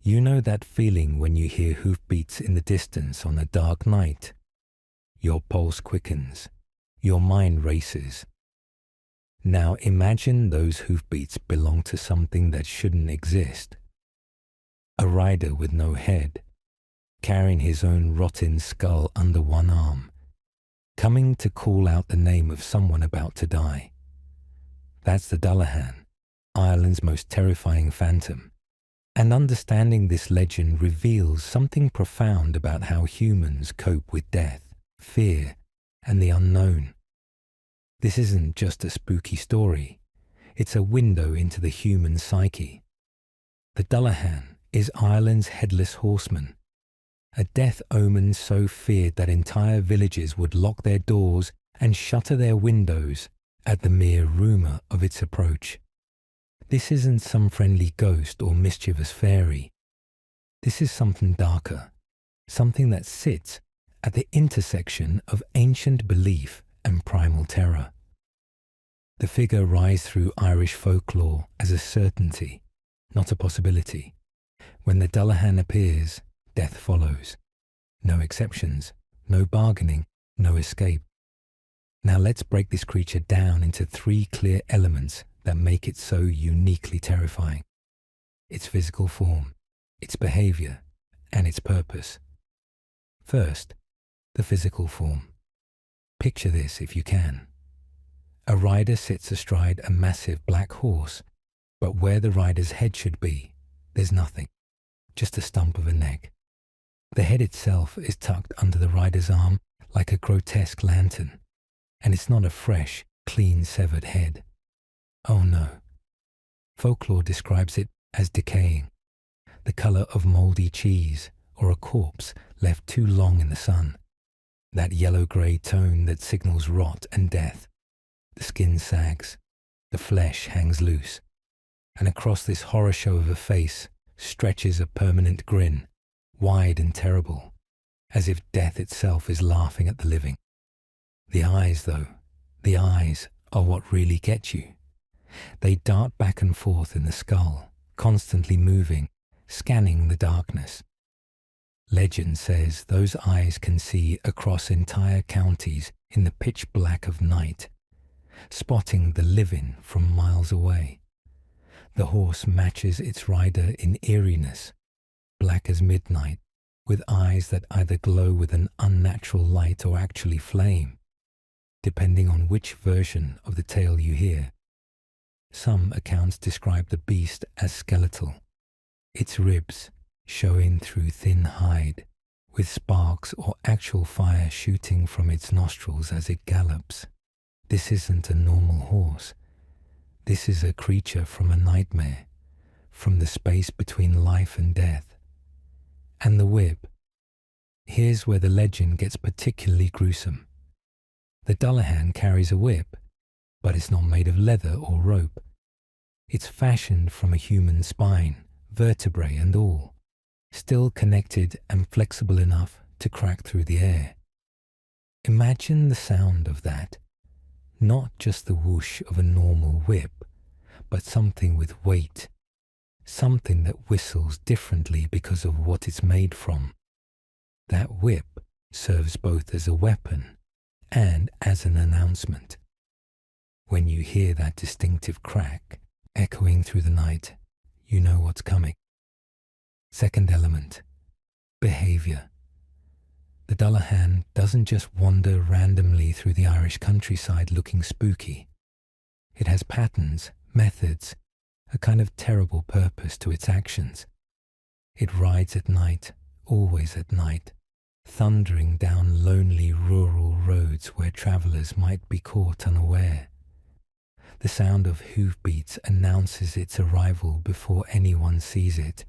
You know that feeling when you hear hoofbeats in the distance on a dark night? Your pulse quickens, your mind races. Now imagine those hoofbeats belong to something that shouldn't exist. A rider with no head, carrying his own rotten skull under one arm, coming to call out the name of someone about to die. That's the Dullahan, Ireland's most terrifying phantom. And understanding this legend reveals something profound about how humans cope with death, fear, and the unknown. This isn't just a spooky story, it's a window into the human psyche. The Dullahan is Ireland's Headless Horseman, a death omen so feared that entire villages would lock their doors and shutter their windows at the mere rumour of its approach. This isn't some friendly ghost or mischievous fairy. This is something darker, something that sits at the intersection of ancient belief and primal terror. The figure rises through Irish folklore as a certainty, not a possibility. When the Dullahan appears, death follows. No exceptions, no bargaining, no escape. Now let's break this creature down into 3 clear elements that make it so uniquely terrifying: its physical form, its behavior, and its purpose. First, the physical form. Picture this if you can. A rider sits astride a massive black horse, but where the rider's head should be, there's nothing, just a stump of a neck. The head itself is tucked under the rider's arm like a grotesque lantern, and it's not a fresh, clean severed head. Oh no. Folklore describes it as decaying, the colour of mouldy cheese or a corpse left too long in the sun. That yellow-grey tone that signals rot and death. The skin sags, the flesh hangs loose, and across this horror show of a face stretches a permanent grin, wide and terrible, as if death itself is laughing at the living. The eyes, though, the eyes are what really get you. They dart back and forth in the skull, constantly moving, scanning the darkness. Legend says those eyes can see across entire counties in the pitch black of night, spotting the living from miles away. The horse matches its rider in eeriness, black as midnight, with eyes that either glow with an unnatural light or actually flame, depending on which version of the tale you hear. Some accounts describe the beast as skeletal, its ribs showing through thin hide, with sparks or actual fire shooting from its nostrils as it gallops. This isn't a normal horse. This is a creature from a nightmare, from the space between life and death. And the whip. Here's where the legend gets particularly gruesome. The Dullahan carries a whip, but it's not made of leather or rope. It's fashioned from a human spine, vertebrae and all, still connected and flexible enough to crack through the air. Imagine the sound of that. Not just the whoosh of a normal whip, but something with weight, something that whistles differently because of what it's made from. That whip serves both as a weapon and as an announcement. When you hear that distinctive crack echoing through the night, you know what's coming. Second element, behaviour. The Dullahan doesn't just wander randomly through the Irish countryside looking spooky. It has patterns, methods, a kind of terrible purpose to its actions. It rides at night, always at night, thundering down lonely rural roads where travellers might be caught unaware. The sound of hoofbeats announces its arrival before anyone sees it,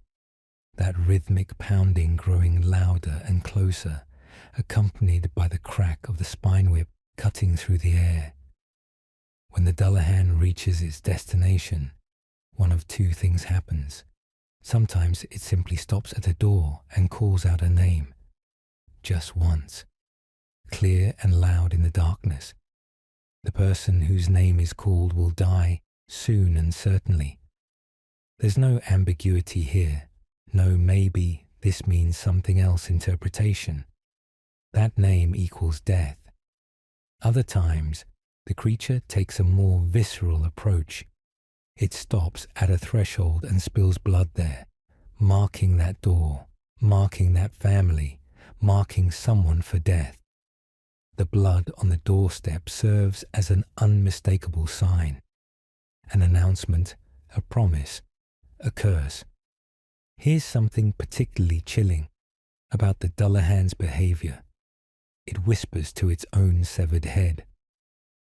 that rhythmic pounding growing louder and closer, accompanied by the crack of the spine whip cutting through the air. When the Dullahan reaches its destination, one of 2 things happens. Sometimes it simply stops at a door and calls out a name. Just once. Clear and loud in the darkness. The person whose name is called will die, soon and certainly. There's no ambiguity here, no maybe this means something else interpretation. That name equals death. Other times, the creature takes a more visceral approach. It stops at a threshold and spills blood there, marking that door, marking that family, marking someone for death. The blood on the doorstep serves as an unmistakable sign, an announcement, a promise, a curse. Here's something particularly chilling about the Dullahan's behavior. It whispers to its own severed head.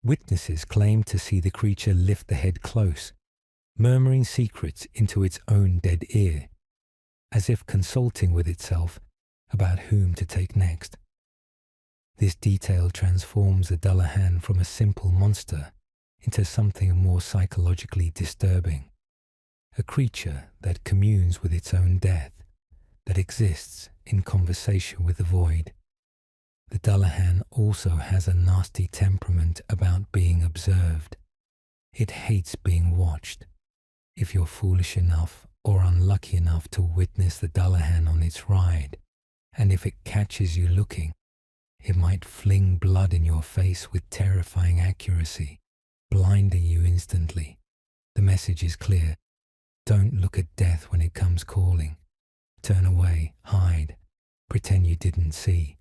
Witnesses claim to see the creature lift the head close, murmuring secrets into its own dead ear, as if consulting with itself about whom to take next. This detail transforms the Dullahan from a simple monster into something more psychologically disturbing, a creature that communes with its own death, that exists in conversation with the void. The Dullahan also has a nasty temperament about being observed. It hates being watched. If you're foolish enough or unlucky enough to witness the Dullahan on its ride, and if it catches you looking, it might fling blood in your face with terrifying accuracy, blinding you instantly. The message is clear. Don't look at death when it comes calling. Turn away, hide, pretend you didn't see.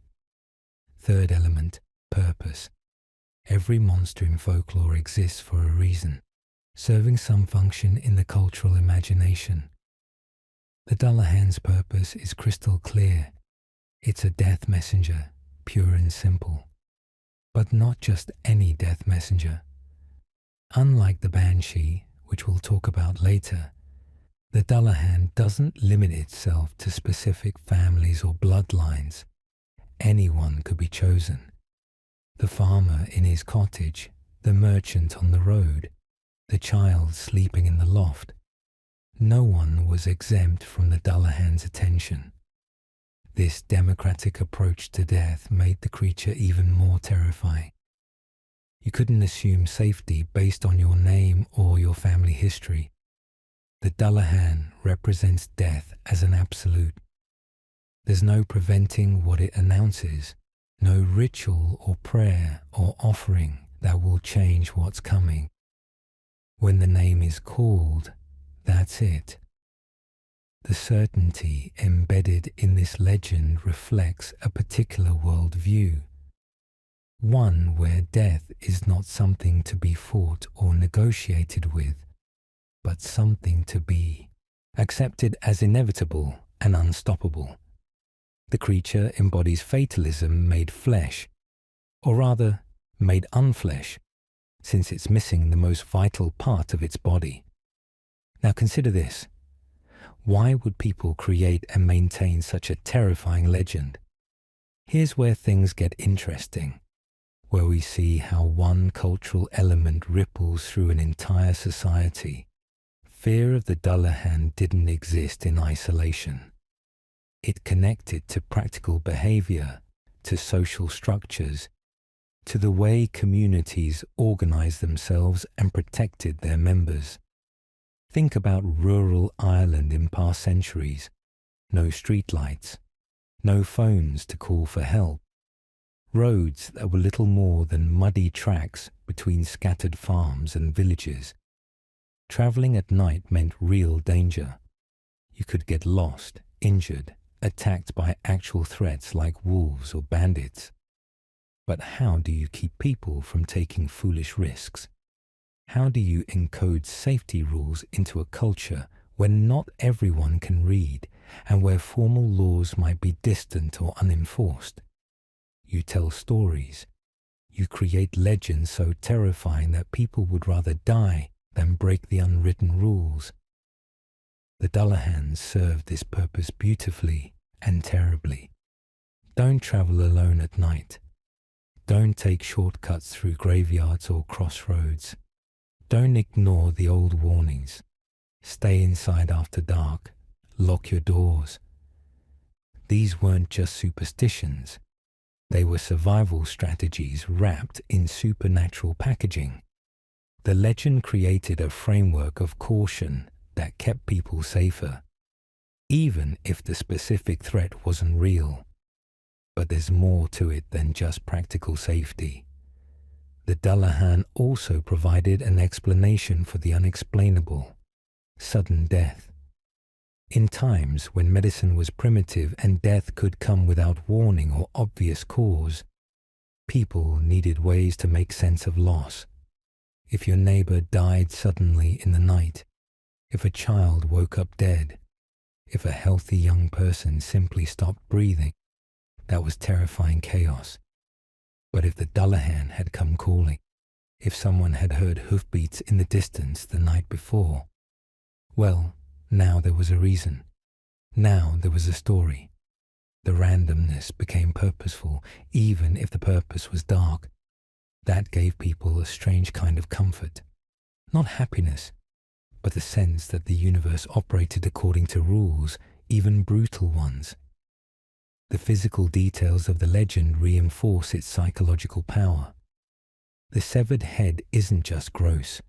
Third element, purpose. Every monster in folklore exists for a reason, serving some function in the cultural imagination. The Dullahan's purpose is crystal clear. It's a death messenger, pure and simple. But not just any death messenger. Unlike the Banshee, which we'll talk about later, the Dullahan doesn't limit itself to specific families or bloodlines. Anyone could be chosen. The farmer in his cottage, the merchant on the road, the child sleeping in the loft. No one was exempt from the Dullahan's attention. This democratic approach to death made the creature even more terrifying. You couldn't assume safety based on your name or your family history. The Dullahan represents death as an absolute. There's no preventing what it announces, no ritual or prayer or offering that will change what's coming. When the name is called, that's it. The certainty embedded in this legend reflects a particular worldview, one where death is not something to be fought or negotiated with, but something to be, accepted as inevitable and unstoppable. The creature embodies fatalism made flesh, or rather, made unflesh, since it's missing the most vital part of its body. Now consider this. Why would people create and maintain such a terrifying legend? Here's where things get interesting, where we see how one cultural element ripples through an entire society. Fear of the Dullahan didn't exist in isolation. It connected to practical behavior, to social structures, to the way communities organized themselves and protected their members. Think about rural Ireland in past centuries. No streetlights, no phones to call for help, roads that were little more than muddy tracks between scattered farms and villages. Traveling at night meant real danger. You could get lost, injured, attacked by actual threats like wolves or bandits. But how do you keep people from taking foolish risks? How do you encode safety rules into a culture where not everyone can read and where formal laws might be distant or unenforced? You tell stories. You create legends so terrifying that people would rather die than break the unwritten rules. The Dullahans serve this purpose beautifully and terribly. Don't travel alone at night. Don't take shortcuts through graveyards or crossroads. Don't ignore the old warnings. Stay inside after dark. Lock your doors. These weren't just superstitions. They were survival strategies wrapped in supernatural packaging. The legend created a framework of caution that kept people safer. even if the specific threat wasn't real. But there's more to it than just practical safety. The Dullahan also provided an explanation for the unexplainable: sudden death. In times when medicine was primitive and death could come without warning or obvious cause, people needed ways to make sense of loss. If your neighbor died suddenly in the night, if a child woke up dead, if a healthy young person simply stopped breathing, that was terrifying chaos. But if the Dullahan had come calling, if someone had heard hoofbeats in the distance the night before, well, now there was a reason. Now there was a story. The randomness became purposeful, even if the purpose was dark. That gave people a strange kind of comfort. Not happiness, but the sense that the universe operated according to rules, even brutal ones. The physical details of the legend reinforce its psychological power. The severed head isn't just gross,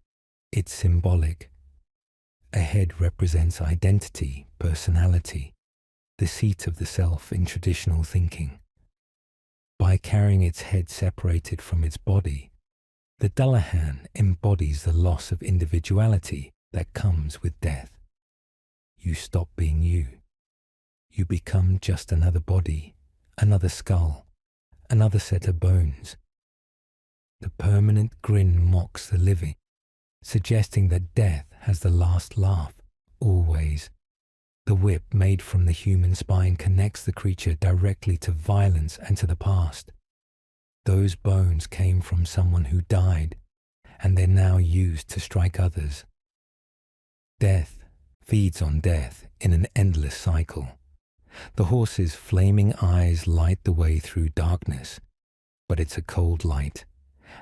it's symbolic. A head represents identity, personality, the seat of the self in traditional thinking. By carrying its head separated from its body, the Dullahan embodies the loss of individuality that comes with death. You stop being you. You become just another body, another skull, another set of bones. The permanent grin mocks the living, suggesting that death has the last laugh, always. The whip made from the human spine connects the creature directly to violence and to the past. Those bones came from someone who died, and they're now used to strike others. Death feeds on death in an endless cycle. The horse's flaming eyes light the way through darkness, but it's a cold light,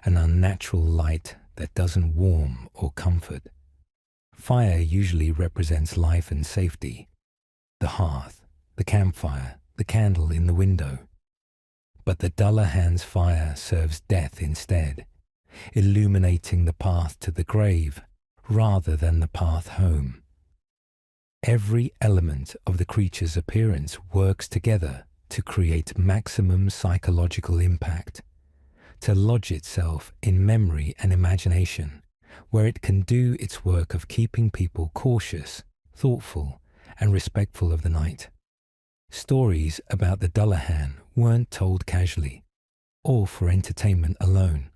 an unnatural light that doesn't warm or comfort. Fire usually represents life and safety. The hearth, the campfire, the candle in the window. But the Dullahan's fire serves death instead, illuminating the path to the grave rather than the path home. Every element of the creature's appearance works together to create maximum psychological impact, to lodge itself in memory and imagination, where it can do its work of keeping people cautious, thoughtful, and respectful of the night. Stories about the Dullahan weren't told casually, or for entertainment alone.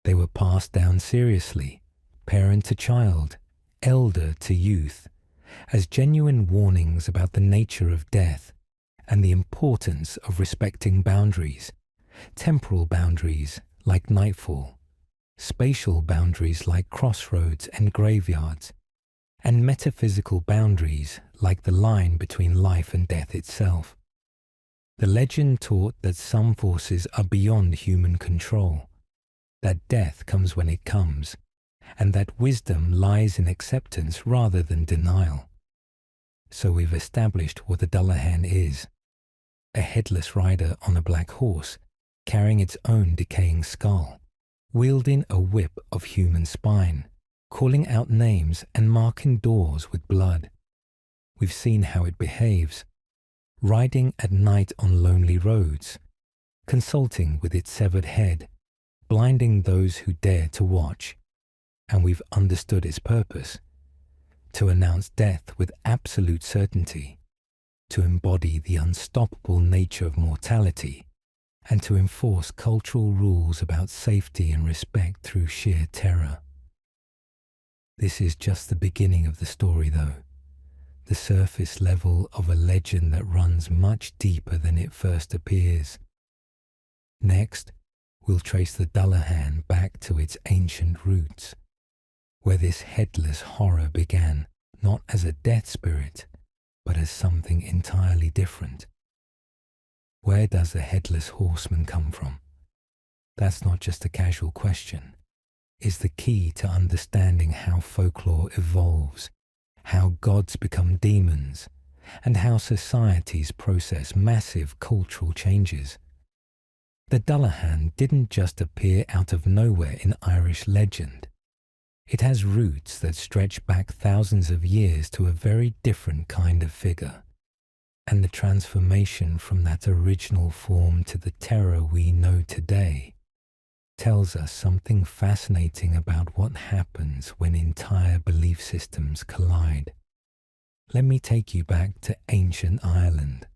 They were passed down seriously, parent to child, elder to youth, as genuine warnings about the nature of death and the importance of respecting boundaries, temporal boundaries like nightfall, spatial boundaries like crossroads and graveyards, and metaphysical boundaries like the line between life and death itself. The legend taught that some forces are beyond human control, that death comes when it comes, and that wisdom lies in acceptance rather than denial. So we've established what the Dullahan is: a headless rider on a black horse, carrying its own decaying skull, wielding a whip of human spine, calling out names and marking doors with blood. We've seen how it behaves, riding at night on lonely roads, consulting with its severed head, blinding those who dare to watch. And we've understood its purpose: to announce death with absolute certainty, to embody the unstoppable nature of mortality, and to enforce cultural rules about safety and respect through sheer terror. This is just the beginning of the story, though, the surface level of a legend that runs much deeper than it first appears. Next, we'll trace the Dullahan back to its ancient roots, where this headless horror began, not as a death spirit, but as something entirely different. Where does the Headless Horseman come from? That's not just a casual question. It's the key to understanding how folklore evolves, how gods become demons, and how societies process massive cultural changes. The Dullahan didn't just appear out of nowhere in Irish legend. It has roots that stretch back thousands of years to a very different kind of figure, and the transformation from that original form to the terror we know today tells us something fascinating about what happens when entire belief systems collide. Let me take you back to ancient Ireland,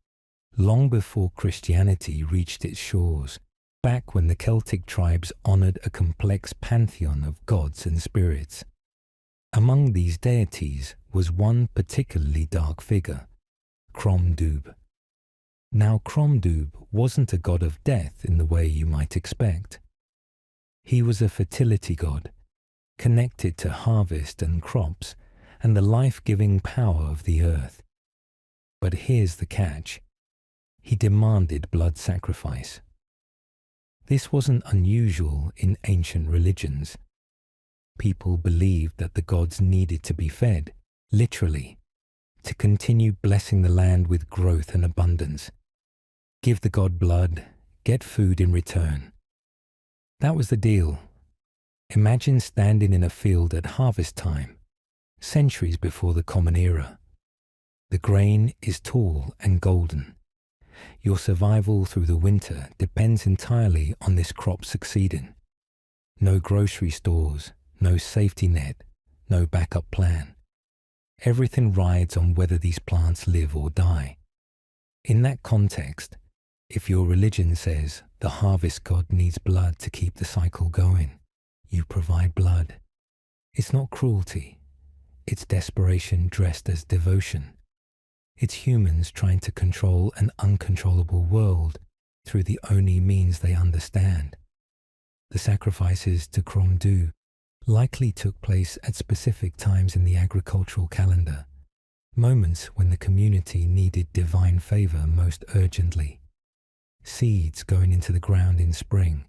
long before Christianity reached its shores, back when the Celtic tribes honoured a complex pantheon of gods and spirits. Among these deities was one particularly dark figure, Crom Dubh. Now Crom Dubh wasn't a god of death in the way you might expect. He was a fertility god, connected to harvest and crops and the life-giving power of the earth. But here's the catch. He demanded blood sacrifice. This wasn't unusual in ancient religions. People believed that the gods needed to be fed, literally, to continue blessing the land with growth and abundance. Give the god blood, get food in return. That was the deal. Imagine standing in a field at harvest time, centuries before the Common Era. The grain is tall and golden. Your survival through the winter depends entirely on this crop succeeding. No grocery stores, no safety net, no backup plan. Everything rides on whether these plants live or die. In that context, if your religion says the harvest god needs blood to keep the cycle going, you provide blood. It's not cruelty. It's desperation dressed as devotion. It's humans trying to control an uncontrollable world through the only means they understand. The sacrifices to Crom Dubh likely took place at specific times in the agricultural calendar, moments when the community needed divine favor most urgently. Seeds going into the ground in spring,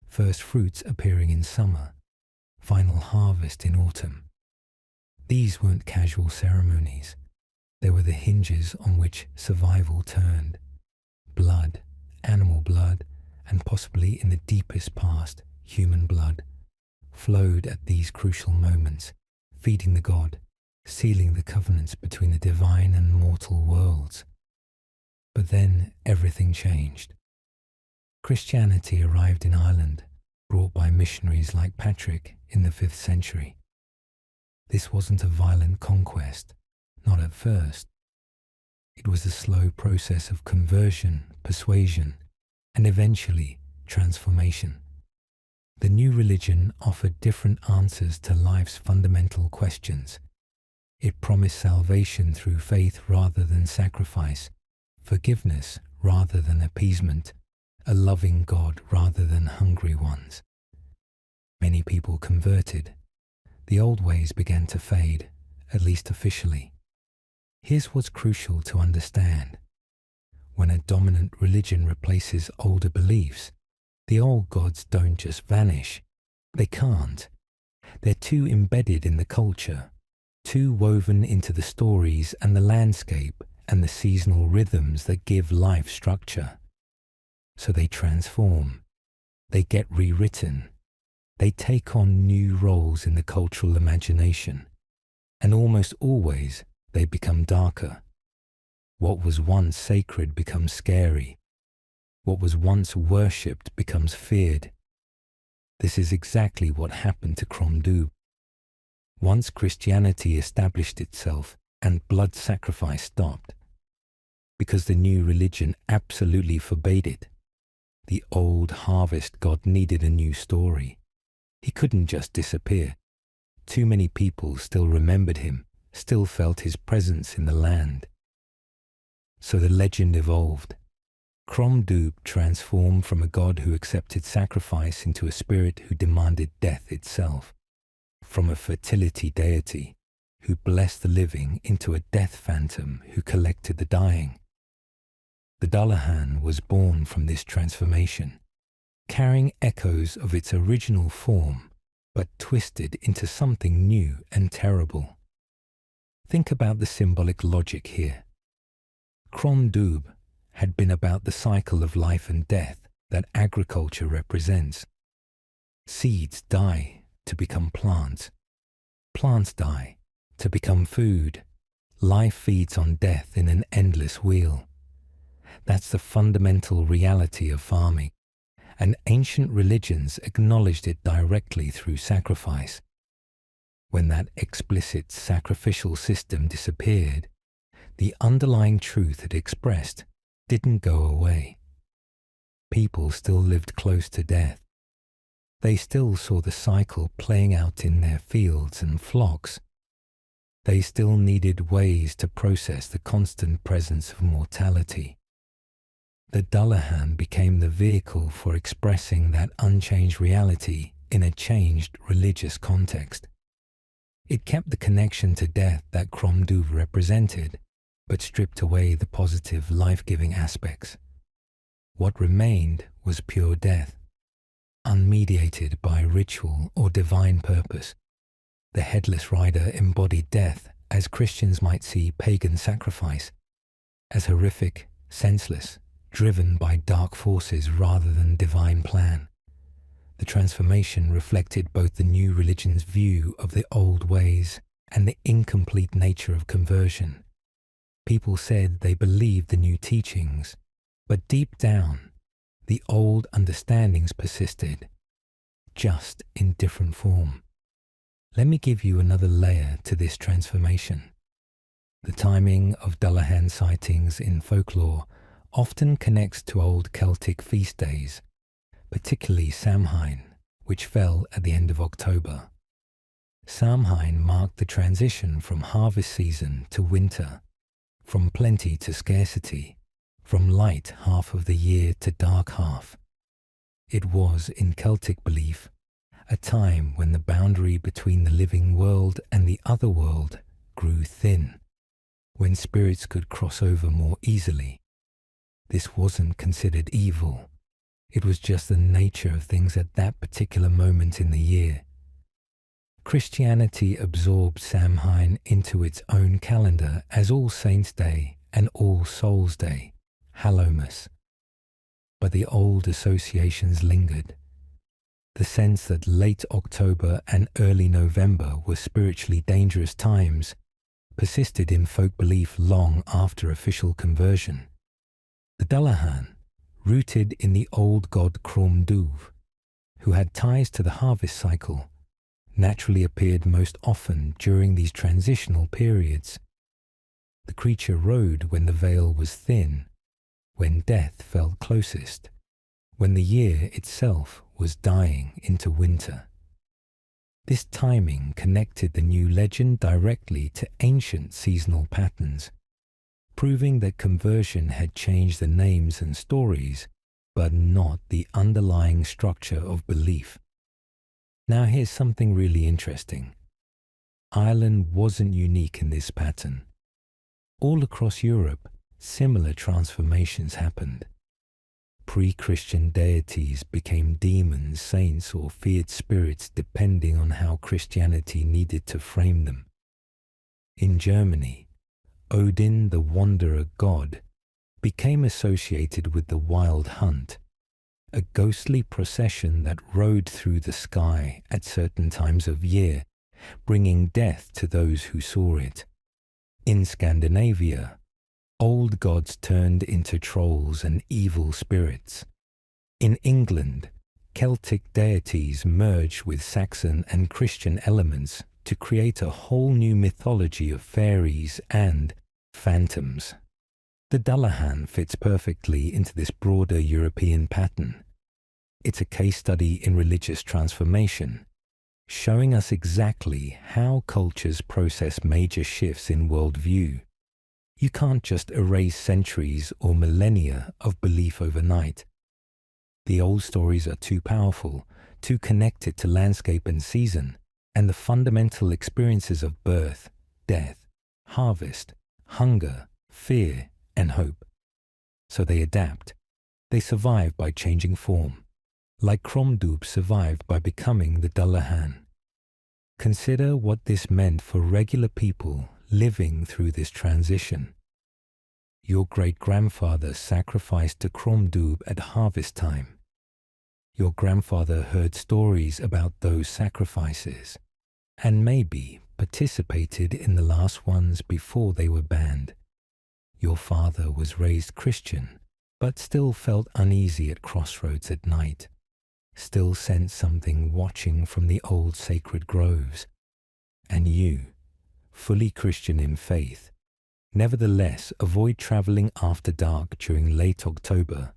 first fruits appearing in summer, final harvest in autumn. These weren't casual ceremonies. They were the hinges on which survival turned. Blood, animal blood, and possibly in the deepest past, human blood, flowed at these crucial moments, feeding the god, sealing the covenants between the divine and mortal worlds. But then everything changed. Christianity arrived in Ireland, brought by missionaries like Patrick in the 5th century. This wasn't a violent conquest, not at first. It was a slow process of conversion, persuasion, and eventually transformation. The new religion offered different answers to life's fundamental questions. It promised salvation through faith rather than sacrifice, forgiveness rather than appeasement, a loving God rather than hungry ones. Many people converted. The old ways began to fade, at least officially. Here's what's crucial to understand. When a dominant religion replaces older beliefs, the old gods don't just vanish. They can't. They're too embedded in the culture, too woven into the stories and the landscape and the seasonal rhythms that give life structure. So they transform. They get rewritten. They take on new roles in the cultural imagination. And almost always, they become darker. What was once sacred becomes scary. What was once worshipped becomes feared. This is exactly what happened to Crom Dubh. Once Christianity established itself and blood sacrifice stopped, because the new religion absolutely forbade it, the old harvest god needed a new story. He couldn't just disappear. Too many people still remembered him, still felt his presence in the land. So the legend evolved. Crom Dubh transformed from a god who accepted sacrifice into a spirit who demanded death itself, from a fertility deity who blessed the living into a death phantom who collected the dying. The Dullahan was born from this transformation, carrying echoes of its original form, but twisted into something new and terrible. Think about the symbolic logic here. Crom Dubh had been about the cycle of life and death that agriculture represents. Seeds die to become plants, Plants die to become food. Life feeds on death in an endless wheel. That's the fundamental reality of farming, and ancient religions acknowledged it directly through sacrifice. When that explicit sacrificial system disappeared, the underlying truth it expressed didn't go away. People still lived close to death. They still saw the cycle playing out in their fields and flocks. They still needed ways to process the constant presence of mortality. The Dullahan became the vehicle for expressing that unchanged reality in a changed religious context. It kept the connection to death that Crom Dubh represented, but stripped away the positive, life-giving aspects. What remained was pure death, unmediated by ritual or divine purpose. The headless rider embodied death as Christians might see pagan sacrifice, as horrific, senseless, driven by dark forces rather than divine plan. The transformation reflected both the new religion's view of the old ways and the incomplete nature of conversion. People said they believed the new teachings, but deep down, the old understandings persisted, just in different form. Let me give you another layer to this transformation. The timing of Dullahan sightings in folklore often connects to old Celtic feast days, particularly Samhain, which fell at the end of October. Samhain marked the transition from harvest season to winter, from plenty to scarcity, from light half of the year to dark half. It was, in Celtic belief, a time when the boundary between the living world and the other world grew thin, when spirits could cross over more easily. This wasn't considered evil. It was just the nature of things at that particular moment in the year. Christianity absorbed Samhain into its own calendar as All Saints' Day and All Souls' Day, Hallowmas. But the old associations lingered. The sense that late October and early November were spiritually dangerous times persisted in folk belief long after official conversion. The Dullahan, rooted in the old god Crom Dubh, who had ties to the harvest cycle, naturally appeared most often during these transitional periods. The creature rode when the veil was thin, when death felt closest, when the year itself was dying into winter. This timing connected the new legend directly to ancient seasonal patterns, proving that conversion had changed the names and stories, but not the underlying structure of belief. Now here's something really interesting. Ireland wasn't unique in this pattern. All across Europe, similar transformations happened. Pre-Christian deities became demons, saints, or feared spirits depending on how Christianity needed to frame them. In Germany, Odin, the wanderer god, became associated with the wild hunt, a ghostly procession that rode through the sky at certain times of year, bringing death to those who saw it. In Scandinavia, old gods turned into trolls and evil spirits. In England, Celtic deities merged with Saxon and Christian elements to create a whole new mythology of fairies and phantoms. The Dullahan fits perfectly into this broader European pattern. It's a case study in religious transformation, showing us exactly how cultures process major shifts in worldview. You can't just erase centuries or millennia of belief overnight. The old stories are too powerful, too connected to landscape and season, and the fundamental experiences of birth, death, harvest, hunger, fear, and hope. So they adapt. They survive by changing form, like Crom Dubh survived by becoming the Dullahan. Consider what this meant for regular people living through this transition. Your great-grandfather sacrificed to Crom Dubh at harvest time. Your grandfather heard stories about those sacrifices, and maybe participated in the last ones before they were banned. Your father was raised Christian, but still felt uneasy at crossroads at night, still sensed something watching from the old sacred groves. And you, fully Christian in faith, nevertheless avoid travelling after dark during late October,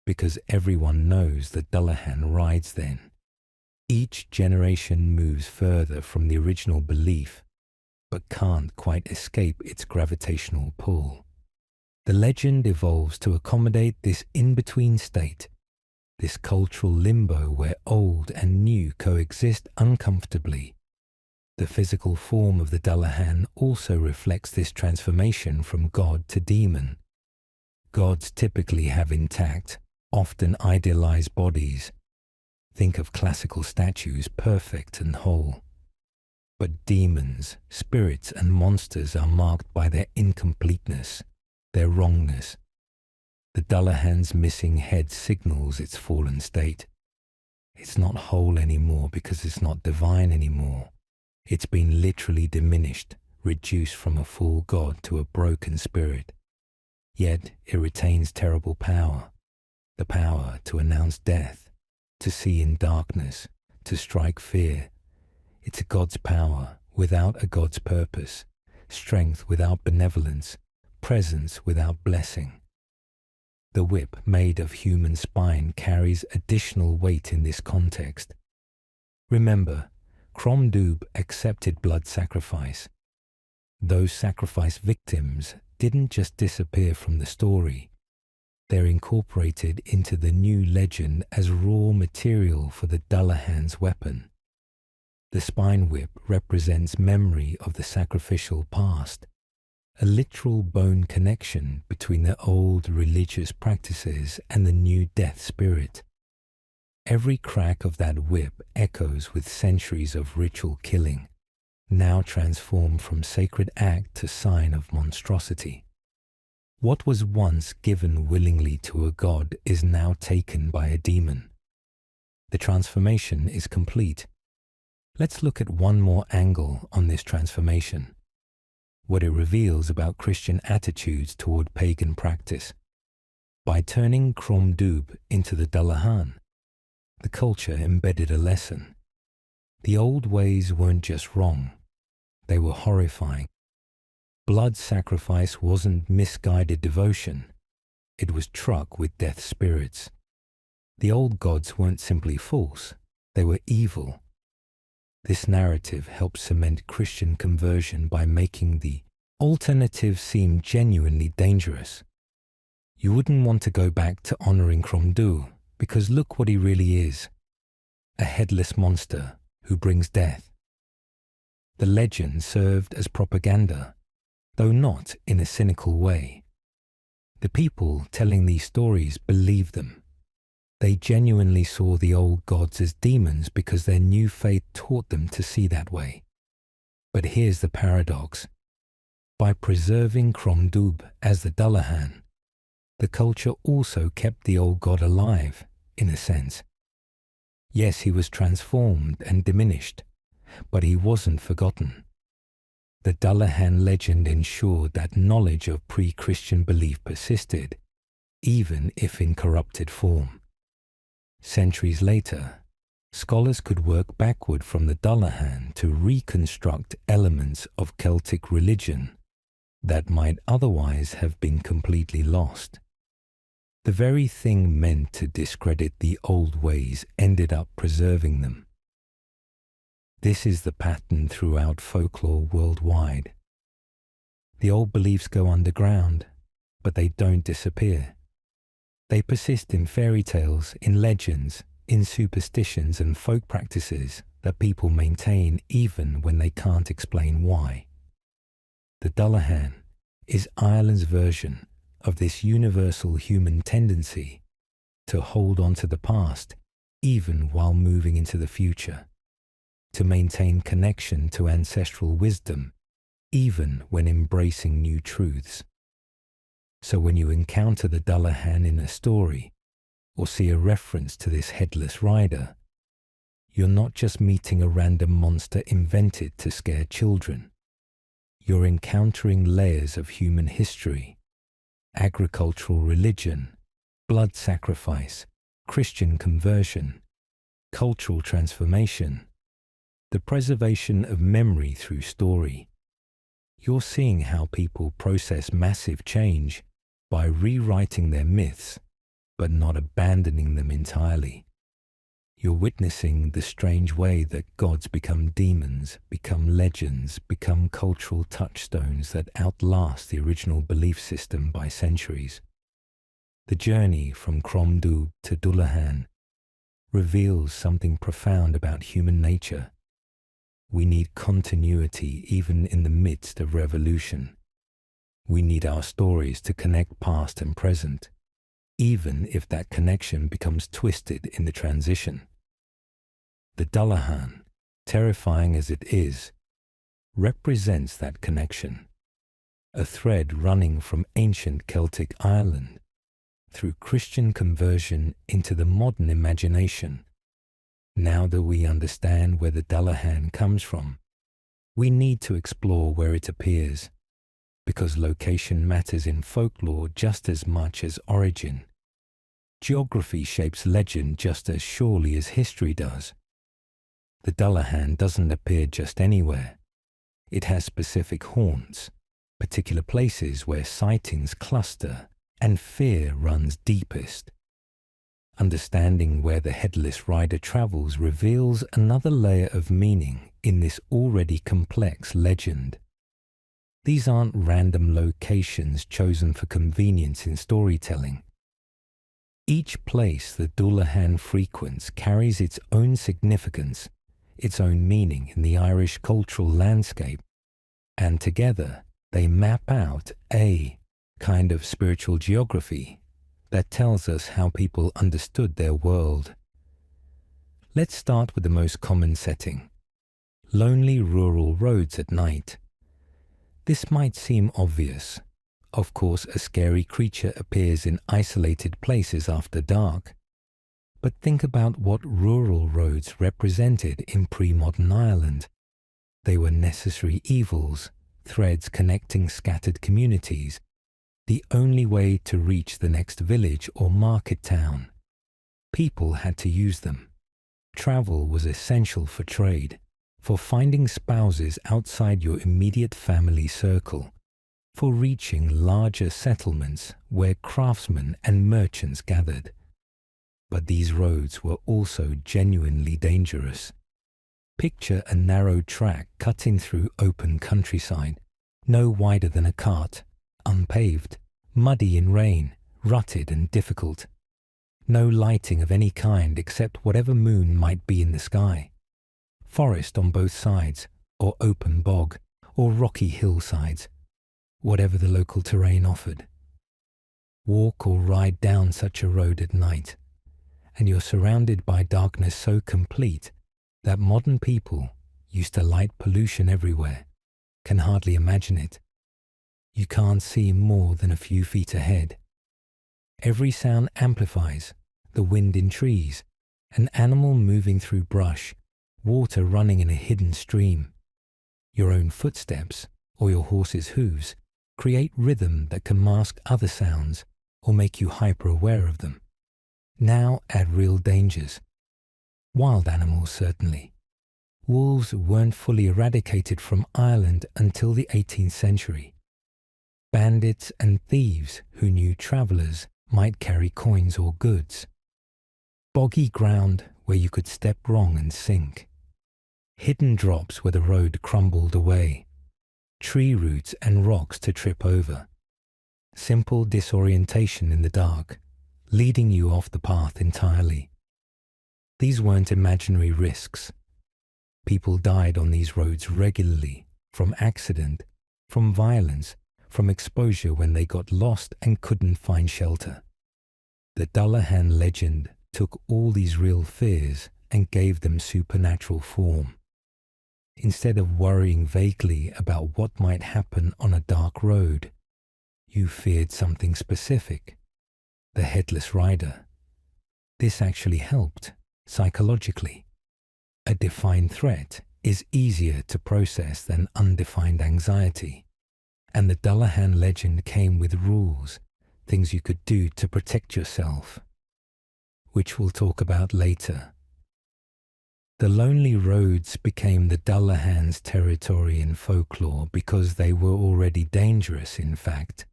because everyone knows the Dullahan rides then. Each generation moves further from the original belief, but can't quite escape its gravitational pull. The legend evolves to accommodate this in-between state, this cultural limbo where old and new coexist uncomfortably. The physical form of the Dullahan also reflects this transformation from god to demon. Gods typically have intact, often idealized bodies. Think of classical statues, perfect and whole. But demons, spirits and monsters are marked by their incompleteness, their wrongness. The Dullahan's missing head signals its fallen state. It's not whole anymore because it's not divine anymore. It's been literally diminished, reduced from a full god to a broken spirit. Yet it retains terrible power, the power to announce death, to see in darkness, to strike fear. It's a god's power without a god's purpose, strength without benevolence, presence without blessing. The whip made of human spine carries additional weight in this context. Remember, Crom Dubh accepted blood sacrifice. Those sacrifice victims didn't just disappear from the story. They're incorporated into the new legend as raw material for the Dullahan's weapon. The spine whip represents memory of the sacrificial past, a literal bone connection between the old religious practices and the new death spirit. Every crack of that whip echoes with centuries of ritual killing, now transformed from sacred act to sign of monstrosity. What was once given willingly to a god is now taken by a demon. The transformation is complete. Let's look at one more angle on this transformation, what it reveals about Christian attitudes toward pagan practice. By turning Crom Dubh into the Dullahan, the culture embedded a lesson. The old ways weren't just wrong, they were horrifying. Blood sacrifice wasn't misguided devotion, it was truck with death spirits. The old gods weren't simply false, they were evil. This narrative helps cement Christian conversion by making the alternative seem genuinely dangerous. You wouldn't want to go back to honoring Crom Dubh, because look what he really is, a headless monster who brings death. The legend served as propaganda, though not in a cynical way. The people telling these stories believed them. They genuinely saw the old gods as demons because their new faith taught them to see that way. But here's the paradox. By preserving Crom Dubh as the Dullahan, the culture also kept the old god alive, in a sense. Yes, he was transformed and diminished, but he wasn't forgotten. The Dullahan legend ensured that knowledge of pre-Christian belief persisted, even if in corrupted form. Centuries later, scholars could work backward from the Dullahan to reconstruct elements of Celtic religion that might otherwise have been completely lost. The very thing meant to discredit the old ways ended up preserving them. This is the pattern throughout folklore worldwide. The old beliefs go underground, but they don't disappear. They persist in fairy tales, in legends, in superstitions and folk practices that people maintain even when they can't explain why. The Dullahan is Ireland's version of this universal human tendency to hold on to the past even while moving into the future, to maintain connection to ancestral wisdom even when embracing new truths. So when you encounter the Dullahan in a story or see a reference to this headless rider, You're not just meeting a random monster invented to scare children. You're encountering layers of human history, agricultural religion, blood sacrifice, Christian conversion, cultural transformation, the preservation of memory through story. You're seeing how people process massive change by rewriting their myths, but not abandoning them entirely. You're witnessing the strange way that gods become demons, become legends, become cultural touchstones that outlast the original belief system by centuries. The journey from Crom Dubh to Dullahan reveals something profound about human nature. We need continuity even in the midst of revolution. We need our stories to connect past and present, even if that connection becomes twisted in the transition. The Dullahan, terrifying as it is, represents that connection, a thread running from ancient Celtic Ireland through Christian conversion into the modern imagination. Now that we understand where the Dullahan comes from, we need to explore where it appears, because location matters in folklore just as much as origin. Geography shapes legend just as surely as history does. The Dullahan doesn't appear just anywhere. It has specific haunts, particular places where sightings cluster and fear runs deepest. Understanding where the Headless Rider travels reveals another layer of meaning in this already complex legend. These aren't random locations chosen for convenience in storytelling. Each place the Dullahan frequents carries its own significance, its own meaning in the Irish cultural landscape, and together they map out a kind of spiritual geography that tells us how people understood their world. Let's start with the most common setting: lonely rural roads at night. This might seem obvious. Of course, a scary creature appears in isolated places after dark. But think about what rural roads represented in pre-modern Ireland. They were necessary evils, threads connecting scattered communities, the only way to reach the next village or market town. People had to use them. Travel was essential for trade, for finding spouses outside your immediate family circle, for reaching larger settlements where craftsmen and merchants gathered. But these roads were also genuinely dangerous. Picture a narrow track cutting through open countryside, no wider than a cart, unpaved, muddy in rain, rutted and difficult. No lighting of any kind except whatever moon might be in the sky. Forest on both sides, or open bog, or rocky hillsides, whatever the local terrain offered. Walk or ride down such a road at night, and you're surrounded by darkness so complete that modern people, used to light pollution everywhere, can hardly imagine it. You can't see more than a few feet ahead. Every sound amplifies: the wind in trees, an animal moving through brush, water running in a hidden stream. Your own footsteps, or your horse's hooves, create rhythm that can mask other sounds or make you hyper-aware of them. Now add real dangers. Wild animals, certainly. Wolves weren't fully eradicated from Ireland until the 18th century. Bandits and thieves who knew travellers might carry coins or goods. Boggy ground where you could step wrong and sink. Hidden drops where the road crumbled away. Tree roots and rocks to trip over. Simple disorientation in the dark, leading you off the path entirely. These weren't imaginary risks. People died on these roads regularly, from accident, from violence, from exposure when they got lost and couldn't find shelter. The Dullahan legend took all these real fears and gave them supernatural form. Instead of worrying vaguely about what might happen on a dark road, you feared something specific: the Headless Rider. This actually helped, psychologically. A defined threat is easier to process than undefined anxiety, and the Dullahan legend came with rules, things you could do to protect yourself, which we'll talk about later. The lonely roads became the Dullahan's territory in folklore because they were already dangerous, in fact,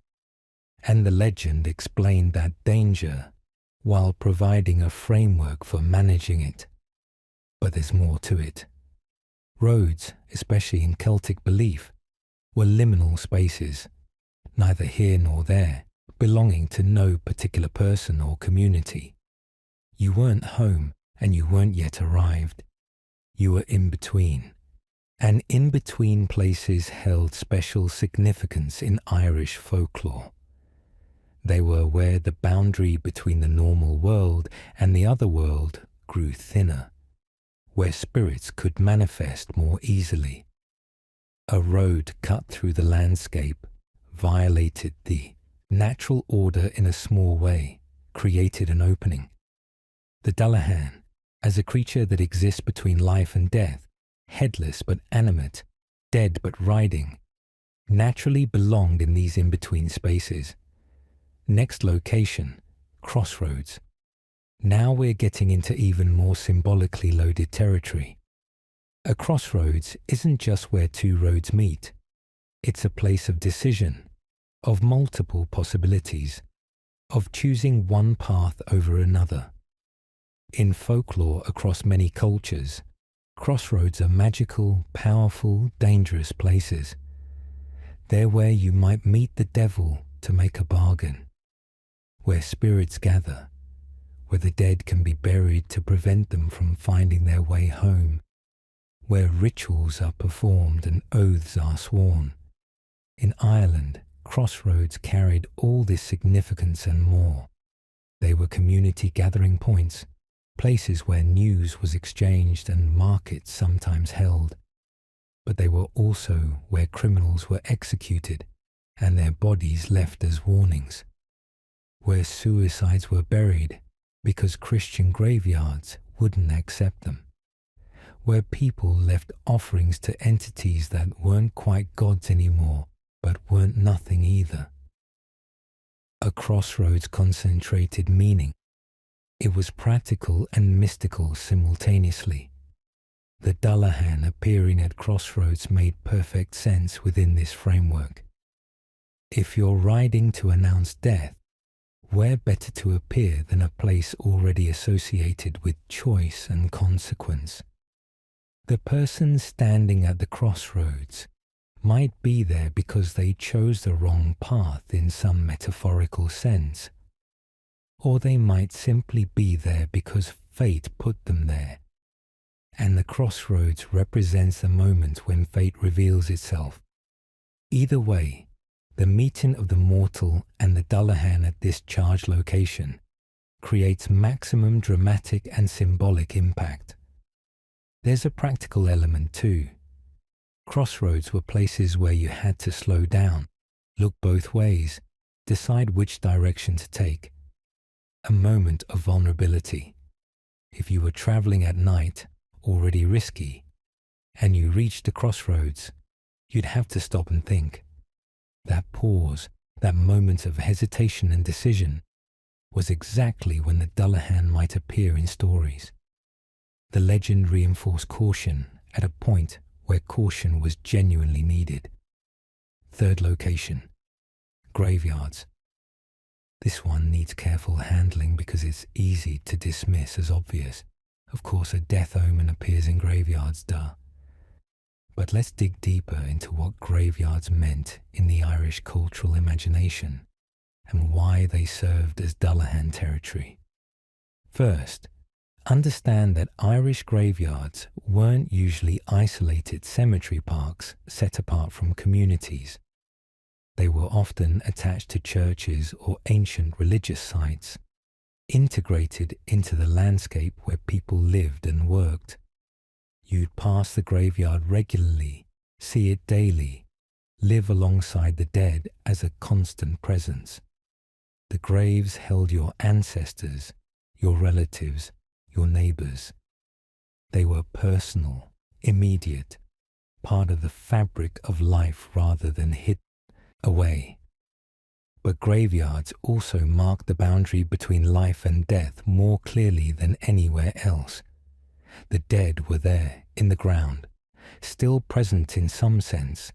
and the legend explained that danger while providing a framework for managing it. But there's more to it. Roads, especially in Celtic belief, were liminal spaces, neither here nor there, belonging to no particular person or community. You weren't home and you weren't yet arrived. You were in between. And in-between places held special significance in Irish folklore. They were where the boundary between the normal world and the other world grew thinner, where spirits could manifest more easily. A road cut through the landscape violated the natural order in a small way, created an opening. The Dullahan, as a creature that exists between life and death, headless but animate, dead but riding, naturally belonged in these in-between spaces. Next location, crossroads. Now we're getting into even more symbolically loaded territory. A crossroads isn't just where two roads meet. It's a place of decision, of multiple possibilities, of choosing one path over another. In folklore across many cultures, crossroads are magical, powerful, dangerous places. They're where you might meet the devil to make a bargain, where spirits gather, where the dead can be buried to prevent them from finding their way home, where rituals are performed and oaths are sworn. In Ireland, crossroads carried all this significance and more. They were community gathering points, places where news was exchanged and markets sometimes held. But they were also where criminals were executed and their bodies left as warnings, where suicides were buried because Christian graveyards wouldn't accept them, where people left offerings to entities that weren't quite gods anymore, but weren't nothing either. A crossroads concentrated meaning. It was practical and mystical simultaneously. The Dullahan appearing at crossroads made perfect sense within this framework. If you're riding to announce death, where better to appear than a place already associated with choice and consequence? The person standing at the crossroads might be there because they chose the wrong path in some metaphorical sense, or they might simply be there because fate put them there, and the crossroads represents the moment when fate reveals itself. Either way, the meeting of the mortal and the Dullahan at this charged location creates maximum dramatic and symbolic impact. There's a practical element too. Crossroads were places where you had to slow down, look both ways, decide which direction to take. A moment of vulnerability. If you were traveling at night, already risky, and you reached the crossroads, you'd have to stop and think. That pause, that moment of hesitation and decision, was exactly when the Dullahan might appear in stories. The legend reinforced caution at a point where caution was genuinely needed. Third location, graveyards. This one needs careful handling because it's easy to dismiss as obvious. Of course, a death omen appears in graveyards, duh. But let's dig deeper into what graveyards meant in the Irish cultural imagination and why they served as Dullahan territory. First, understand that Irish graveyards weren't usually isolated cemetery parks set apart from communities. They were often attached to churches or ancient religious sites, integrated into the landscape where people lived and worked. You'd pass the graveyard regularly, see it daily, live alongside the dead as a constant presence. The graves held your ancestors, your relatives, your neighbors. They were personal, immediate, part of the fabric of life rather than hidden away. But graveyards also marked the boundary between life and death more clearly than anywhere else. The dead were there, in the ground, still present in some sense,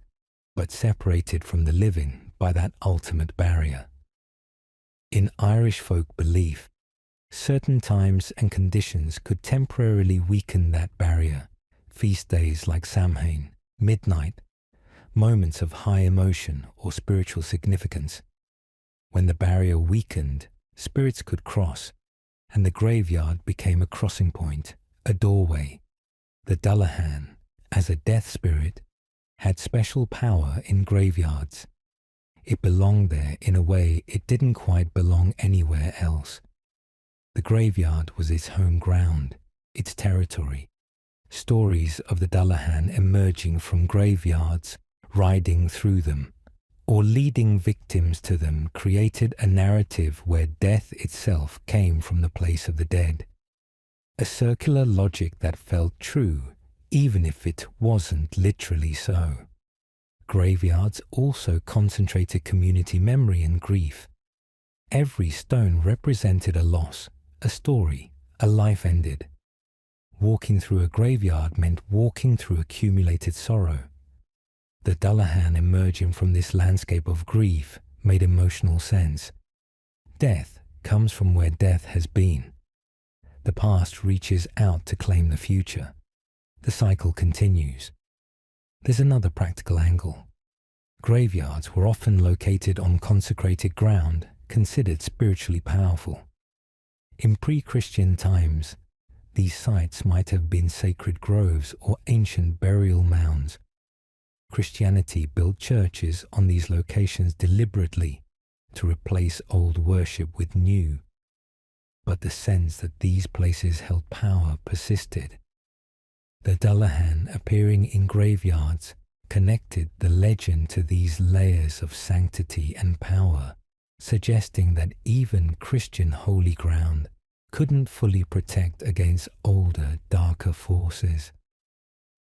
but separated from the living by that ultimate barrier. In Irish folk belief, certain times and conditions could temporarily weaken that barrier. Feast days like Samhain, midnight, moments of high emotion or spiritual significance. When the barrier weakened, spirits could cross, and the graveyard became a crossing point, a doorway. The Dullahan, as a death spirit, had special power in graveyards. It belonged there in a way it didn't quite belong anywhere else. The graveyard was its home ground, its territory. Stories of the Dullahan emerging from graveyards, riding through them, or leading victims to them created a narrative where death itself came from the place of the dead. A circular logic that felt true, even if it wasn't literally so. Graveyards also concentrated community memory and grief. Every stone represented a loss, a story, a life ended. Walking through a graveyard meant walking through accumulated sorrow. The Dullahan emerging from this landscape of grief made emotional sense. Death comes from where death has been. The past reaches out to claim the future. The cycle continues. There's another practical angle. Graveyards were often located on consecrated ground, considered spiritually powerful. In pre-Christian times, these sites might have been sacred groves or ancient burial mounds. Christianity built churches on these locations deliberately to replace old worship with new. But the sense that these places held power persisted. The Dullahan appearing in graveyards connected the legend to these layers of sanctity and power, suggesting that even Christian holy ground couldn't fully protect against older, darker forces.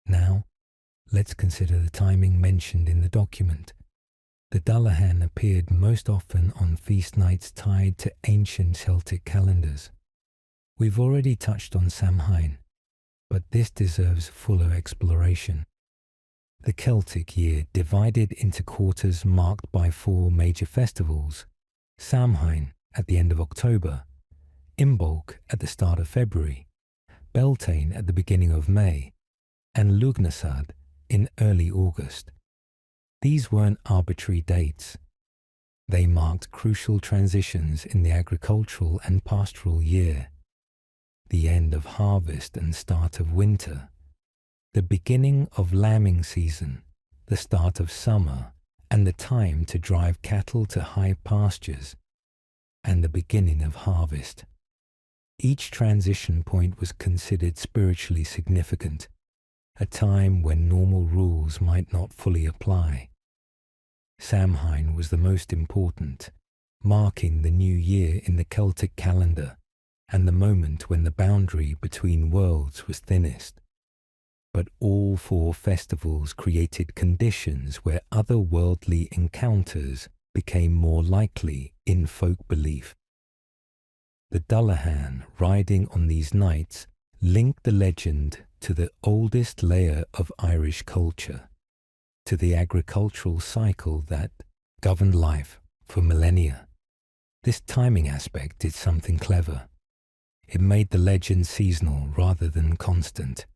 Now, let's consider the timing mentioned in the document. The Dullahan appeared most often on feast nights tied to ancient Celtic calendars. We've already touched on Samhain, but this deserves fuller exploration. The Celtic year divided into quarters marked by 4 major festivals: Samhain at the end of October, Imbolc at the start of February, Beltane at the beginning of May, and Lugnasad in early August. These weren't arbitrary dates. They marked crucial transitions in the agricultural and pastoral year, the end of harvest and start of winter, the beginning of lambing season, the start of summer, and the time to drive cattle to high pastures, and the beginning of harvest. Each transition point was considered spiritually significant, a time when normal rules might not fully apply. Samhain was the most important, marking the new year in the Celtic calendar and the moment when the boundary between worlds was thinnest. But all 4 festivals created conditions where otherworldly encounters became more likely in folk belief. The Dullahan riding on these nights linked the legend to the oldest layer of Irish culture, to the agricultural cycle that governed life for millennia. This timing aspect did something clever. It made the legend seasonal rather than constant.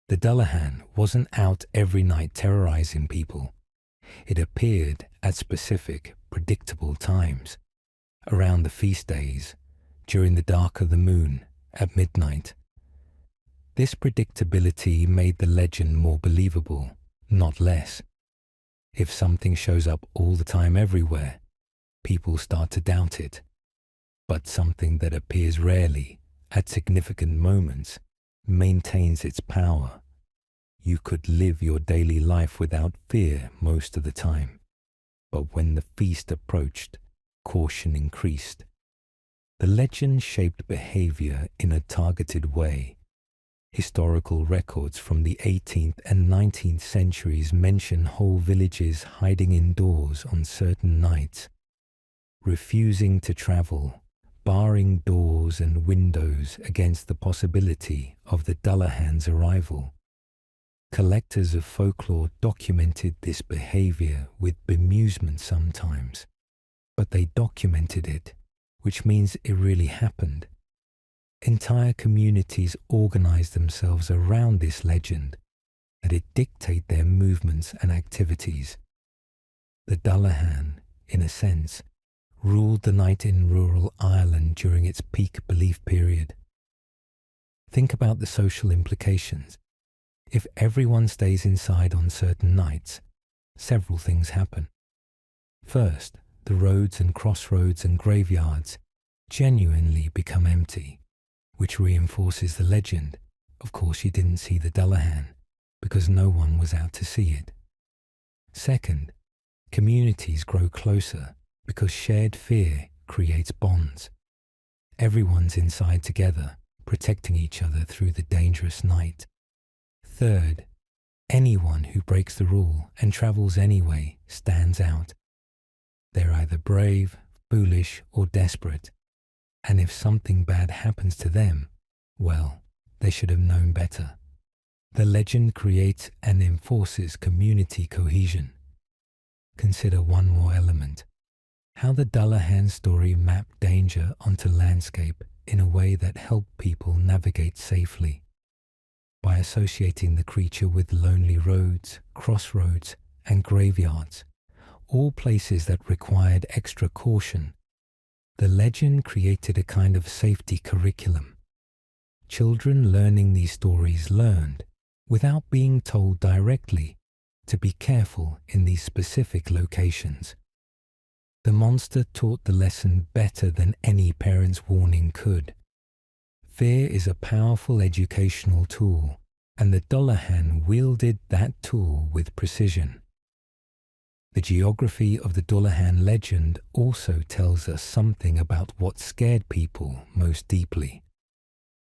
The Dullahan wasn't out every night terrorizing people. It appeared at specific, predictable times, around the feast days, during the dark of the moon, at midnight. This predictability made the legend more believable, not less. If something shows up all the time everywhere, people start to doubt it. But something that appears rarely, at significant moments, maintains its power. You could live your daily life without fear most of the time. But when the feast approached, caution increased. The legend shaped behavior in a targeted way. Historical records from the 18th and 19th centuries mention whole villages hiding indoors on certain nights, refusing to travel, barring doors and windows against the possibility of the Dullahan's arrival. Collectors of folklore documented this behavior with bemusement sometimes, but they documented it, which means it really happened. Entire communities organized themselves around this legend, that it dictate their movements and activities. The Dullahan, in a sense, ruled the night in rural Ireland during its peak belief period. Think about the social implications. If everyone stays inside on certain nights, several things happen. First, the roads and crossroads and graveyards genuinely become empty, which reinforces the legend. Of course, you didn't see the Dullahan, because no one was out to see it. Second, communities grow closer, because shared fear creates bonds. Everyone's inside together, protecting each other through the dangerous night. Third, anyone who breaks the rule and travels anyway stands out. They're either brave, foolish, or desperate. And if something bad happens to them, well, they should have known better. The legend creates and enforces community cohesion. Consider one more element: how the Dullahan story mapped danger onto landscape in a way that helped people navigate safely. By associating the creature with lonely roads, crossroads, and graveyards, all places that required extra caution, the legend created a kind of safety curriculum. Children learning these stories learned, without being told directly, to be careful in these specific locations. The monster taught the lesson better than any parent's warning could. Fear is a powerful educational tool, and the Dullahan wielded that tool with precision. The geography of the Dullahan legend also tells us something about what scared people most deeply.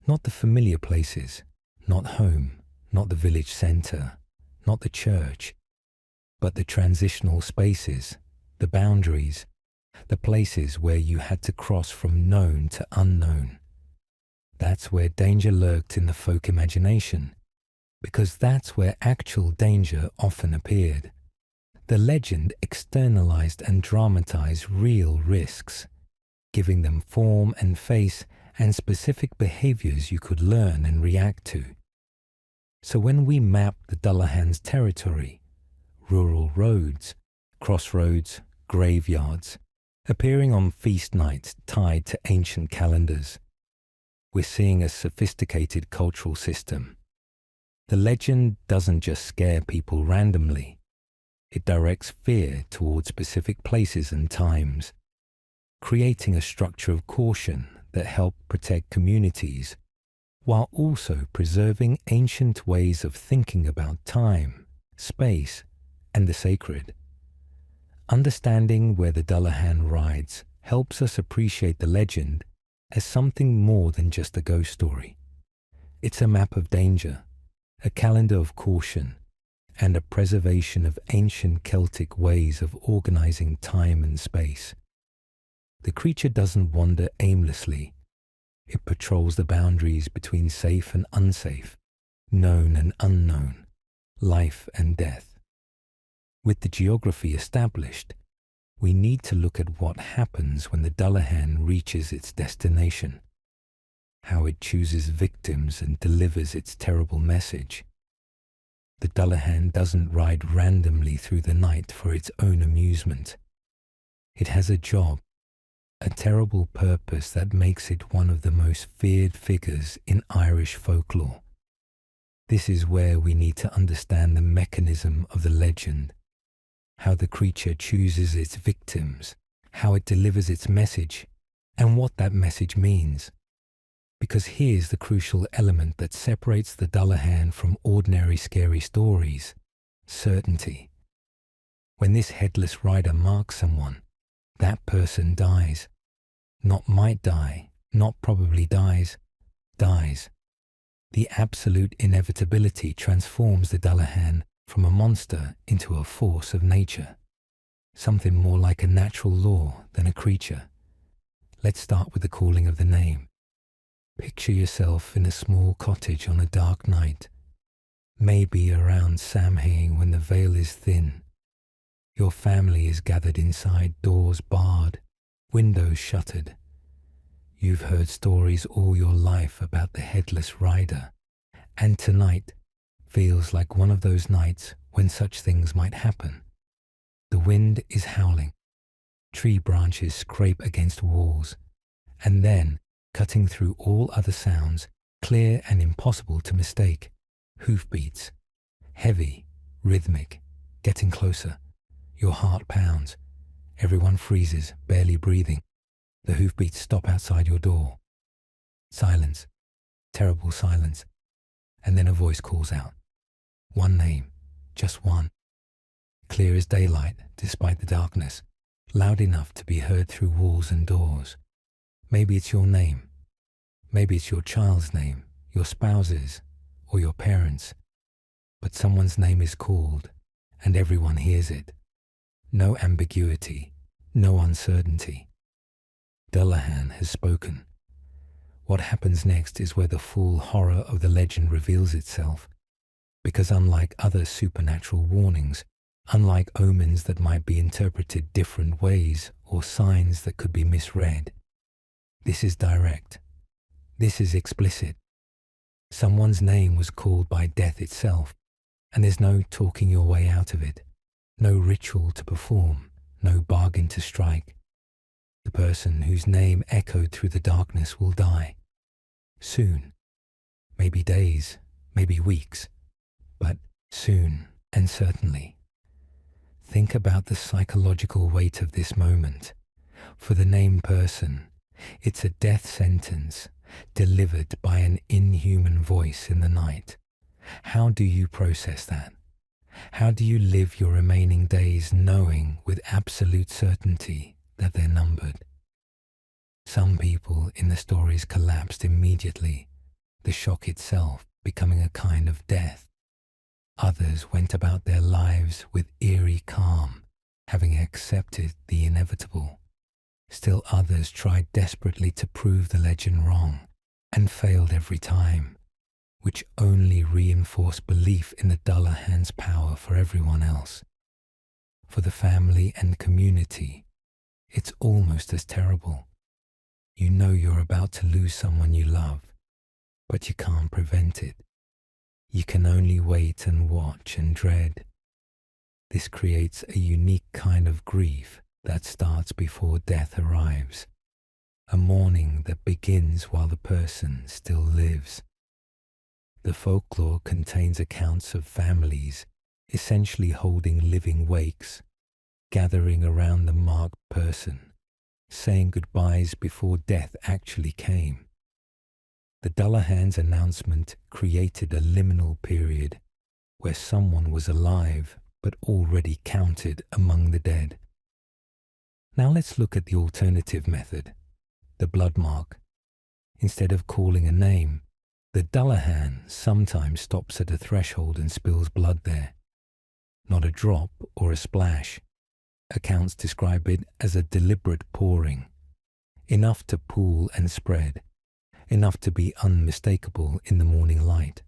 Not the familiar places, not home, not the village centre, not the church, but the transitional spaces, the boundaries, the places where you had to cross from known to unknown. That's where danger lurked in the folk imagination, because that's where actual danger often appeared. The legend externalized and dramatized real risks, giving them form and face and specific behaviors you could learn and react to. So when we map the Dullahan's territory, rural roads, crossroads, graveyards, appearing on feast nights tied to ancient calendars, we're seeing a sophisticated cultural system. The legend doesn't just scare people randomly. It directs fear towards specific places and times, creating a structure of caution that helps protect communities, while also preserving ancient ways of thinking about time, space, and the sacred. Understanding where the Dullahan rides helps us appreciate the legend as something more than just a ghost story. It's a map of danger, a calendar of caution, and a preservation of ancient Celtic ways of organizing time and space. The creature doesn't wander aimlessly. It patrols the boundaries between safe and unsafe, known and unknown, life and death. With the geography established, we need to look at what happens when the Dullahan reaches its destination, how it chooses victims and delivers its terrible message. The Dullahan doesn't ride randomly through the night for its own amusement. It has a job, a terrible purpose that makes it one of the most feared figures in Irish folklore. This is where we need to understand the mechanism of the legend, how the creature chooses its victims, how it delivers its message, and what that message means. Because here's the crucial element that separates the Dullahan from ordinary scary stories: certainty. When this headless rider marks someone, that person dies. Not might die, not probably dies, dies. The absolute inevitability transforms the Dullahan from a monster into a force of nature, something more like a natural law than a creature. Let's start with the calling of the name. Picture yourself in a small cottage on a dark night, maybe around Samhain when the veil is thin. Your family is gathered inside, doors barred, windows shuttered. You've heard stories all your life about the Headless Rider, and tonight feels like one of those nights when such things might happen. The wind is howling, tree branches scrape against walls, and then, cutting through all other sounds, clear and impossible to mistake, hoofbeats, heavy, rhythmic, getting closer. Your heart pounds. Everyone freezes, barely breathing. The hoofbeats stop outside your door. Silence, terrible silence. And then a voice calls out. One name, just one. Clear as daylight, despite the darkness. Loud enough to be heard through walls and doors. Maybe it's your name. Maybe it's your child's name, your spouse's, or your parents'. But someone's name is called, and everyone hears it. No ambiguity, no uncertainty. Dullahan has spoken. What happens next is where the full horror of the legend reveals itself, because unlike other supernatural warnings, unlike omens that might be interpreted different ways or signs that could be misread, this is direct. This is explicit. Someone's name was called by death itself, and there's no talking your way out of it. No ritual to perform, no bargain to strike. The person whose name echoed through the darkness will die. Soon. Maybe days, maybe weeks, but soon and certainly. Think about the psychological weight of this moment. For the named person, it's a death sentence delivered by an inhuman voice in the night. How do you process that? How do you live your remaining days knowing with absolute certainty that they're numbered? Some people in the stories collapsed immediately, the shock itself becoming a kind of death. Others went about their lives with eerie calm, having accepted the inevitable. Still others tried desperately to prove the legend wrong, and failed every time, which only reinforced belief in the Dullahan's power for everyone else. For the family and community, it's almost as terrible. You know you're about to lose someone you love, but you can't prevent it. You can only wait and watch and dread. This creates a unique kind of grief that starts before death arrives, a mourning that begins while the person still lives. The folklore contains accounts of families essentially holding living wakes, gathering around the marked person, saying goodbyes before death actually came. The Dullahan's announcement created a liminal period where someone was alive but already counted among the dead. Now let's look at the alternative method, the blood mark. Instead of calling a name, the Dullahan sometimes stops at a threshold and spills blood there. Not a drop or a splash. Accounts describe it as a deliberate pouring, enough to pool and spread, enough to be unmistakable in the morning light.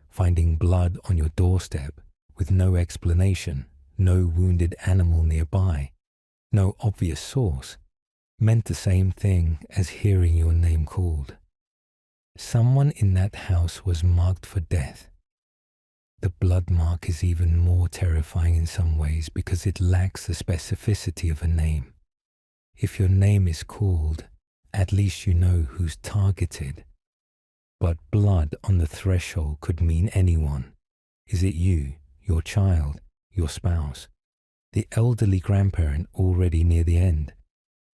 Finding blood on your doorstep with no explanation, no wounded animal nearby, no obvious source, meant the same thing as hearing your name called. Someone in that house was marked for death. The blood mark is even more terrifying in some ways because it lacks the specificity of a name. If your name is called, at least you know who's targeted. But blood on the threshold could mean anyone. Is it you, your child, your spouse, the elderly grandparent already near the end,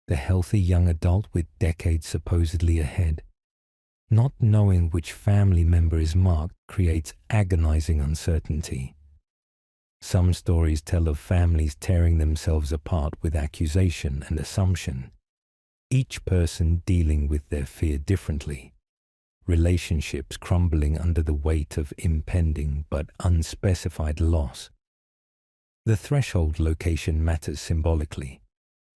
the healthy young adult with decades supposedly ahead? Not knowing which family member is marked creates agonizing uncertainty. Some stories tell of families tearing themselves apart with accusation and assumption, each person dealing with their fear differently. relationships crumbling under the weight of impending but unspecified loss. The threshold location matters symbolically.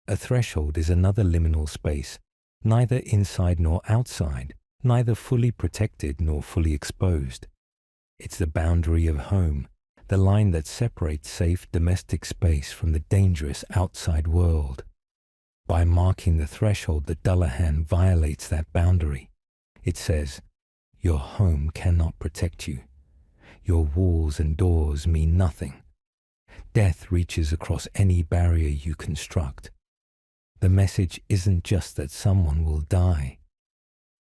A threshold is another liminal space, neither inside nor outside, neither fully protected nor fully exposed. It's the boundary of home, the line that separates safe domestic space from the dangerous outside world. By marking the threshold, the Dullahan violates that boundary. It says, your home cannot protect you. Your walls and doors mean nothing. Death reaches across any barrier you construct. The message isn't just that someone will die.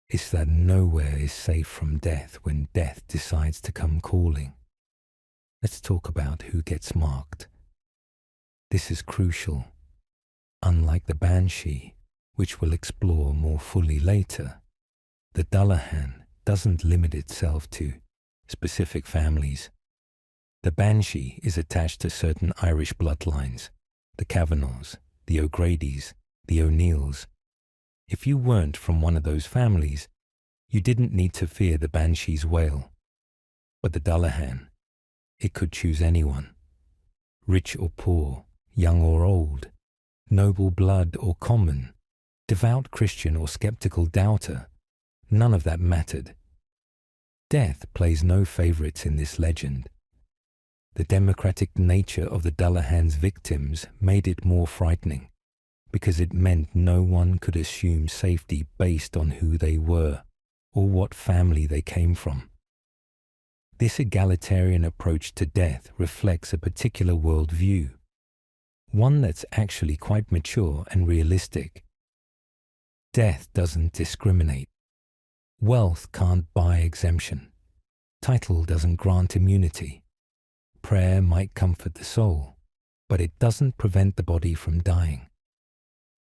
It's that nowhere is safe from death when death decides to come calling. Let's talk about who gets marked. This is crucial. Unlike the Banshee, which we'll explore more fully later, the Dullahan doesn't limit itself to specific families. The Banshee is attached to certain Irish bloodlines, the Kavanaghs, the O'Gradys, the O'Neills. If you weren't from one of those families, you didn't need to fear the Banshee's wail. But the Dullahan, it could choose anyone. Rich or poor, young or old, noble blood or common, devout Christian or skeptical doubter, none of that mattered. Death plays no favorites in this legend. The democratic nature of the Dullahan's victims made it more frightening, because it meant no one could assume safety based on who they were or what family they came from. This egalitarian approach to death reflects a particular worldview, one that's actually quite mature and realistic. Death doesn't discriminate. Wealth can't buy exemption. Title doesn't grant immunity. Prayer might comfort the soul, but it doesn't prevent the body from dying.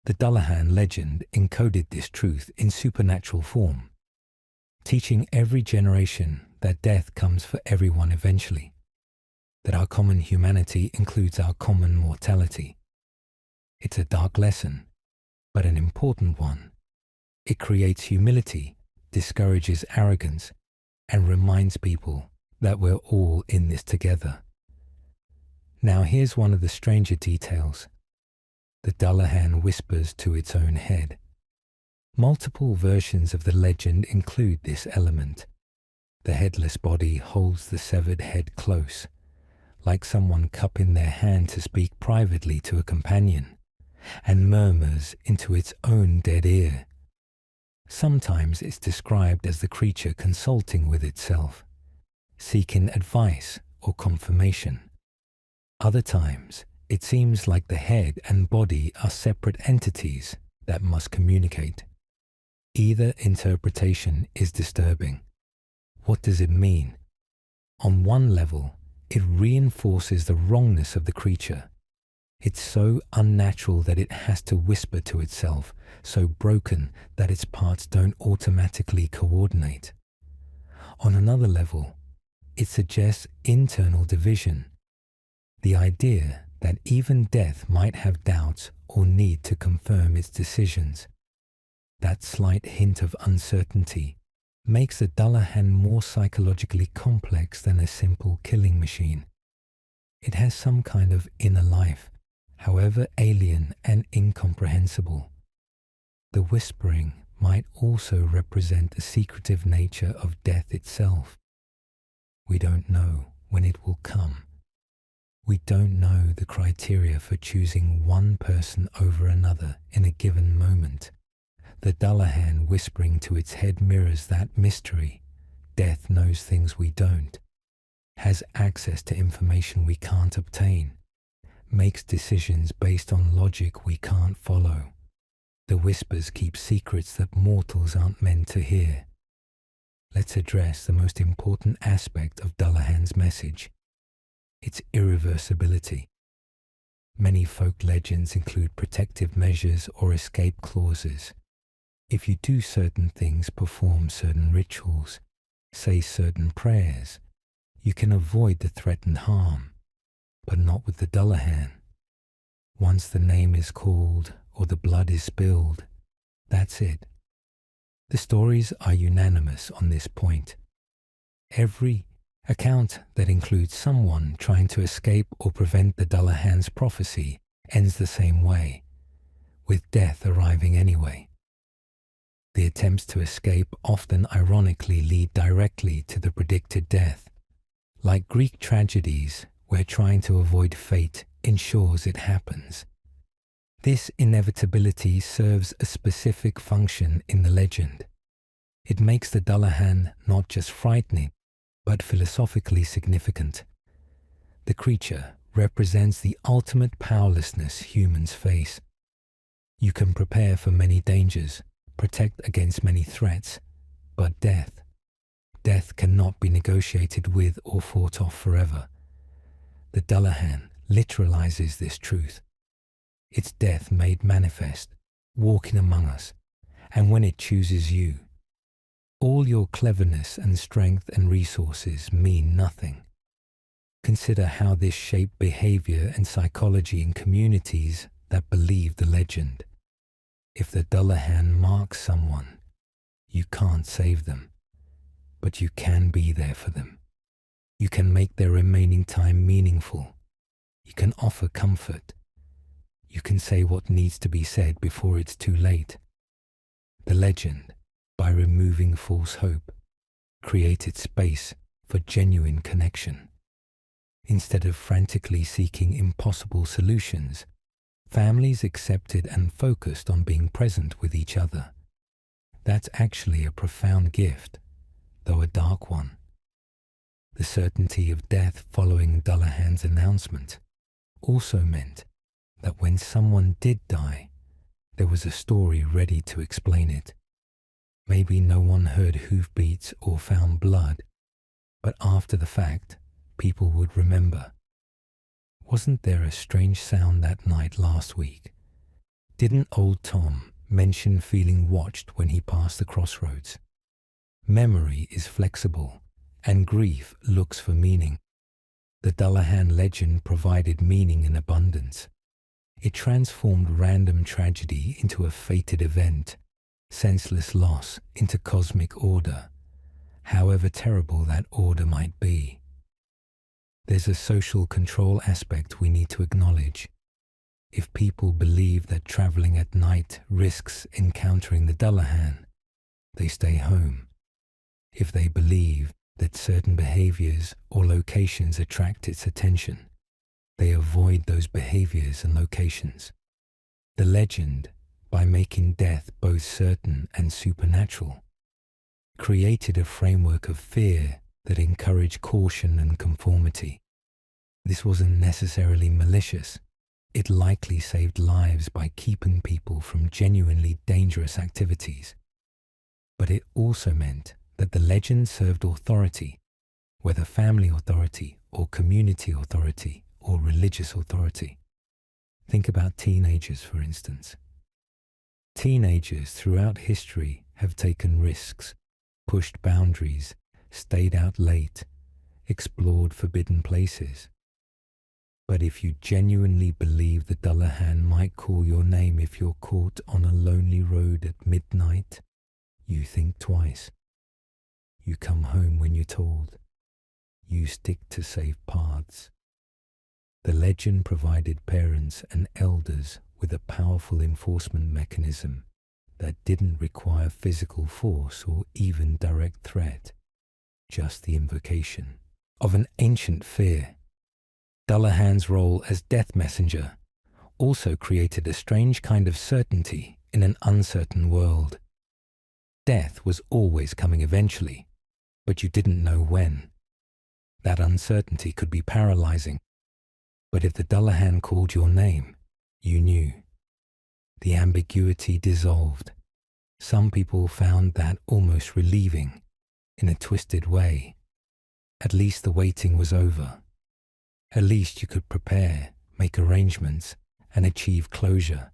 The Dullahan legend encoded this truth in supernatural form, teaching every generation that death comes for everyone eventually, that our common humanity includes our common mortality. It's a dark lesson, but an important one. It creates humility, discourages arrogance, and reminds people that we're all in this together. Now here's one of the stranger details. The Dullahan whispers to its own head. Multiple versions of the legend include this element. The headless body holds the severed head close, like someone cupping their hand to speak privately to a companion, and murmurs into its own dead ear. Sometimes it's described as the creature consulting with itself, seeking advice or confirmation. Other times, it seems like the head and body are separate entities that must communicate. Either interpretation is disturbing. What does it mean? On one level, it reinforces the wrongness of the creature. It's so unnatural that it has to whisper to itself, so broken that its parts don't automatically coordinate. On another level, it suggests internal division. The idea that even death might have doubts or need to confirm its decisions. That slight hint of uncertainty makes the Dullahan more psychologically complex than a simple killing machine. It has some kind of inner life, however alien and incomprehensible. The whispering might also represent the secretive nature of death itself. We don't know when it will come. We don't know the criteria for choosing one person over another in a given moment. The Dullahan whispering to its head mirrors that mystery. Death knows things we don't, has access to information we can't obtain, makes decisions based on logic we can't follow. The whispers keep secrets that mortals aren't meant to hear. Let's address the most important aspect of Dullahan's message. Its irreversibility. Many folk legends include protective measures or escape clauses. If you do certain things, perform certain rituals, say certain prayers, you can avoid the threatened harm, but not with the Dullahan. Once the name is called or the blood is spilled, that's it. The stories are unanimous on this point. Every account that includes someone trying to escape or prevent the Dullahan's prophecy ends the same way, with death arriving anyway. The attempts to escape often ironically lead directly to the predicted death. Like Greek tragedies, where trying to avoid fate ensures it happens. This inevitability serves a specific function in the legend. It makes the Dullahan not just frightening, but philosophically significant. The creature represents the ultimate powerlessness humans face. You can prepare for many dangers, protect against many threats, but death cannot be negotiated with or fought off forever. The Dullahan literalizes this truth. It's death made manifest, walking among us, and when it chooses you, all your cleverness and strength and resources mean nothing. Consider how this shaped behavior and psychology in communities that believe the legend. If the Dullahan marks someone, you can't save them, but you can be there for them. You can make their remaining time meaningful. You can offer comfort. You can say what needs to be said before it's too late. The legend, by removing false hope, created space for genuine connection. Instead of frantically seeking impossible solutions, families accepted and focused on being present with each other. That's actually a profound gift, though a dark one. The certainty of death following Dullahan's announcement also meant that when someone did die, there was a story ready to explain it. Maybe no one heard hoofbeats or found blood, but after the fact, people would remember. Wasn't there a strange sound that night last week? Didn't old Tom mention feeling watched when he passed the crossroads? Memory is flexible, and grief looks for meaning. The Dullahan legend provided meaning in abundance. It transformed random tragedy into a fated event, senseless loss into cosmic order, however terrible that order might be. There's a social control aspect we need to acknowledge. If people believe that traveling at night risks encountering the Dullahan, they stay home. If they believe that certain behaviors or locations attract its attention, they avoid those behaviors and locations. The legend, by making death both certain and supernatural, created a framework of fear that encouraged caution and conformity. This wasn't necessarily malicious. It likely saved lives by keeping people from genuinely dangerous activities. But it also meant that the legend served authority, whether family authority or community authority or religious authority. Think about teenagers, for instance. Teenagers throughout history have taken risks, pushed boundaries, stayed out late, explored forbidden places. But if you genuinely believe the Dullahan might call your name if you're caught on a lonely road at midnight, you think twice. You come home when you're told. You stick to safe paths. The legend provided parents and elders with a powerful enforcement mechanism that didn't require physical force or even direct threat, just the invocation of an ancient fear. Dullahan's role as death messenger also created a strange kind of certainty in an uncertain world. Death was always coming eventually, but you didn't know when. That uncertainty could be paralyzing. But if the Dullahan called your name, you knew. The ambiguity dissolved. Some people found that almost relieving, in a twisted way. At least the waiting was over. At least you could prepare, make arrangements, and achieve closure.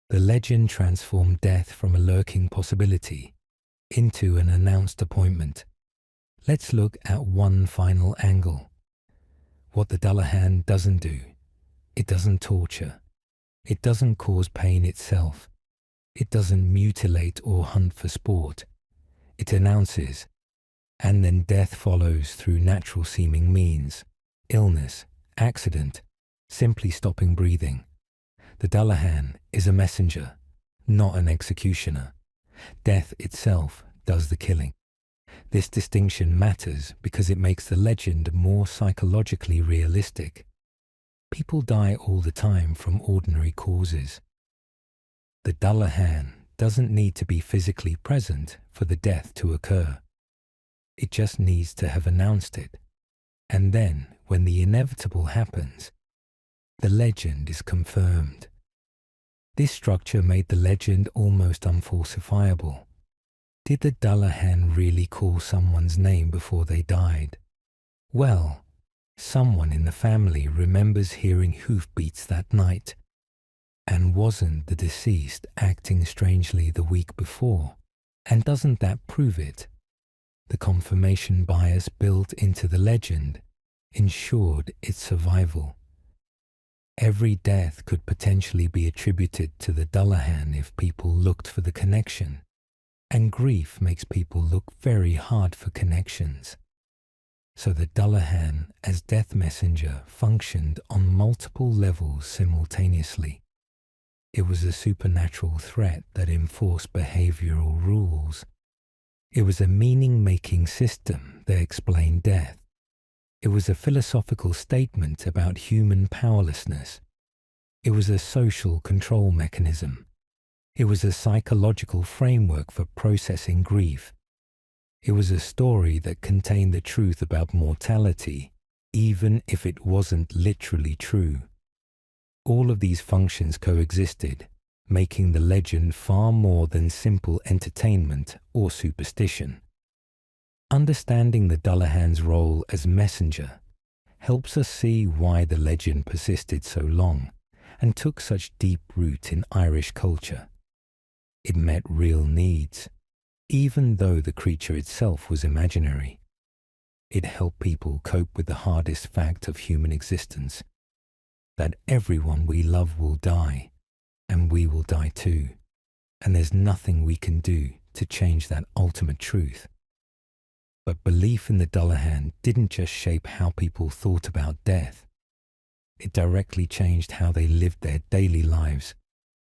The legend transformed death from a lurking possibility into an announced appointment. Let's look at one final angle. What the Dullahan doesn't do. It doesn't torture. It doesn't cause pain itself. It doesn't mutilate or hunt for sport. It announces, and then death follows through natural seeming means, illness, accident, simply stopping breathing. The Dullahan is a messenger, not an executioner. Death itself does the killing. This distinction matters because it makes the legend more psychologically realistic. People die all the time from ordinary causes. The Dullahan doesn't need to be physically present for the death to occur. It just needs to have announced it. And then, when the inevitable happens, the legend is confirmed. This structure made the legend almost unfalsifiable. Did the Dullahan really call someone's name before they died? Well, someone in the family remembers hearing hoofbeats that night. And wasn't the deceased acting strangely the week before? And doesn't that prove it? The confirmation bias built into the legend ensured its survival. Every death could potentially be attributed to the Dullahan if people looked for the connection. And grief makes people look very hard for connections. So the Dullahan as death messenger functioned on multiple levels simultaneously. It was a supernatural threat that enforced behavioral rules. It was a meaning-making system that explained death. It was a philosophical statement about human powerlessness. It was a social control mechanism. It was a psychological framework for processing grief. It was a story that contained the truth about mortality, even if it wasn't literally true. All of these functions coexisted, making the legend far more than simple entertainment or superstition. Understanding the Dullahan's role as messenger helps us see why the legend persisted so long and took such deep root in Irish culture. It met real needs, even though the creature itself was imaginary. It helped people cope with the hardest fact of human existence, that everyone we love will die, and we will die too, and there's nothing we can do to change that ultimate truth. But belief in the Dullahan didn't just shape how people thought about death. It directly changed how they lived their daily lives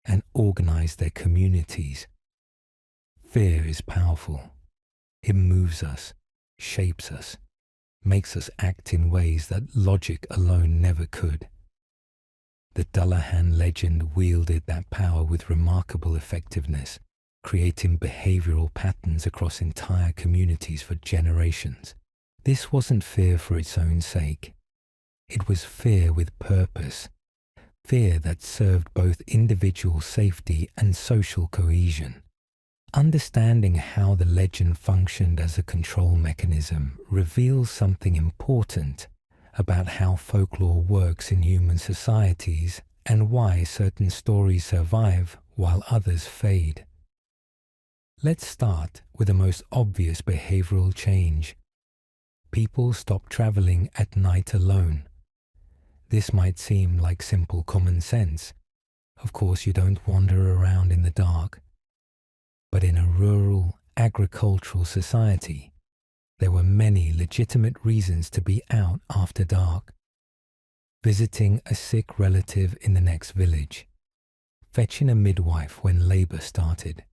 and organized their communities. Fear is powerful. It moves us, shapes us, makes us act in ways that logic alone never could. The Dullahan legend wielded that power with remarkable effectiveness, creating behavioral patterns across entire communities for generations. This wasn't fear for its own sake. It was fear with purpose, fear that served both individual safety and social cohesion. Understanding how the legend functioned as a control mechanism reveals something important about how folklore works in human societies and why certain stories survive while others fade. Let's start with the most obvious behavioral change. People stop traveling at night alone. This might seem like simple common sense. Of course, you don't wander around in the dark. But in a rural, agricultural society, there were many legitimate reasons to be out after dark. Visiting a sick relative in the next village, fetching a midwife when labor started,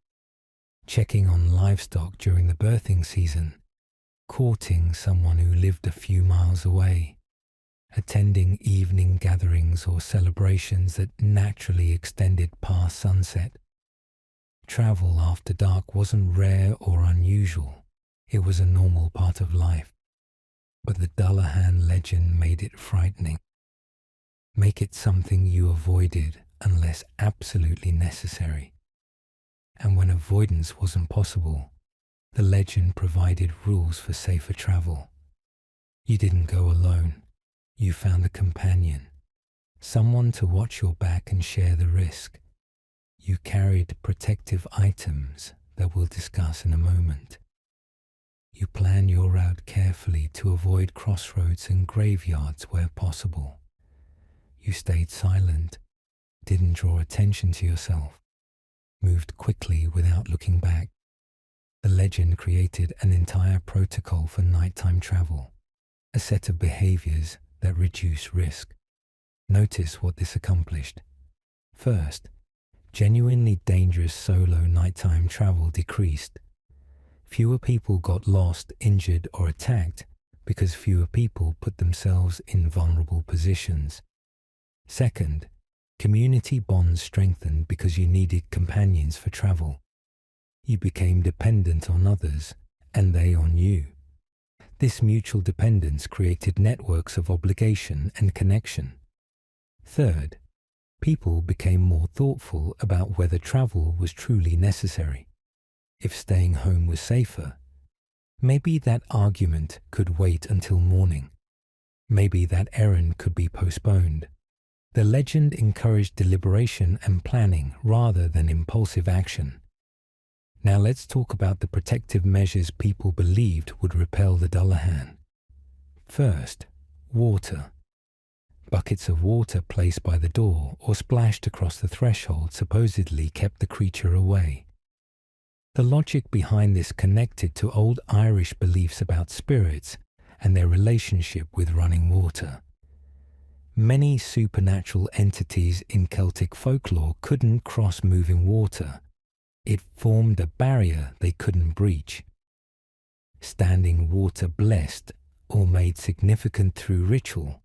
checking on livestock during the birthing season, courting someone who lived a few miles away, attending evening gatherings or celebrations that naturally extended past sunset. Travel after dark wasn't rare or unusual. It was a normal part of life. But the Dullahan legend made it frightening. Make it something you avoided unless absolutely necessary. And when avoidance wasn't possible, the legend provided rules for safer travel. You didn't go alone. You found a companion, someone to watch your back and share the risk. You carried protective items that we'll discuss in a moment. You planned your route carefully to avoid crossroads and graveyards where possible. You stayed silent, didn't draw attention to yourself. moved quickly without looking back. The legend created an entire protocol for nighttime travel, a set of behaviors that reduce risk. Notice what this accomplished. First, genuinely dangerous solo nighttime travel decreased. Fewer people got lost, injured, or attacked because fewer people put themselves in vulnerable positions. Second, community bonds strengthened because you needed companions for travel. You became dependent on others, and they on you. This mutual dependence created networks of obligation and connection. Third, people became more thoughtful about whether travel was truly necessary. If staying home was safer, maybe that argument could wait until morning. Maybe that errand could be postponed. The legend encouraged deliberation and planning rather than impulsive action. Now let's talk about the protective measures people believed would repel the Dullahan. First, water. Buckets of water placed by the door or splashed across the threshold supposedly kept the creature away. The logic behind this connected to old Irish beliefs about spirits and their relationship with running water. Many supernatural entities in Celtic folklore couldn't cross moving water. It formed a barrier they couldn't breach. Standing water blessed or made significant through ritual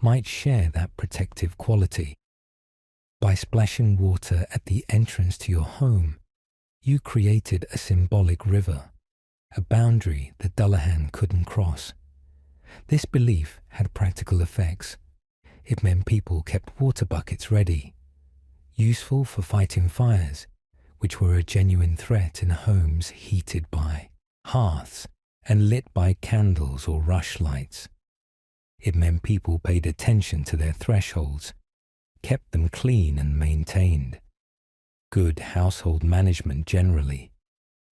might share that protective quality. By splashing water at the entrance to your home, you created a symbolic river, a boundary the Dullahan couldn't cross. This belief had practical effects. It meant people kept water buckets ready, useful for fighting fires, which were a genuine threat in homes heated by hearths and lit by candles or rushlights. It meant people paid attention to their thresholds, kept them clean and maintained. Good household management generally.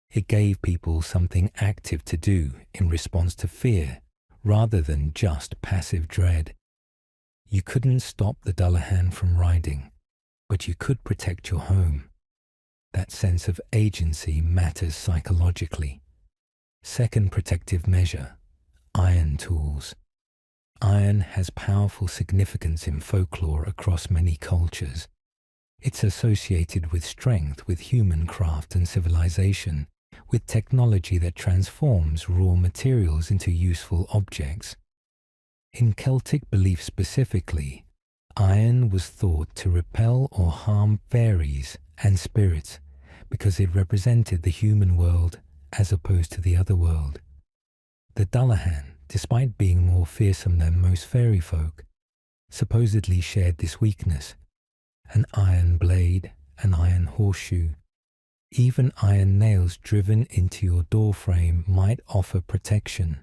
It gave people something active to do in response to fear rather than just passive dread. You couldn't stop the Dullahan from riding, but you could protect your home. That sense of agency matters psychologically. Second protective measure, iron tools. Iron has powerful significance in folklore across many cultures. It's associated with strength, with human craft and civilization, with technology that transforms raw materials into useful objects. In Celtic belief specifically, iron was thought to repel or harm fairies and spirits because it represented the human world as opposed to the other world. The Dullahan, despite being more fearsome than most fairy folk, supposedly shared this weakness. An iron blade, an iron horseshoe, even iron nails driven into your doorframe might offer protection.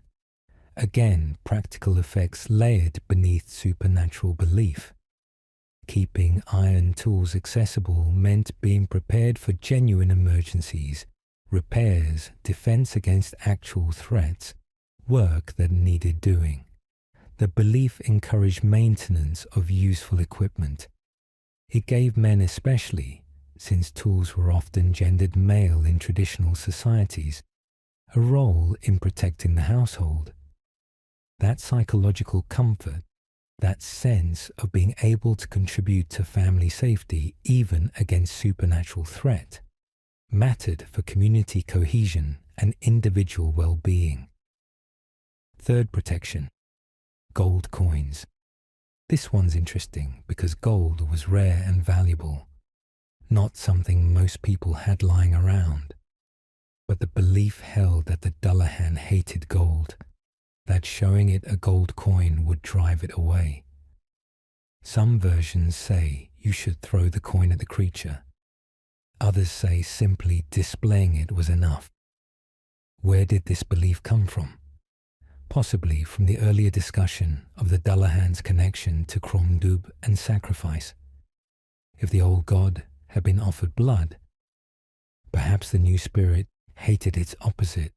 Again, practical effects layered beneath supernatural belief. Keeping iron tools accessible meant being prepared for genuine emergencies, repairs, defense against actual threats, work that needed doing. The belief encouraged maintenance of useful equipment. It gave men especially, since tools were often gendered male in traditional societies, a role in protecting the household. That psychological comfort, that sense of being able to contribute to family safety even against supernatural threat, mattered for community cohesion and individual well-being. Third protection, gold coins. This one's interesting because gold was rare and valuable, not something most people had lying around. But the belief held that the Dullahan hated gold, that showing it a gold coin would drive it away. Some versions say you should throw the coin at the creature. Others say simply displaying it was enough. Where did this belief come from? Possibly from the earlier discussion of the Dullahan's connection to Cromdub and sacrifice. If the old god had been offered blood, perhaps the new spirit hated its opposite,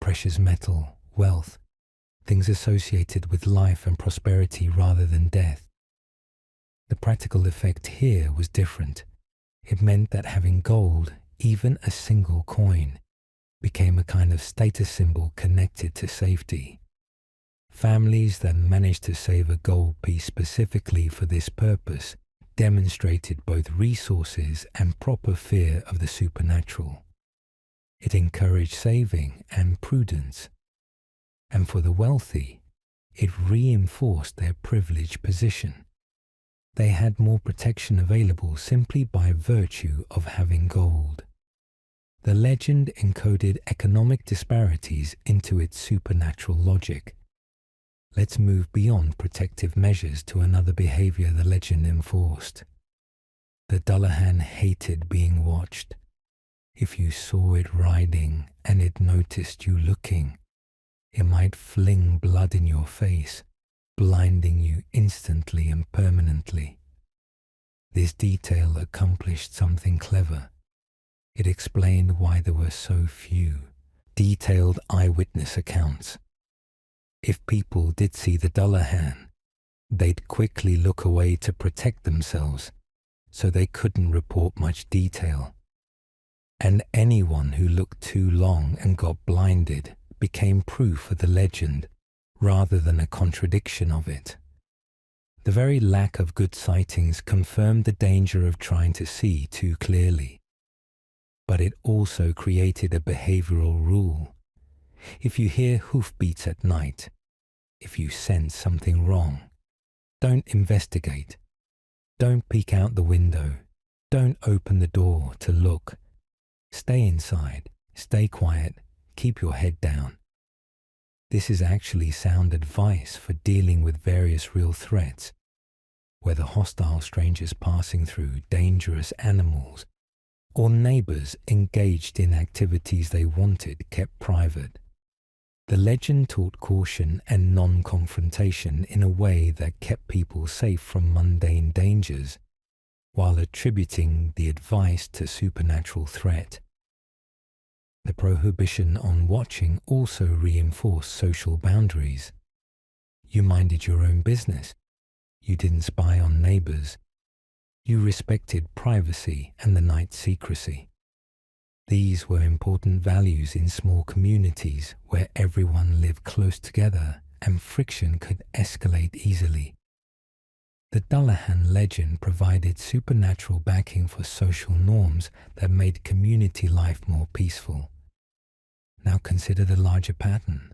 precious metal, wealth, things associated with life and prosperity rather than death. The practical effect here was different. It meant that having gold, even a single coin, became a kind of status symbol connected to safety. Families that managed to save a gold piece specifically for this purpose demonstrated both resources and proper fear of the supernatural. It encouraged saving and prudence. And for the wealthy, it reinforced their privileged position. They had more protection available simply by virtue of having gold. The legend encoded economic disparities into its supernatural logic. Let's move beyond protective measures to another behavior the legend enforced. The Dullahan hated being watched. If you saw it riding and it noticed you looking, it might fling blood in your face, blinding you instantly and permanently. This detail accomplished something clever. It explained why there were so few detailed eyewitness accounts. If people did see the Dullahan, they'd quickly look away to protect themselves, so they couldn't report much detail. And anyone who looked too long and got blinded became proof of the legend rather than a contradiction of it. The very lack of good sightings confirmed the danger of trying to see too clearly. But it also created a behavioral rule. If you hear hoofbeats at night, if you sense something wrong, don't investigate. Don't peek out the window. Don't open the door to look. Stay inside. Stay quiet. Keep your head down. This is actually sound advice for dealing with various real threats, whether hostile strangers passing through, dangerous animals, or neighbors engaged in activities they wanted kept private. The legend taught caution and non-confrontation in a way that kept people safe from mundane dangers, while attributing the advice to supernatural threat. The prohibition on watching also reinforced social boundaries. You minded your own business. You didn't spy on neighbors. You respected privacy and the night's secrecy. These were important values in small communities where everyone lived close together and friction could escalate easily. The Dullahan legend provided supernatural backing for social norms that made community life more peaceful. Now consider the larger pattern.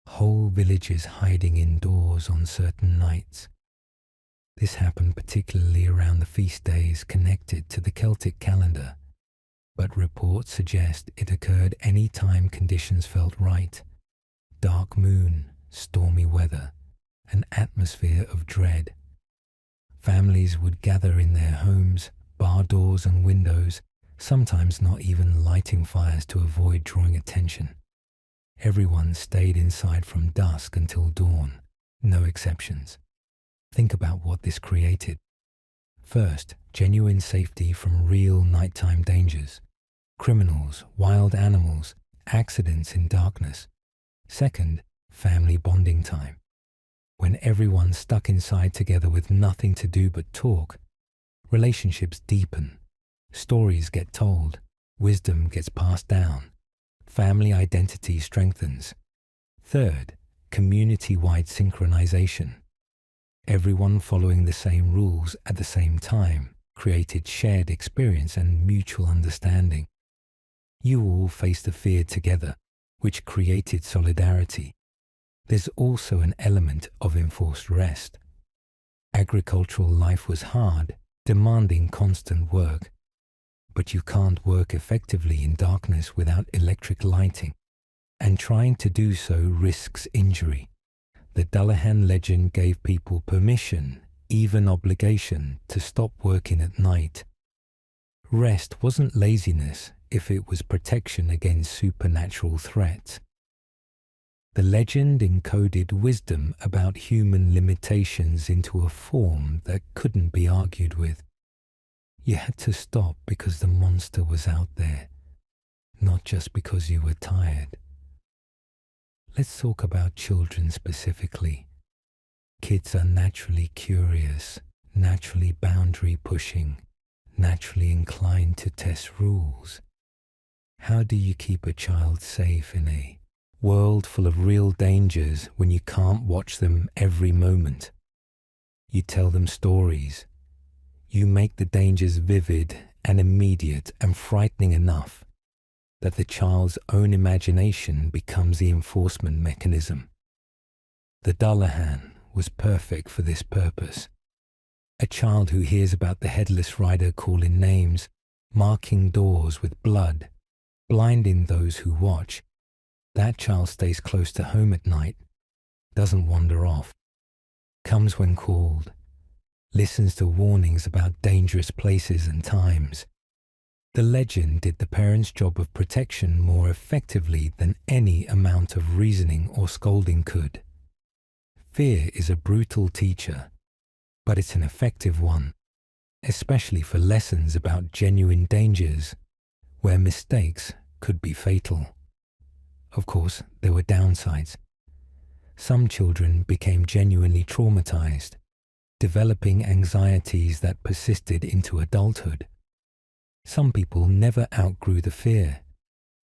Whole villages hiding indoors on certain nights. This happened particularly around the feast days connected to the Celtic calendar, but reports suggest it occurred any time conditions felt right. Dark moon, stormy weather, an atmosphere of dread. Families would gather in their homes, bar doors and windows, sometimes not even lighting fires to avoid drawing attention. Everyone stayed inside from dusk until dawn, no exceptions. Think about what this created. First, genuine safety from real nighttime dangers. Criminals, wild animals, accidents in darkness. Second, family bonding time. When everyone's stuck inside together with nothing to do but talk, relationships deepen, stories get told, wisdom gets passed down, family identity strengthens. Third, community-wide synchronization. Everyone following the same rules at the same time created shared experience and mutual understanding. You all faced the fear together, which created solidarity. There's also an element of enforced rest. Agricultural life was hard, demanding constant work. But you can't work effectively in darkness without electric lighting, and trying to do so risks injury. The Dullahan legend gave people permission, even obligation, to stop working at night. Rest wasn't laziness if it was protection against supernatural threats. The legend encoded wisdom about human limitations into a form that couldn't be argued with. You had to stop because the monster was out there, not just because you were tired. Let's talk about children specifically. Kids are naturally curious, naturally boundary pushing, naturally inclined to test rules. How do you keep a child safe in a world full of real dangers when you can't watch them every moment? You tell them stories. You make the dangers vivid and immediate and frightening enough that the child's own imagination becomes the enforcement mechanism. The Dullahan was perfect for this purpose. A child who hears about the headless rider calling names, marking doors with blood, blinding those who watch, that child stays close to home at night, doesn't wander off, comes when called, listens to warnings about dangerous places and times. The legend did the parents' job of protection more effectively than any amount of reasoning or scolding could. Fear is a brutal teacher, but it's an effective one, especially for lessons about genuine dangers, where mistakes could be fatal. Of course, there were downsides. Some children became genuinely traumatized, developing anxieties that persisted into adulthood. Some people never outgrew the fear,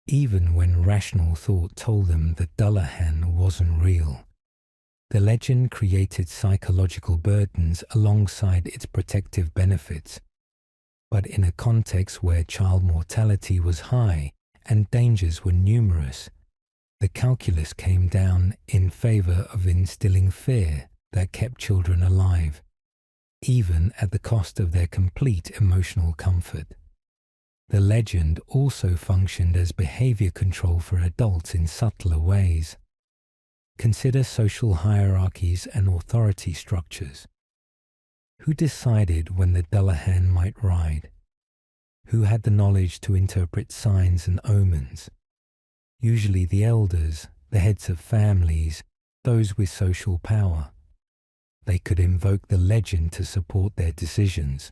even when rational thought told them the Dullahan wasn't real. The legend created psychological burdens alongside its protective benefits, but in a context where child mortality was high and dangers were numerous, the calculus came down in favor of instilling fear that kept children alive, even at the cost of their complete emotional comfort. The legend also functioned as behavior control for adults in subtler ways. Consider social hierarchies and authority structures. Who decided when the Dullahan might ride? Who had the knowledge to interpret signs and omens? Usually the elders, the heads of families, those with social power. They could invoke the legend to support their decisions.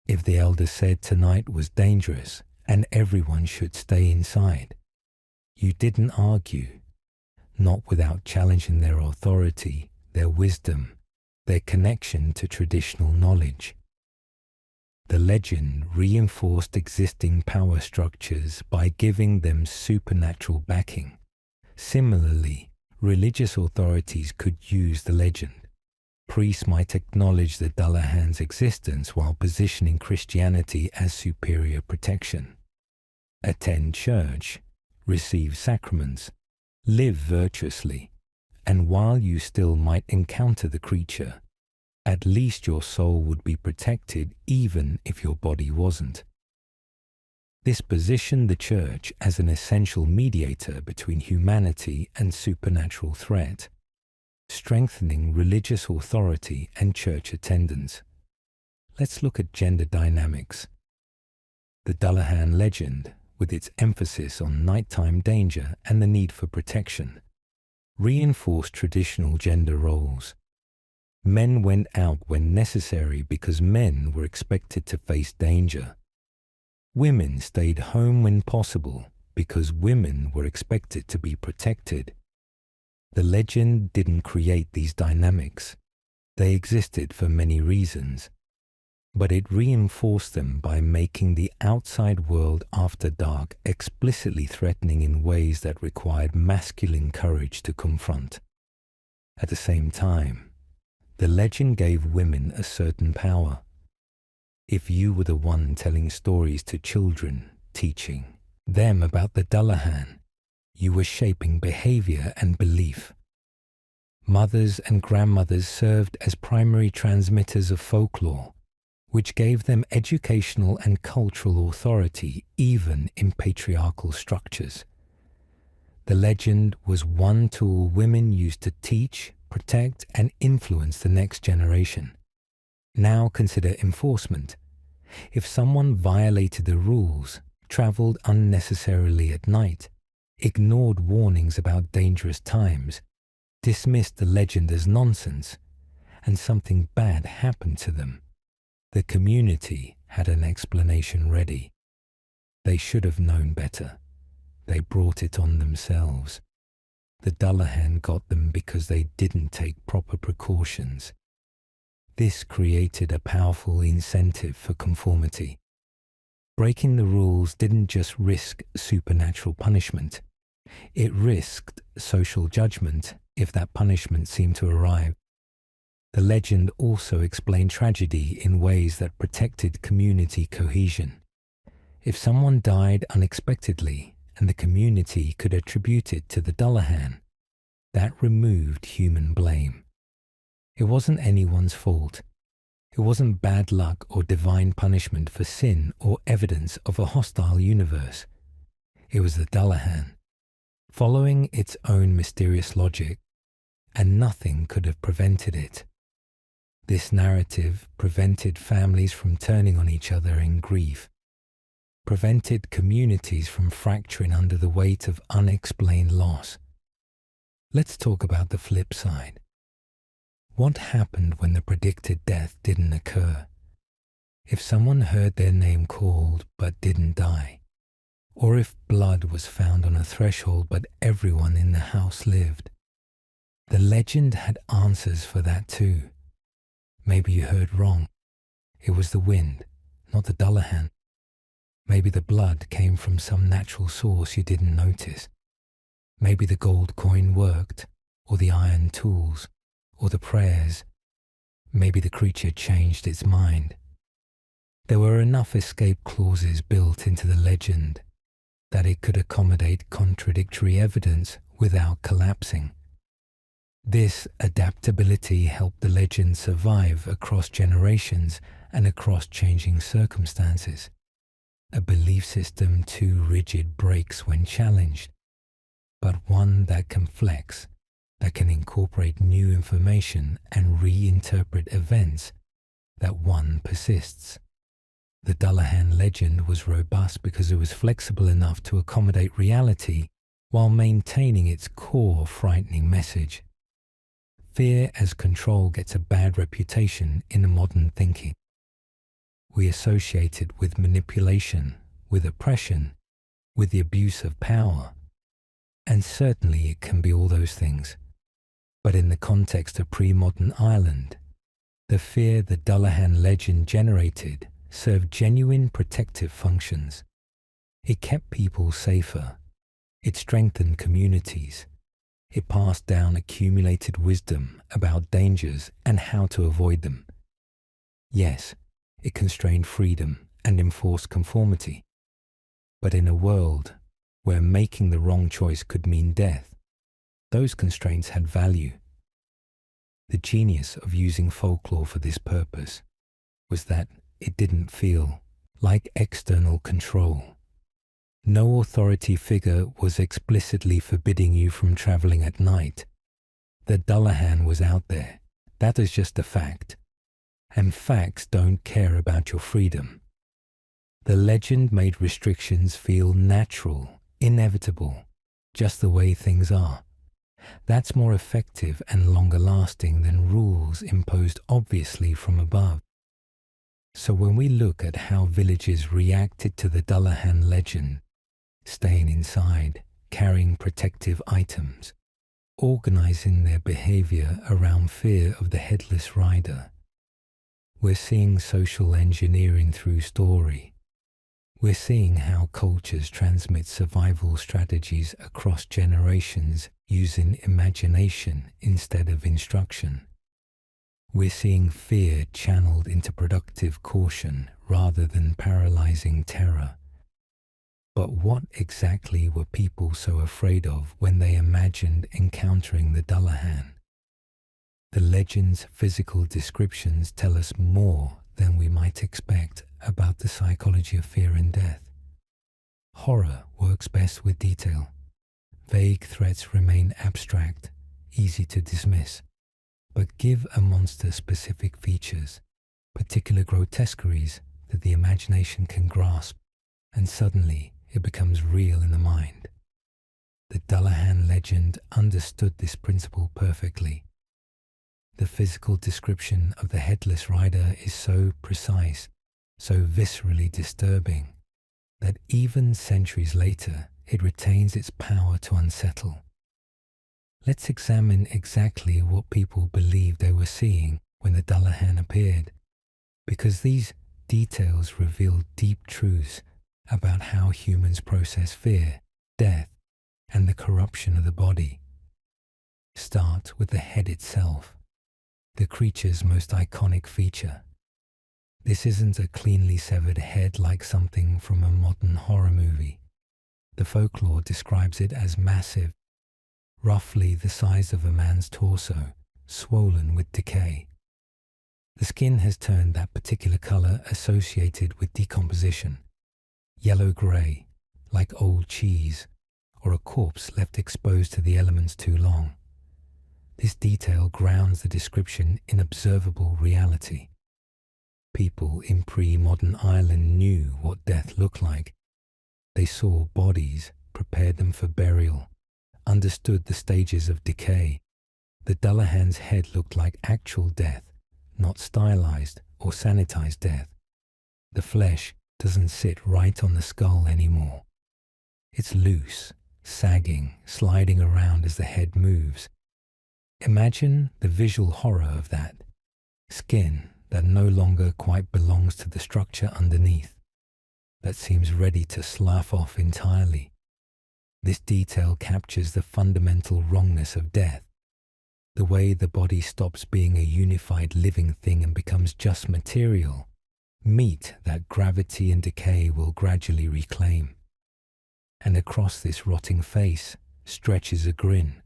If the elder said tonight was dangerous and everyone should stay inside, you didn't argue, not without challenging their authority, their wisdom, their connection to traditional knowledge. The legend reinforced existing power structures by giving them supernatural backing. Similarly, religious authorities could use the legend. Priests might acknowledge the Dullahan's existence while positioning Christianity as superior protection. Attend church, receive sacraments, live virtuously, and while you still might encounter the creature, at least your soul would be protected even if your body wasn't. This positioned the church as an essential mediator between humanity and supernatural threat, strengthening religious authority and church attendance. Let's look at gender dynamics. The Dullahan legend, with its emphasis on nighttime danger and the need for protection, reinforced traditional gender roles. Men went out when necessary because men were expected to face danger. Women stayed home when possible because women were expected to be protected. The legend didn't create these dynamics. They existed for many reasons, but it reinforced them by making the outside world after dark explicitly threatening in ways that required masculine courage to confront. At the same time, the legend gave women a certain power. If you were the one telling stories to children, teaching them about the Dullahan, you were shaping behavior and belief. Mothers and grandmothers served as primary transmitters of folklore, which gave them educational and cultural authority even in patriarchal structures. The legend was one tool women used to teach, protect, and influence the next generation. Now consider enforcement. If someone violated the rules, traveled unnecessarily at night, ignored warnings about dangerous times, dismissed the legend as nonsense, and something bad happened to them, the community had an explanation ready. They should have known better. They brought it on themselves. The Dullahan got them because they didn't take proper precautions. This created a powerful incentive for conformity. Breaking the rules didn't just risk supernatural punishment, it risked social judgment if that punishment seemed to arrive. The legend also explained tragedy in ways that protected community cohesion. If someone died unexpectedly and the community could attribute it to the Dullahan, that removed human blame. It wasn't anyone's fault. It wasn't bad luck or divine punishment for sin or evidence of a hostile universe. It was the Dullahan, following its own mysterious logic, and nothing could have prevented it. This narrative prevented families from turning on each other in grief, prevented communities from fracturing under the weight of unexplained loss. Let's talk about the flip side. What happened when the predicted death didn't occur? If someone heard their name called but didn't die, or if blood was found on a threshold but everyone in the house lived, the legend had answers for that too. Maybe you heard wrong. It was the wind, not the Dullahan. Maybe the blood came from some natural source you didn't notice. Maybe the gold coin worked, or the iron tools, or the prayers. Maybe the creature changed its mind. There were enough escape clauses built into the legend that it could accommodate contradictory evidence without collapsing. This adaptability helped the legend survive across generations and across changing circumstances. A belief system too rigid breaks when challenged, but one that can flex, that can incorporate new information and reinterpret events, that one persists. The Dullahan legend was robust because it was flexible enough to accommodate reality while maintaining its core frightening message. Fear as control gets a bad reputation in modern thinking. We associate it with manipulation, with oppression, with the abuse of power. And certainly it can be all those things. But in the context of pre-modern Ireland, the fear the Dullahan legend generated served genuine protective functions. It kept people safer. It strengthened communities. It passed down accumulated wisdom about dangers and how to avoid them. Yes, it constrained freedom and enforced conformity. But in a world where making the wrong choice could mean death, those constraints had value. The genius of using folklore for this purpose was that it didn't feel like external control. No authority figure was explicitly forbidding you from traveling at night. The Dullahan was out there. That is just a fact. And facts don't care about your freedom. The legend made restrictions feel natural, inevitable, just the way things are. That's more effective and longer lasting than rules imposed obviously from above. So when we look at how villages reacted to the Dullahan legend, staying inside, carrying protective items, organizing their behavior around fear of the headless rider, we're seeing social engineering through story. We're seeing how cultures transmit survival strategies across generations using imagination instead of instruction. We're seeing fear channeled into productive caution rather than paralyzing terror. But what exactly were people so afraid of when they imagined encountering the Dullahan? The legend's physical descriptions tell us more than we might expect about the psychology of fear and death. Horror works best with detail. Vague threats remain abstract, easy to dismiss. But give a monster specific features, particular grotesqueries that the imagination can grasp, and suddenly it becomes real in the mind. The Dullahan legend understood this principle perfectly. The physical description of the headless rider is so precise, so viscerally disturbing, that even centuries later it retains its power to unsettle. Let's examine exactly what people believed they were seeing when the Dullahan appeared, because these details reveal deep truths about how humans process fear, death, and the corruption of the body. Start with the head itself, the creature's most iconic feature. This isn't a cleanly severed head like something from a modern horror movie. The folklore describes it as massive, roughly the size of a man's torso, swollen with decay. The skin has turned that particular color associated with decomposition, yellow-gray, like old cheese, or a corpse left exposed to the elements too long. This detail grounds the description in observable reality. People in pre-modern Ireland knew what death looked like. They saw bodies, prepared them for burial, understood the stages of decay. The Dullahan's head looked like actual death, not stylized or sanitized death. The flesh doesn't sit right on the skull anymore. It's loose, sagging, sliding around as the head moves. Imagine the visual horror of that. Skin that no longer quite belongs to the structure underneath, that seems ready to slough off entirely. This detail captures the fundamental wrongness of death, the way the body stops being a unified living thing and becomes just material, meat that gravity and decay will gradually reclaim. And across this rotting face stretches a grin.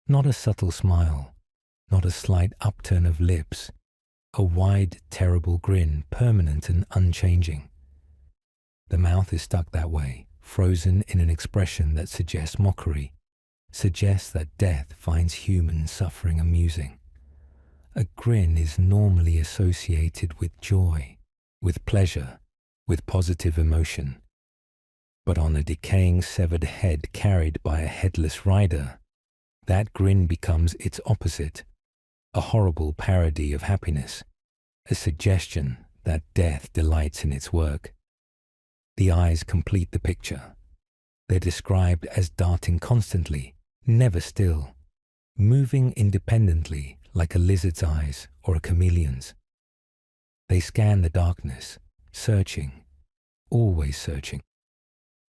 Not a subtle smile, not a slight upturn of lips, a wide, terrible grin, permanent and unchanging. The mouth is stuck that way, frozen in an expression that suggests mockery, suggests that death finds human suffering amusing. A grin is normally associated with joy, with pleasure, with positive emotion. But on a decaying severed head carried by a headless rider, that grin becomes its opposite, a horrible parody of happiness, a suggestion that death delights in its work. The eyes complete the picture. They're described as darting constantly, never still, moving independently like a lizard's eyes or a chameleon's. They scan the darkness, searching, always searching.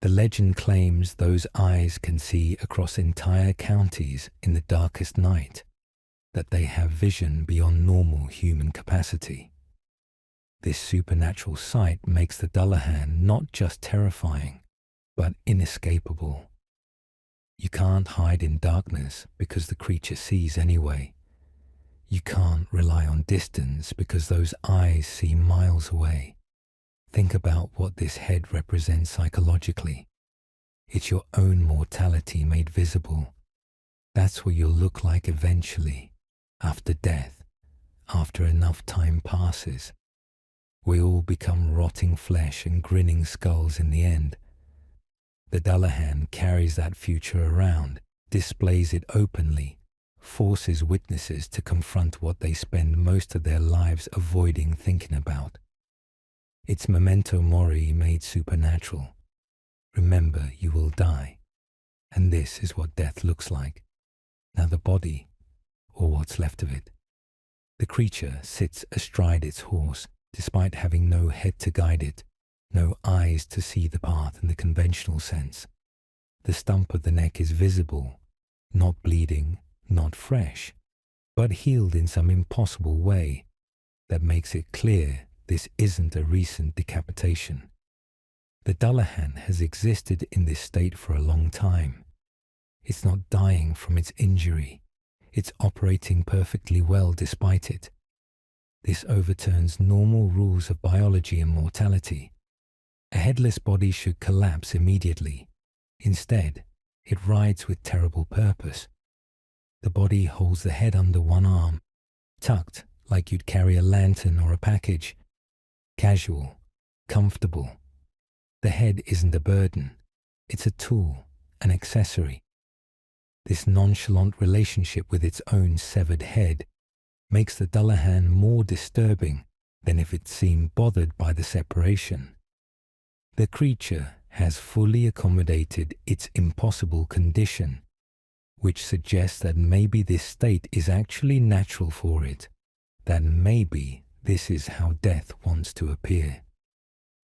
The legend claims those eyes can see across entire counties in the darkest night, that they have vision beyond normal human capacity. This supernatural sight makes the Dullahan not just terrifying, but inescapable. You can't hide in darkness because the creature sees anyway. You can't rely on distance because those eyes see miles away. Think about what this head represents psychologically. It's your own mortality made visible. That's what you'll look like eventually, after death, after enough time passes. We all become rotting flesh and grinning skulls in the end. The Dullahan carries that future around, displays it openly, forces witnesses to confront what they spend most of their lives avoiding thinking about. It's memento mori made supernatural. Remember, you will die. And this is what death looks like. Now the body, or what's left of it. The creature sits astride its horse, despite having no head to guide it, no eyes to see the path in the conventional sense. The stump of the neck is visible, not bleeding, not fresh, but healed in some impossible way that makes it clear this isn't a recent decapitation. The Dullahan has existed in this state for a long time. It's not dying from its injury. It's operating perfectly well despite it. This overturns normal rules of biology and mortality. A headless body should collapse immediately. Instead, it rides with terrible purpose. The body holds the head under one arm, tucked like you'd carry a lantern or a package. Casual, comfortable. The head isn't a burden. It's a tool, an accessory. This nonchalant relationship with its own severed head makes the Dullahan more disturbing than if it seemed bothered by the separation. The creature has fully accommodated its impossible condition, which suggests that maybe this state is actually natural for it, that maybe this is how death wants to appear.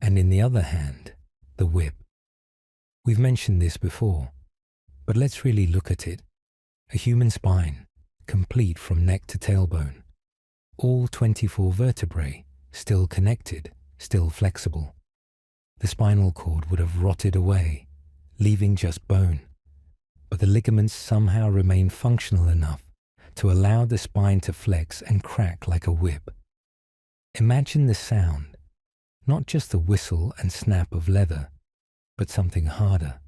And in the other hand, the whip. We've mentioned this before, but let's really look at it. A human spine, complete from neck to tailbone. All 24 vertebrae, still connected, still flexible. The spinal cord would have rotted away, leaving just bone. But the ligaments somehow remain functional enough to allow the spine to flex and crack like a whip. Imagine the sound, not just the whistle and snap of leather, but something harder,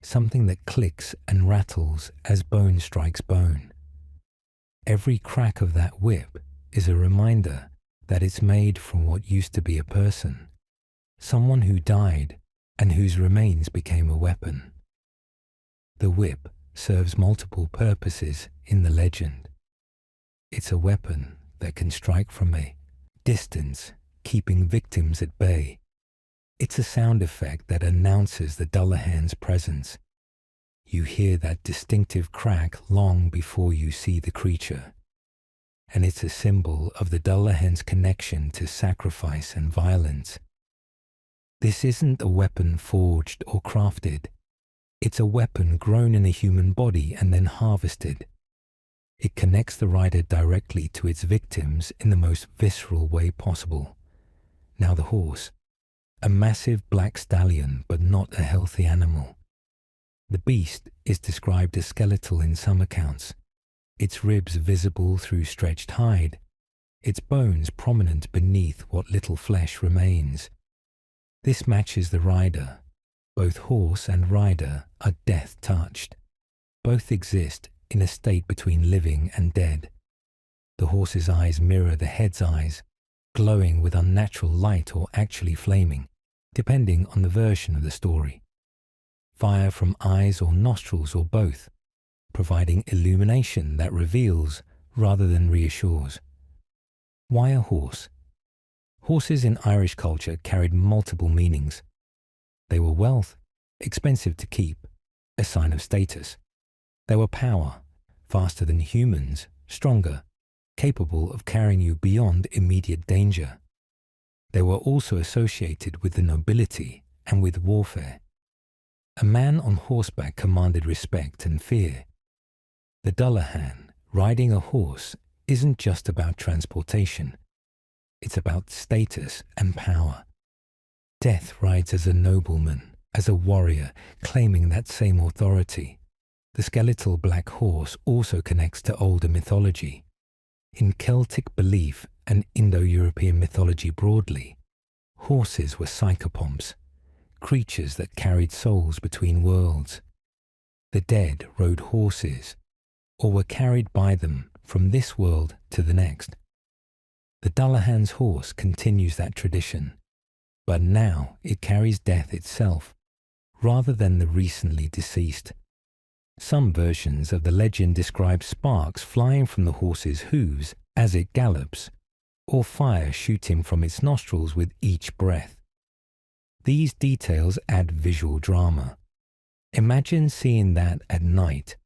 something that clicks and rattles as bone strikes bone. Every crack of that whip is a reminder that it's made from what used to be a person, someone who died and whose remains became a weapon. The whip serves multiple purposes in the legend. It's a weapon that can strike from a distance, keeping victims at bay. It's a sound effect that announces the Dullahan's presence. You hear that distinctive crack long before you see the creature. And it's a symbol of the Dullahan's connection to sacrifice and violence. This isn't a weapon forged or crafted. It's a weapon grown in a human body and then harvested. It connects the rider directly to its victims in the most visceral way possible. Now the horse, a massive black stallion but not a healthy animal. The beast is described as skeletal in some accounts, its ribs visible through stretched hide, its bones prominent beneath what little flesh remains. This matches the rider. Both horse and rider are death-touched. Both exist in a state between living and dead. The horse's eyes mirror the head's eyes, glowing with unnatural light or actually flaming, depending on the version of the story. Fire from eyes or nostrils or both, providing illumination that reveals rather than reassures. Why a horse? Horses in Irish culture carried multiple meanings. They were wealth, expensive to keep, a sign of status. They were power, faster than humans, stronger, capable of carrying you beyond immediate danger. They were also associated with the nobility and with warfare. A man on horseback commanded respect and fear. The Dullahan, riding a horse, isn't just about transportation. It's about status and power. Death rides as a nobleman, as a warrior, claiming that same authority. The skeletal black horse also connects to older mythology. In Celtic belief and Indo-European mythology broadly, horses were psychopomps, creatures that carried souls between worlds. The dead rode horses, or were carried by them from this world to the next. The Dullahan's horse continues that tradition, but now it carries death itself, rather than the recently deceased. Some versions of the legend describe sparks flying from the horse's hooves as it gallops, or fire shooting from its nostrils with each breath. These details add visual drama. Imagine seeing that at night.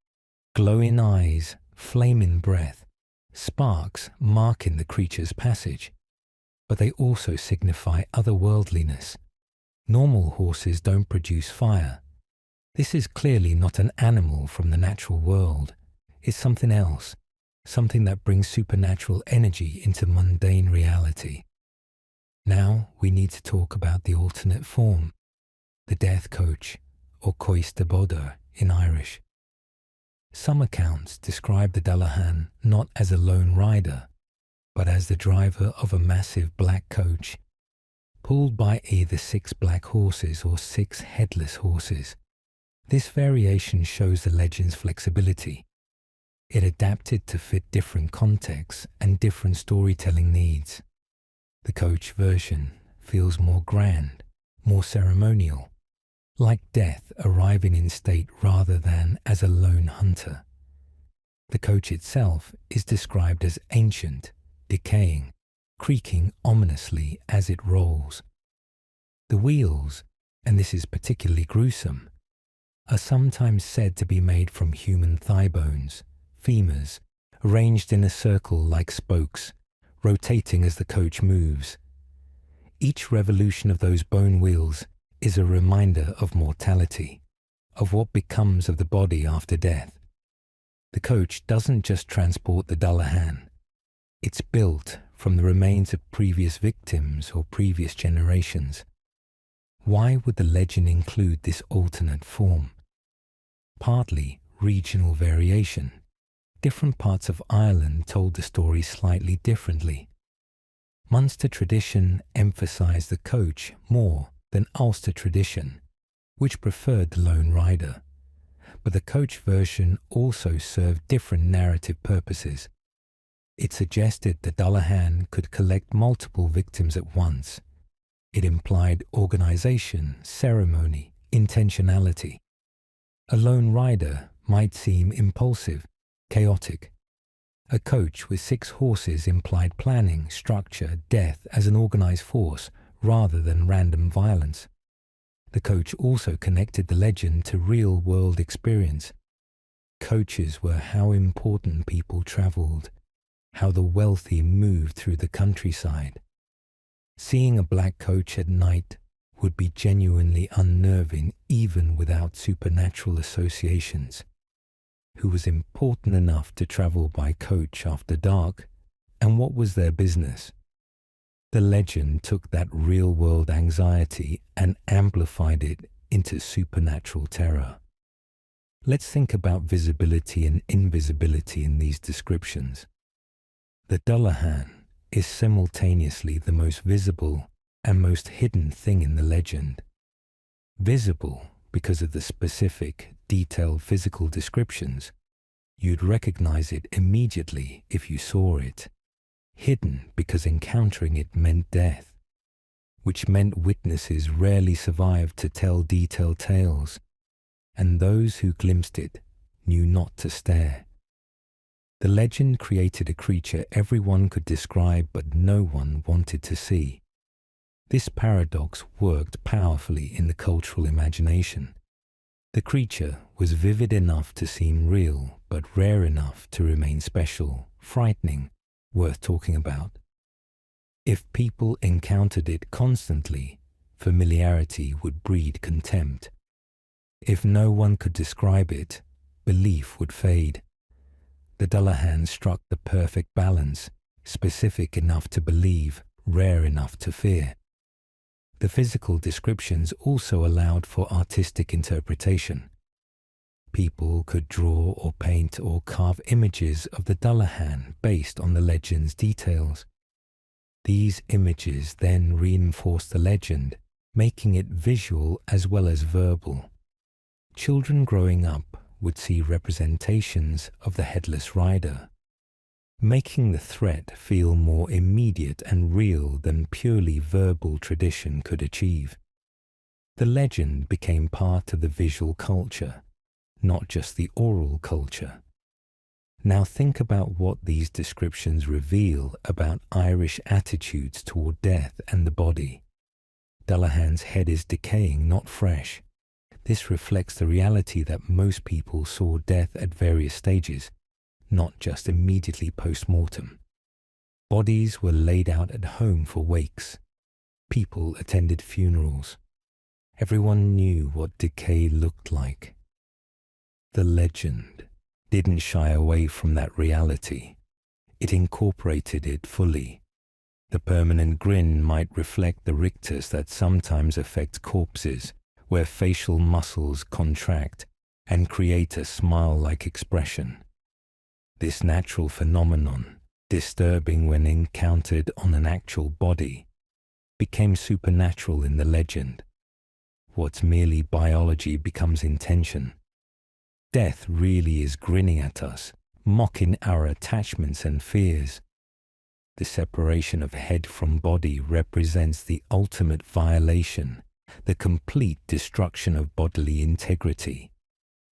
Glowing eyes, flaming breath, sparks marking the creature's passage. But they also signify otherworldliness. Normal horses don't produce fire. This is clearly not an animal from the natural world. It's something else, something that brings supernatural energy into mundane reality. Now we need to talk about the alternate form, the death coach, or cois de bodr in Irish. Some accounts describe the Dullahan not as a lone rider, but as the driver of a massive black coach, pulled by either 6 black horses or 6 headless horses. This variation shows the legend's flexibility. It adapted to fit different contexts and different storytelling needs. The coach version feels more grand, more ceremonial, like death arriving in state rather than as a lone hunter. The coach itself is described as ancient, decaying, creaking ominously as it rolls. The wheels, and this is particularly gruesome, are sometimes said to be made from human thigh bones, femurs, arranged in a circle like spokes, rotating as the coach moves. Each revolution of those bone wheels is a reminder of mortality, of what becomes of the body after death. The coach doesn't just transport the Dullahan. It's built from the remains of previous victims or previous generations. Why would the legend include this alternate form? Partly regional variation. Different parts of Ireland told the story slightly differently. Munster tradition emphasized the coach more than Ulster tradition, which preferred the lone rider. But the coach version also served different narrative purposes. It suggested the Dullahan could collect multiple victims at once. It implied organization, ceremony, intentionality. A lone rider might seem impulsive, chaotic. A coach with 6 horses implied planning, structure, death as an organized force rather than random violence. The coach also connected the legend to real-world experience. Coaches were how important people traveled, how the wealthy moved through the countryside. Seeing a black coach at night would be genuinely unnerving even without supernatural associations. Who was important enough to travel by coach after dark, and what was their business? The legend took that real-world anxiety and amplified it into supernatural terror. Let's think about visibility and invisibility in these descriptions. The Dullahan is simultaneously the most visible and most hidden thing in the legend. Visible because of the specific, detailed physical descriptions. You'd recognize it immediately if you saw it. Hidden because encountering it meant death, which meant witnesses rarely survived to tell detailed tales, and those who glimpsed it knew not to stare. The legend created a creature everyone could describe but no one wanted to see. This paradox worked powerfully in the cultural imagination. The creature was vivid enough to seem real, but rare enough to remain special, frightening, worth talking about. If people encountered it constantly, familiarity would breed contempt. If no one could describe it, belief would fade. The Dullahan struck the perfect balance, specific enough to believe, rare enough to fear. The physical descriptions also allowed for artistic interpretation. People could draw or paint or carve images of the Dullahan based on the legend's details. These images then reinforced the legend, making it visual as well as verbal. Children growing up would see representations of the headless rider, making the threat feel more immediate and real than purely verbal tradition could achieve. The legend became part of the visual culture, not just the oral culture. Now think about what these descriptions reveal about Irish attitudes toward death and the body. Dullahan's head is decaying, not fresh. This reflects the reality that most people saw death at various stages, not just immediately post-mortem. Bodies were laid out at home for wakes. People attended funerals. Everyone knew what decay looked like. The legend didn't shy away from that reality. It incorporated it fully. The permanent grin might reflect the rictus that sometimes affects corpses, where facial muscles contract and create a smile-like expression. This natural phenomenon, disturbing when encountered on an actual body, became supernatural in the legend. What's merely biology becomes intention. Death really is grinning at us, mocking our attachments and fears. The separation of head from body represents the ultimate violation, the complete destruction of bodily integrity.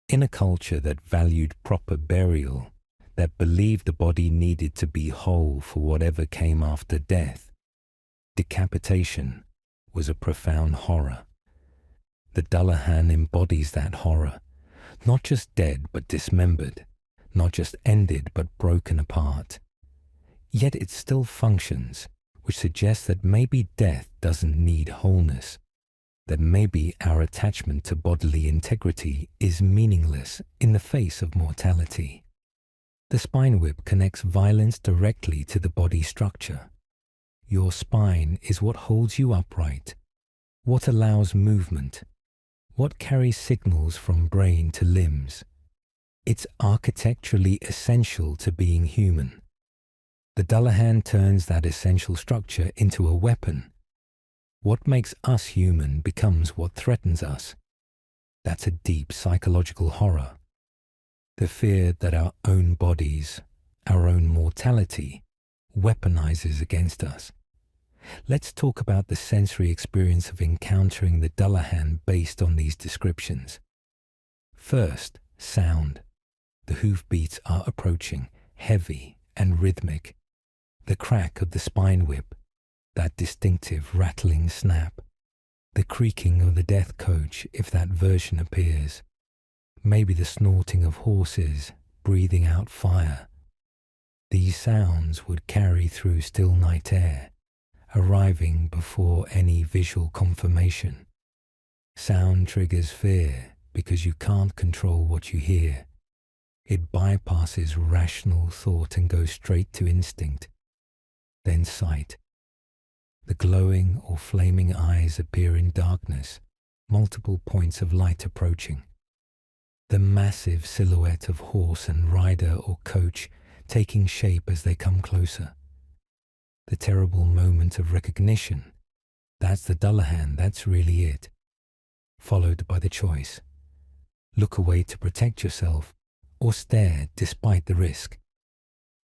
In a culture that valued proper burial, that believed the body needed to be whole for whatever came after death, decapitation was a profound horror. The Dullahan embodies that horror, not just dead but dismembered, not just ended but broken apart. Yet it still functions, which suggests that maybe death doesn't need wholeness, that maybe our attachment to bodily integrity is meaningless in the face of mortality. The spine whip connects violence directly to the body structure. Your spine is what holds you upright, what allows movement, what carries signals from brain to limbs. It's architecturally essential to being human. The Dullahan turns that essential structure into a weapon. What makes us human becomes what threatens us. That's a deep psychological horror. The fear that our own bodies, our own mortality, weaponizes against us. Let's talk about the sensory experience of encountering the Dullahan based on these descriptions. First, sound. The hoofbeats are approaching, heavy and rhythmic. The crack of the spine whip, that distinctive rattling snap. The creaking of the death coach if that version appears. Maybe the snorting of horses breathing out fire. These sounds would carry through still night air, arriving before any visual confirmation. Sound triggers fear because you can't control what you hear. It bypasses rational thought and goes straight to instinct. Then sight. The glowing or flaming eyes appear in darkness, multiple points of light approaching. The massive silhouette of horse and rider or coach taking shape as they come closer. The terrible moment of recognition. That's the Dullahan, that's really it. Followed by the choice. Look away to protect yourself, or stare despite the risk.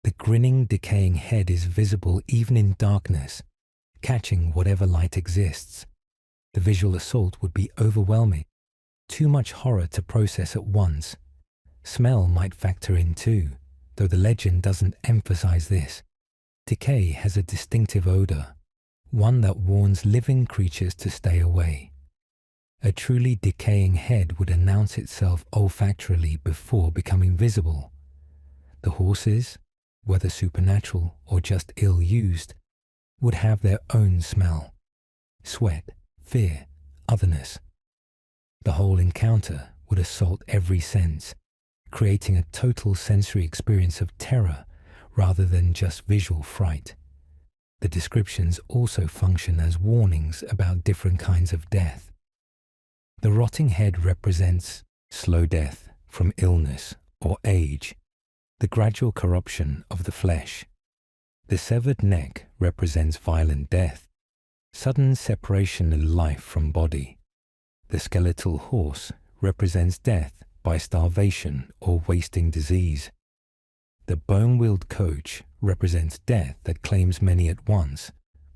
The grinning, decaying head is visible even in darkness, catching whatever light exists. The visual assault would be overwhelming. Too much horror to process at once. Smell might factor in too, though the legend doesn't emphasize this. Decay has a distinctive odor, one that warns living creatures to stay away. A truly decaying head would announce itself olfactorily before becoming visible. The horses, whether supernatural or just ill-used, would have their own smell. Sweat, fear, otherness. The whole encounter would assault every sense, creating a total sensory experience of terror rather than just visual fright. The descriptions also function as warnings about different kinds of death. The rotting head represents slow death from illness or age, the gradual corruption of the flesh. The severed neck represents violent death, sudden separation in life from body. The skeletal horse represents death by starvation or wasting disease. The bone-wheeled coach represents death that claims many at once,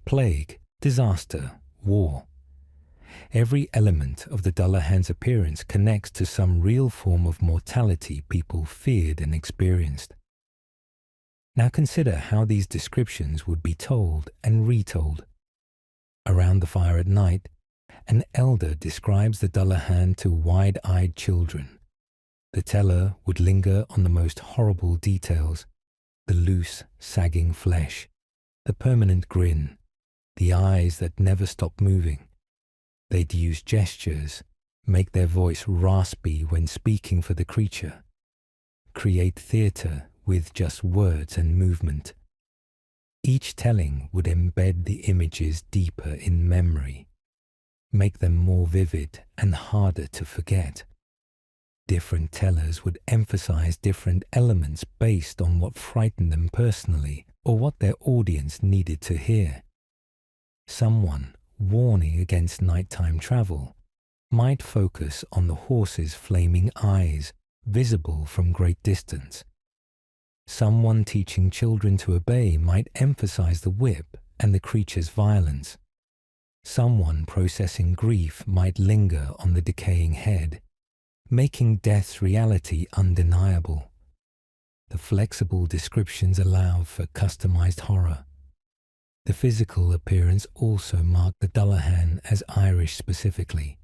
plague, disaster, war. Every element of the Dullahan's appearance connects to some real form of mortality people feared and experienced. Now consider how these descriptions would be told and retold. Around the fire at night, an elder describes the Dullahan to wide-eyed children. The teller would linger on the most horrible details, the loose, sagging flesh, the permanent grin, the eyes that never stop moving. They'd use gestures, make their voice raspy when speaking for the creature, create theatre with just words and movement. Each telling would embed the images deeper in memory, make them more vivid and harder to forget. Different tellers would emphasize different elements based on what frightened them personally or what their audience needed to hear. Someone warning against nighttime travel might focus on the horse's flaming eyes, visible from great distance. Someone teaching children to obey might emphasize the whip and the creature's violence. Someone processing grief might linger on the decaying head, making death's reality undeniable. The flexible descriptions allow for customized horror. The physical appearance also marked the Dullahan as Irish specifically.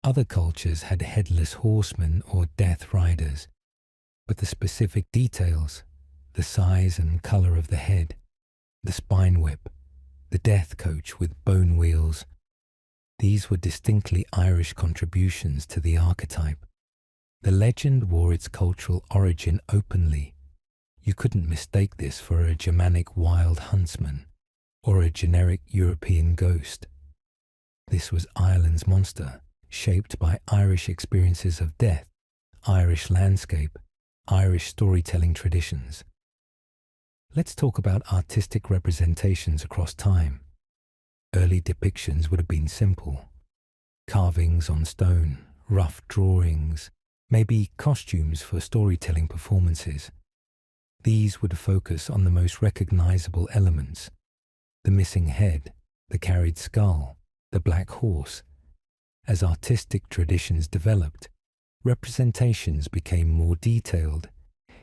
Other cultures had headless horsemen or death riders, but the specific details, the size and colour of the head, the spine whip, the death coach with bone wheels. These were distinctly Irish contributions to the archetype. The legend wore its cultural origin openly. You couldn't mistake this for a Germanic wild huntsman or a generic European ghost. This was Ireland's monster, shaped by Irish experiences of death, Irish landscape, Irish storytelling traditions. Let's talk about artistic representations across time. Early depictions would have been simple. Carvings on stone, rough drawings, maybe costumes for storytelling performances. These would focus on the most recognizable elements: the missing head, the carried skull, the black horse. As artistic traditions developed, representations became more detailed,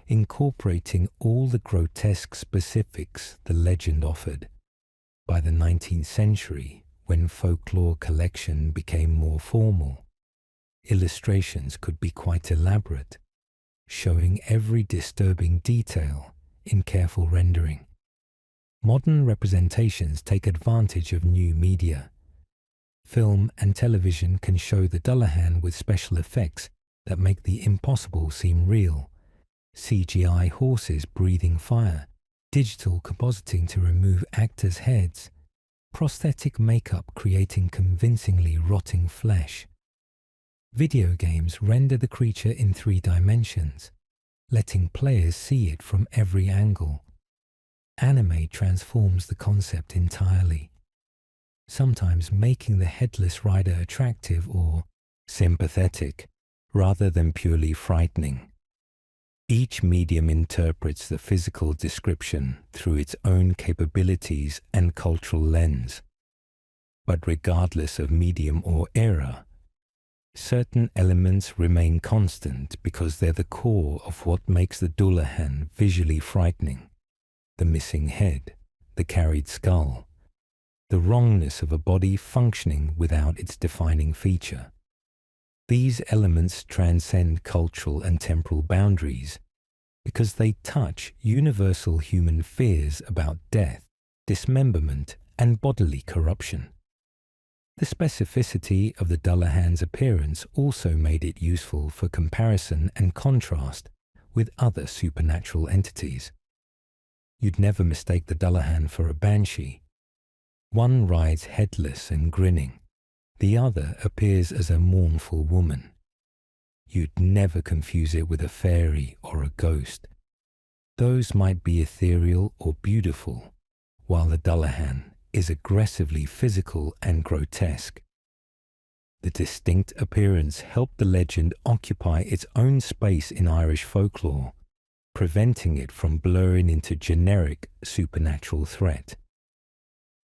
incorporating all the grotesque specifics the legend offered. By the 19th century, when folklore collection became more formal, illustrations could be quite elaborate, showing every disturbing detail in careful rendering. Modern representations take advantage of new media. Film and television can show the Dullahan with special effects that make the impossible seem real. CGI horses breathing fire, digital compositing to remove actors' heads, prosthetic makeup creating convincingly rotting flesh. Video games render the creature in 3 dimensions, letting players see it from every angle. Anime transforms the concept entirely, sometimes making the headless rider attractive or sympathetic rather than purely frightening. Each medium interprets the physical description through its own capabilities and cultural lens. But regardless of medium or era, certain elements remain constant because they're the core of what makes the Dullahan visually frightening. The missing head, the carried skull, the wrongness of a body functioning without its defining feature. These elements transcend cultural and temporal boundaries because they touch universal human fears about death, dismemberment, and bodily corruption. The specificity of the Dullahan's appearance also made it useful for comparison and contrast with other supernatural entities. You'd never mistake the Dullahan for a banshee. One rides headless and grinning. The other appears as a mournful woman. You'd never confuse it with a fairy or a ghost. Those might be ethereal or beautiful, while the Dullahan is aggressively physical and grotesque. The distinct appearance helped the legend occupy its own space in Irish folklore, preventing it from blurring into generic supernatural threat.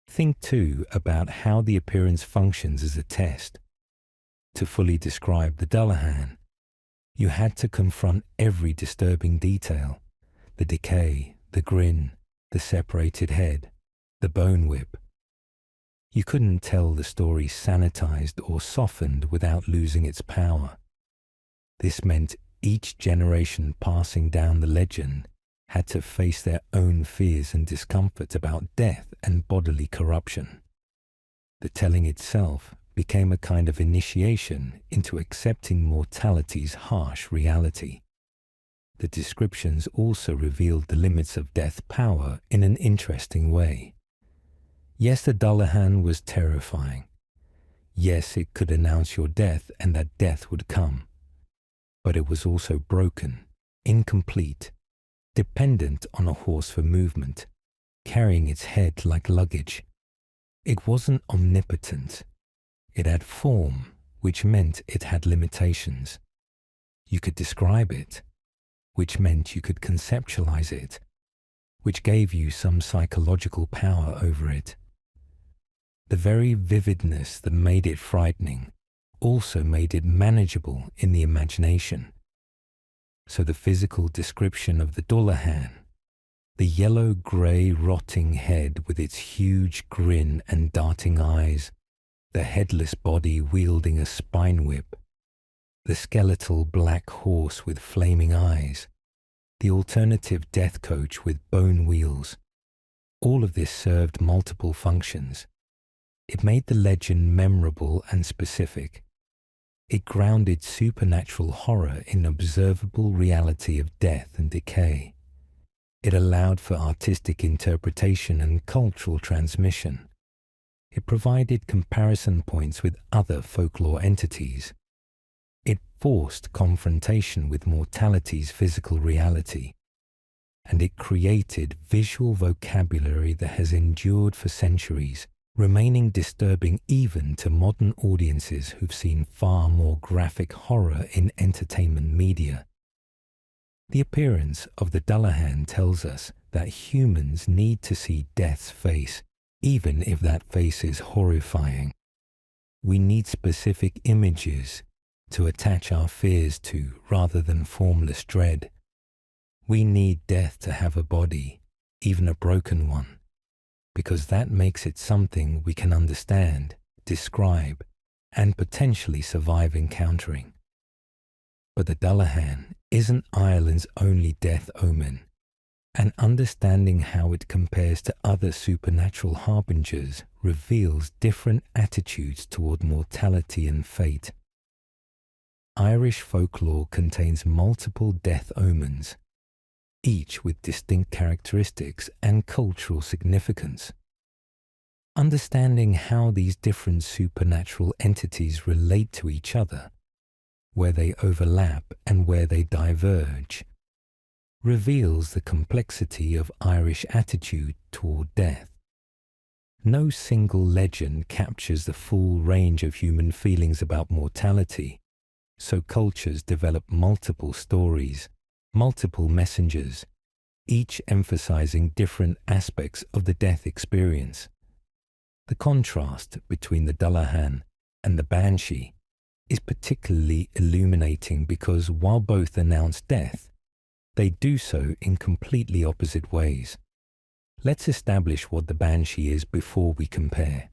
Think too about how the appearance functions as a test. To fully describe the Dullahan, you had to confront every disturbing detail: the decay, the grin, the separated head, the bone whip. You couldn't tell the story sanitized or softened without losing its power. This meant each generation passing down the legend had to face their own fears and discomfort about death and bodily corruption. The telling itself became a kind of initiation into accepting mortality's harsh reality. The descriptions also revealed the limits of death's power in an interesting way. Yes, the Dullahan was terrifying. Yes, it could announce your death and that death would come. But it was also broken, incomplete, dependent on a horse for movement, carrying its head like luggage. It wasn't omnipotent. It had form, which meant it had limitations. You could describe it, which meant you could conceptualize it, which gave you some psychological power over it. The very vividness that made it frightening also made it manageable in the imagination. So the physical description of the Dullahan, the yellow-grey rotting head with its huge grin and darting eyes, the headless body wielding a spine whip, the skeletal black horse with flaming eyes, the alternative death coach with bone wheels. All of this served multiple functions. It made the legend memorable and specific. It grounded supernatural horror in observable reality of death and decay. It allowed for artistic interpretation and cultural transmission. It provided comparison points with other folklore entities. It forced confrontation with mortality's physical reality. And it created visual vocabulary that has endured for centuries, remaining disturbing even to modern audiences who've seen far more graphic horror in entertainment media. The appearance of the Dullahan tells us that humans need to see death's face, even if that face is horrifying. We need specific images to attach our fears to rather than formless dread. We need death to have a body, even a broken one, because that makes it something we can understand, describe, and potentially survive encountering. But the Dullahan isn't Ireland's only death omen, and understanding how it compares to other supernatural harbingers reveals different attitudes toward mortality and fate. Irish folklore contains multiple death omens, each with distinct characteristics and cultural significance. Understanding how these different supernatural entities relate to each other, where they overlap and where they diverge, reveals the complexity of Irish attitude toward death. No single legend captures the full range of human feelings about mortality, so cultures develop multiple stories, multiple messengers, each emphasizing different aspects of the death experience. The contrast between the Dullahan and the Banshee is particularly illuminating because while both announce death, they do so in completely opposite ways. Let's establish what the Banshee is before we compare.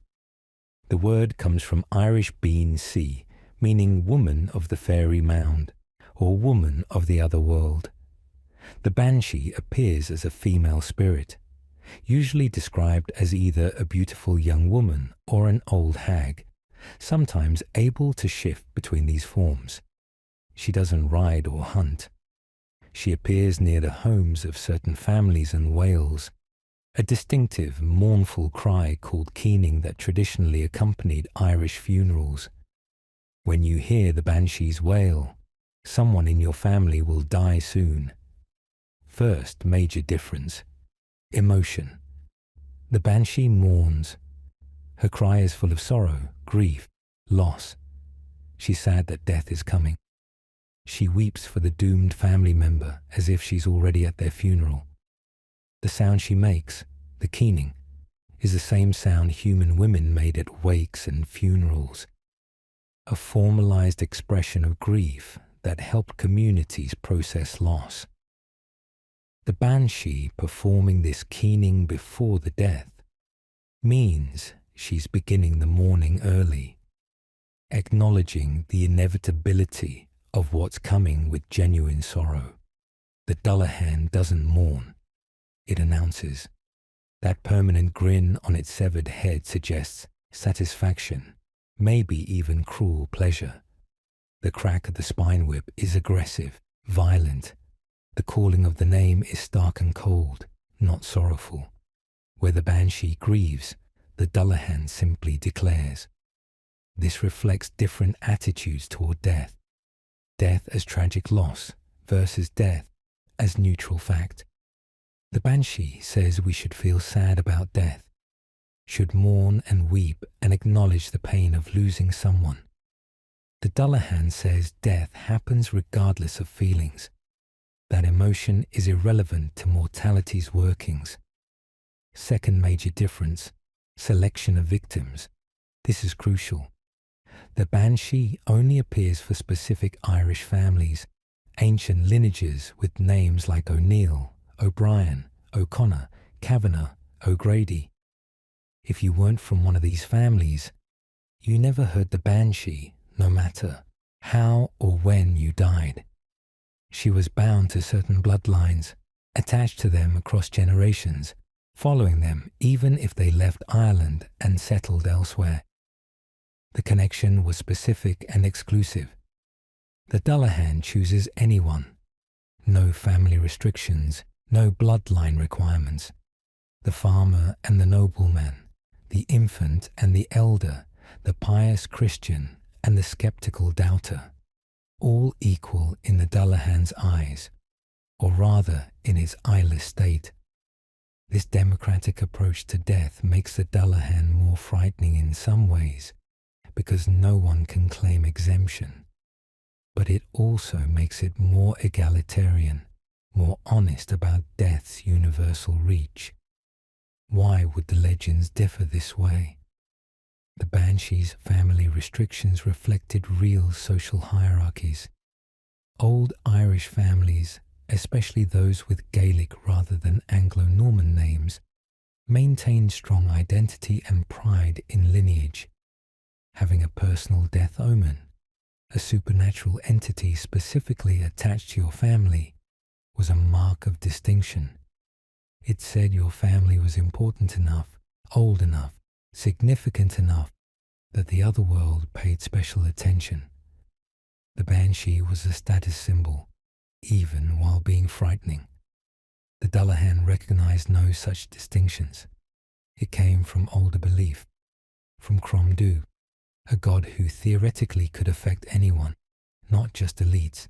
The word comes from Irish bean sea, meaning woman of the fairy mound, or woman of the other world. The Banshee appears as a female spirit, usually described as either a beautiful young woman or an old hag, sometimes able to shift between these forms. She doesn't ride or hunt. She appears near the homes of certain families in Wales, a distinctive, mournful cry called keening that traditionally accompanied Irish funerals. When you hear the Banshee's wail, someone in your family will die soon. First major difference: emotion. The Banshee mourns. Her cry is full of sorrow, grief, loss. She's sad that death is coming. She weeps for the doomed family member as if she's already at their funeral. The sound she makes, the keening, is the same sound human women made at wakes and funerals, a formalized expression of grief that helped communities process loss. The Banshee performing this keening before the death means she's beginning the mourning early, acknowledging the inevitability of what's coming with genuine sorrow. The Dullahan doesn't mourn, it announces. That permanent grin on its severed head suggests satisfaction, maybe even cruel pleasure. The crack of the spine whip is aggressive, violent. The calling of the name is stark and cold, not sorrowful. Where the Banshee grieves, the Dullahan simply declares. This reflects different attitudes toward death. Death as tragic loss versus death as neutral fact. The Banshee says we should feel sad about death, should mourn and weep and acknowledge the pain of losing someone. The Dullahan says death happens regardless of feelings, that emotion is irrelevant to mortality's workings. Second major difference: selection of victims. This is crucial. The Banshee only appears for specific Irish families, ancient lineages with names like O'Neill, O'Brien, O'Connor, Kavanagh, O'Grady. If you weren't from one of these families, you never heard the Banshee, no matter how or when you died. She was bound to certain bloodlines, attached to them across generations, following them even if they left Ireland and settled elsewhere. The connection was specific and exclusive. The Dullahan chooses anyone. No family restrictions, no bloodline requirements. The farmer and the nobleman, the infant and the elder, the pious Christian and the skeptical doubter, all equal in the Dullahan's eyes, or rather in his eyeless state. This democratic approach to death makes the Dullahan more frightening in some ways, because no one can claim exemption. But it also makes it more egalitarian, more honest about death's universal reach. Why would the legends differ this way? The Banshee's family restrictions reflected real social hierarchies. Old Irish families, especially those with Gaelic rather than Anglo-Norman names, maintained strong identity and pride in lineage. Having a personal death omen, a supernatural entity specifically attached to your family, was a mark of distinction. It said your family was important enough, old enough, significant enough that the other world paid special attention. The Banshee was a status symbol, even while being frightening. The Dullahan recognized no such distinctions. It came from older belief, from Cromdu, a god who theoretically could affect anyone, not just elites.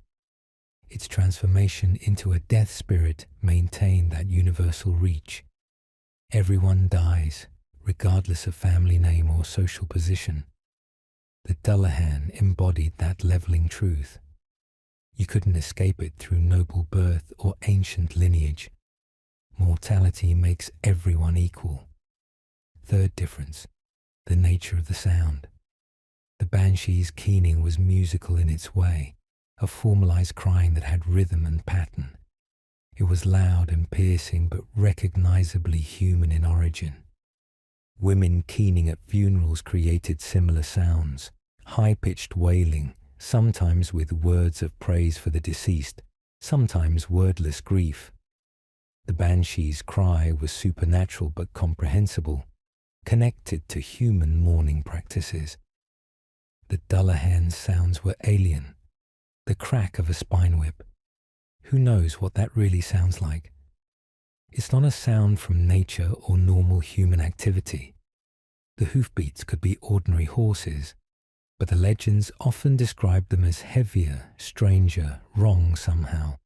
Its transformation into a death spirit maintained that universal reach. Everyone dies, regardless of family name or social position. The Dullahan embodied that leveling truth. You couldn't escape it through noble birth or ancient lineage. Mortality makes everyone equal. Third difference, the nature of the sound. The Banshee's keening was musical in its way, a formalized crying that had rhythm and pattern. It was loud and piercing but recognizably human in origin. Women keening at funerals created similar sounds, high-pitched wailing, sometimes with words of praise for the deceased, sometimes wordless grief. The Banshee's cry was supernatural but comprehensible, connected to human mourning practices. The Dullahan's sounds were alien. The crack of a spine whip. Who knows what that really sounds like? It's not a sound from nature or normal human activity. The hoofbeats could be ordinary horses, but the legends often described them as heavier, stranger, wrong somehow.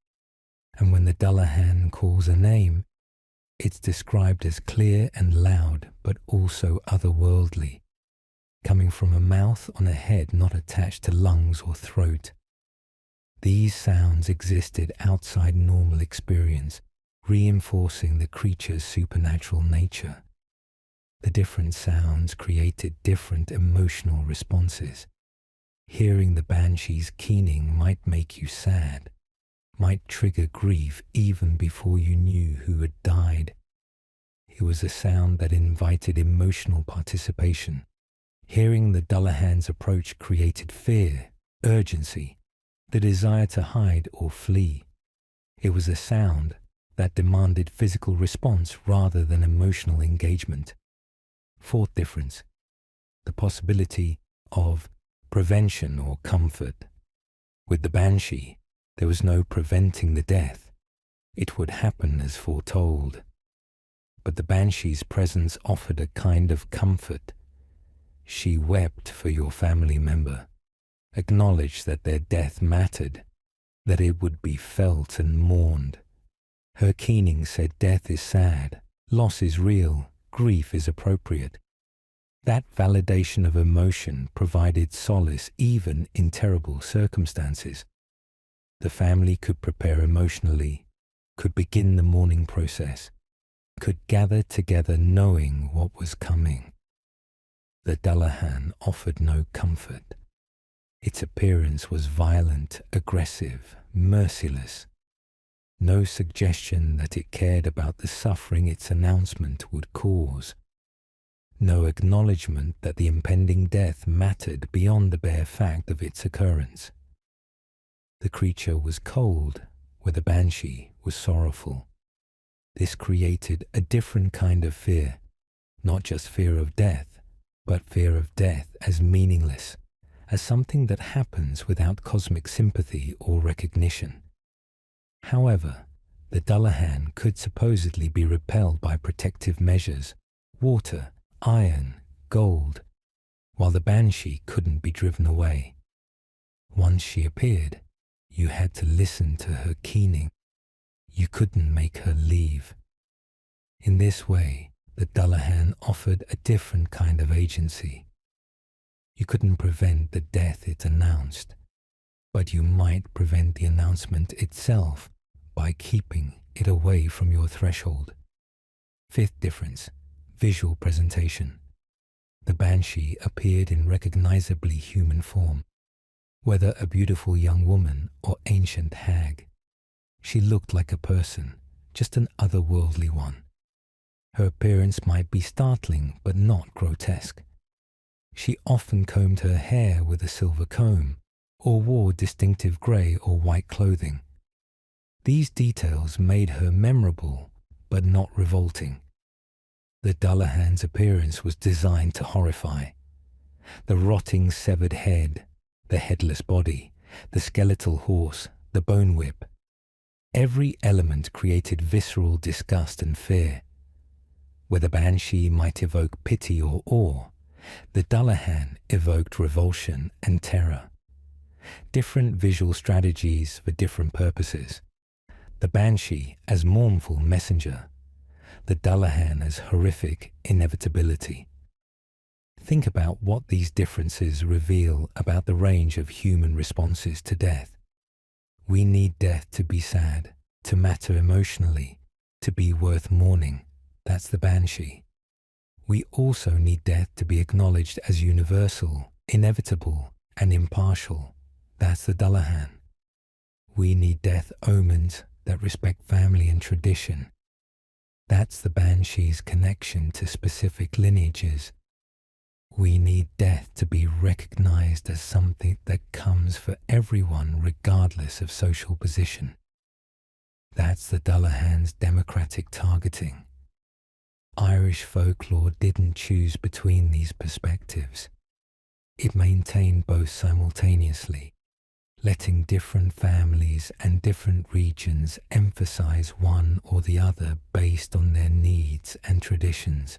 And when the Dullahan calls a name, it's described as clear and loud, but also otherworldly, coming from a mouth on a head not attached to lungs or throat. These sounds existed outside normal experience, reinforcing the creature's supernatural nature. The different sounds created different emotional responses. Hearing the Banshee's keening might make you sad, might trigger grief even before you knew who had died. It was a sound that invited emotional participation. Hearing the Dullahan's approach created fear, urgency, the desire to hide or flee. It was a sound that demanded physical response rather than emotional engagement. Fourth difference, the possibility of prevention or comfort. With the Banshee, there was no preventing the death. It would happen as foretold. But the Banshee's presence offered a kind of comfort. She wept for your family member, acknowledged that their death mattered, that it would be felt and mourned. Her keening said death is sad, loss is real, grief is appropriate. That validation of emotion provided solace even in terrible circumstances. The family could prepare emotionally, could begin the mourning process, could gather together knowing what was coming. The Dullahan offered no comfort. Its appearance was violent, aggressive, merciless. No suggestion that it cared about the suffering its announcement would cause. No acknowledgement that the impending death mattered beyond the bare fact of its occurrence. The creature was cold, where the banshee was sorrowful. This created a different kind of fear, not just fear of death, but fear of death as meaningless, as something that happens without cosmic sympathy or recognition. However, the Dullahan could supposedly be repelled by protective measures, water, iron, gold, while the banshee couldn't be driven away. Once she appeared, you had to listen to her keening. You couldn't make her leave. In this way, the Dullahan offered a different kind of agency. You couldn't prevent the death it announced, but you might prevent the announcement itself by keeping it away from your threshold. Fifth difference, visual presentation. The banshee appeared in recognizably human form. Whether a beautiful young woman or ancient hag, she looked like a person, just an otherworldly one. Her appearance might be startling but not grotesque. She often combed her hair with a silver comb or wore distinctive grey or white clothing. These details made her memorable but not revolting. The Dullahan's appearance was designed to horrify. The rotting severed head, the headless body, the skeletal horse, the bone whip. Every element created visceral disgust and fear. Where the banshee might evoke pity or awe, the Dullahan evoked revulsion and terror. Different visual strategies for different purposes. The banshee as mournful messenger, the Dullahan as horrific inevitability. Think about what these differences reveal about the range of human responses to death. We need death to be sad, to matter emotionally, to be worth mourning. That's the banshee. We also need death to be acknowledged as universal, inevitable, and impartial. That's the Dullahan. We need death omens that respect family and tradition. That's the banshee's connection to specific lineages. We need death to be recognized as something that comes for everyone regardless of social position. That's the Dullahan's democratic targeting. Irish folklore didn't choose between these perspectives. It maintained both simultaneously, letting different families and different regions emphasize one or the other based on their needs and traditions.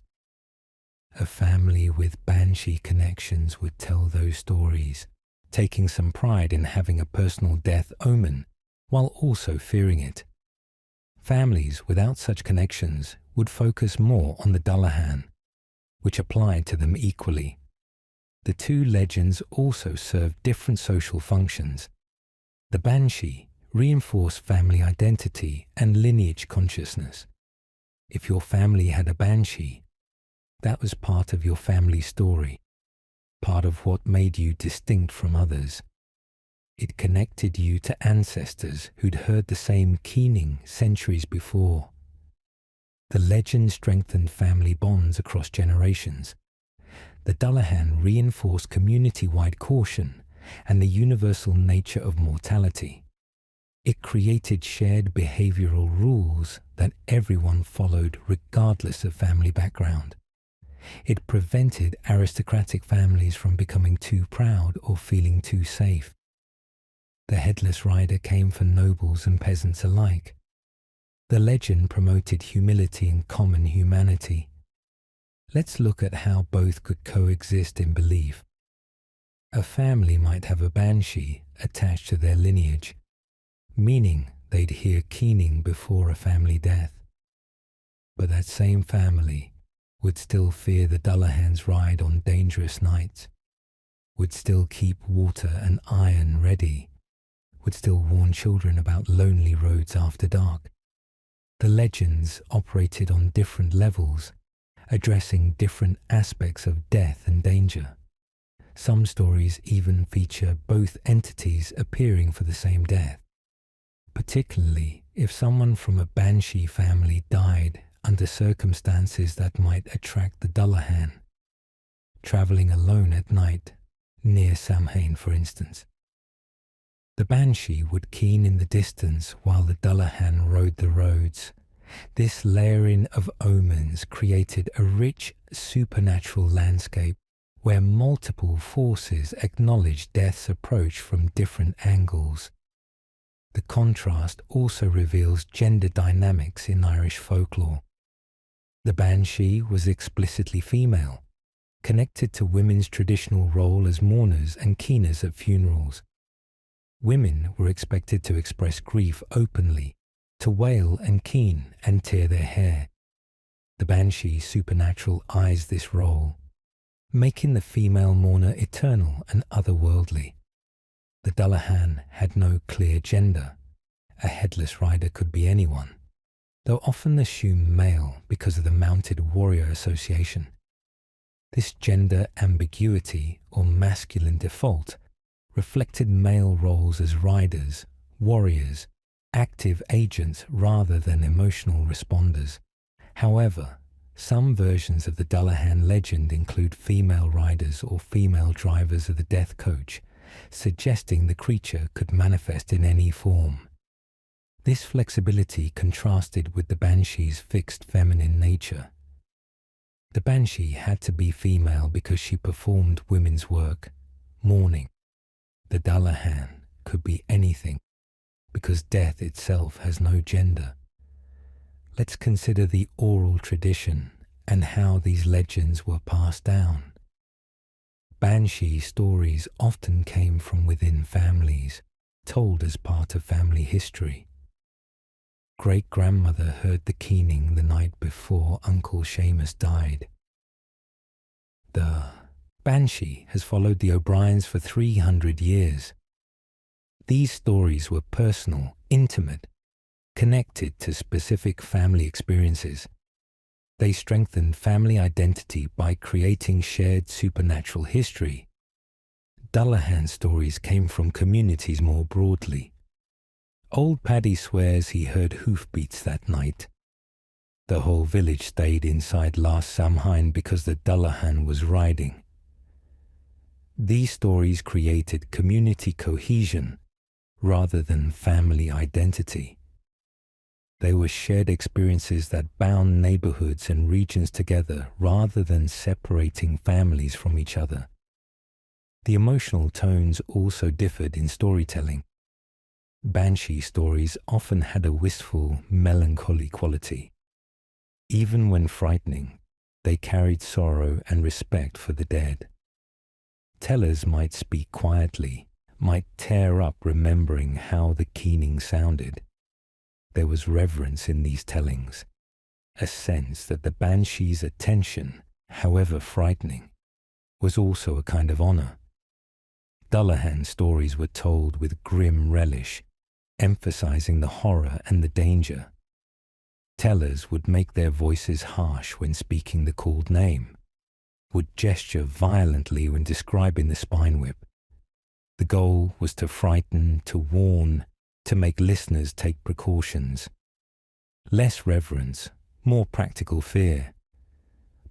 A family with banshee connections would tell those stories, taking some pride in having a personal death omen, while also fearing it. Families without such connections would focus more on the Dullahan, which applied to them equally. The two legends also served different social functions. The banshee reinforced family identity and lineage consciousness. If your family had a banshee, that was part of your family story, part of what made you distinct from others. It connected you to ancestors who'd heard the same keening centuries before. The legend strengthened family bonds across generations. The Dullahan reinforced community-wide caution and the universal nature of mortality. It created shared behavioral rules that everyone followed regardless of family background. It prevented aristocratic families from becoming too proud or feeling too safe. The headless rider came for nobles and peasants alike. The legend promoted humility and common humanity. Let's look at how both could coexist in belief. A family might have a banshee attached to their lineage, meaning they'd hear keening before a family death. But that same family would still fear the Dullahan's ride on dangerous nights, would still keep water and iron ready, would still warn children about lonely roads after dark. The legends operated on different levels, addressing different aspects of death and danger. Some stories even feature both entities appearing for the same death, particularly if someone from a banshee family died under circumstances that might attract the Dullahan, travelling alone at night, near Samhain for instance. The banshee would keen in the distance while the Dullahan rode the roads. This layering of omens created a rich supernatural landscape where multiple forces acknowledged death's approach from different angles. The contrast also reveals gender dynamics in Irish folklore. The banshee was explicitly female, connected to women's traditional role as mourners and keeners at funerals. Women were expected to express grief openly, to wail and keen and tear their hair. The banshee supernatural eyes this role, making the female mourner eternal and otherworldly. The Dullahan had no clear gender. A headless rider could be anyone, though often assumed male because of the mounted warrior association. This gender ambiguity or masculine default reflected male roles as riders, warriors, active agents rather than emotional responders. However, some versions of the Dullahan legend include female riders or female drivers of the death coach, suggesting the creature could manifest in any form. This flexibility contrasted with the banshee's fixed feminine nature. The banshee had to be female because she performed women's work, mourning. The Dullahan could be anything because death itself has no gender. Let's consider the oral tradition and how these legends were passed down. Banshee stories often came from within families, told as part of family history. Great-grandmother heard the keening the night before Uncle Seamus died. The banshee has followed the O'Briens for 300 years. These stories were personal, intimate, connected to specific family experiences. They strengthened family identity by creating shared supernatural history. Dullahan stories came from communities more broadly. Old Paddy swears he heard hoofbeats that night. The whole village stayed inside last Samhain because the Dullahan was riding. These stories created community cohesion rather than family identity. They were shared experiences that bound neighborhoods and regions together rather than separating families from each other. The emotional tones also differed in storytelling. Banshee stories often had a wistful, melancholy quality. Even when frightening, they carried sorrow and respect for the dead. Tellers might speak quietly, might tear up remembering how the keening sounded. There was reverence in these tellings, a sense that the banshee's attention, however frightening, was also a kind of honor. Dullahan stories were told with grim relish, emphasizing the horror and the danger. Tellers would make their voices harsh when speaking the called name, would gesture violently when describing the spine whip. The goal was to frighten, to warn, to make listeners take precautions. Less reverence, more practical fear.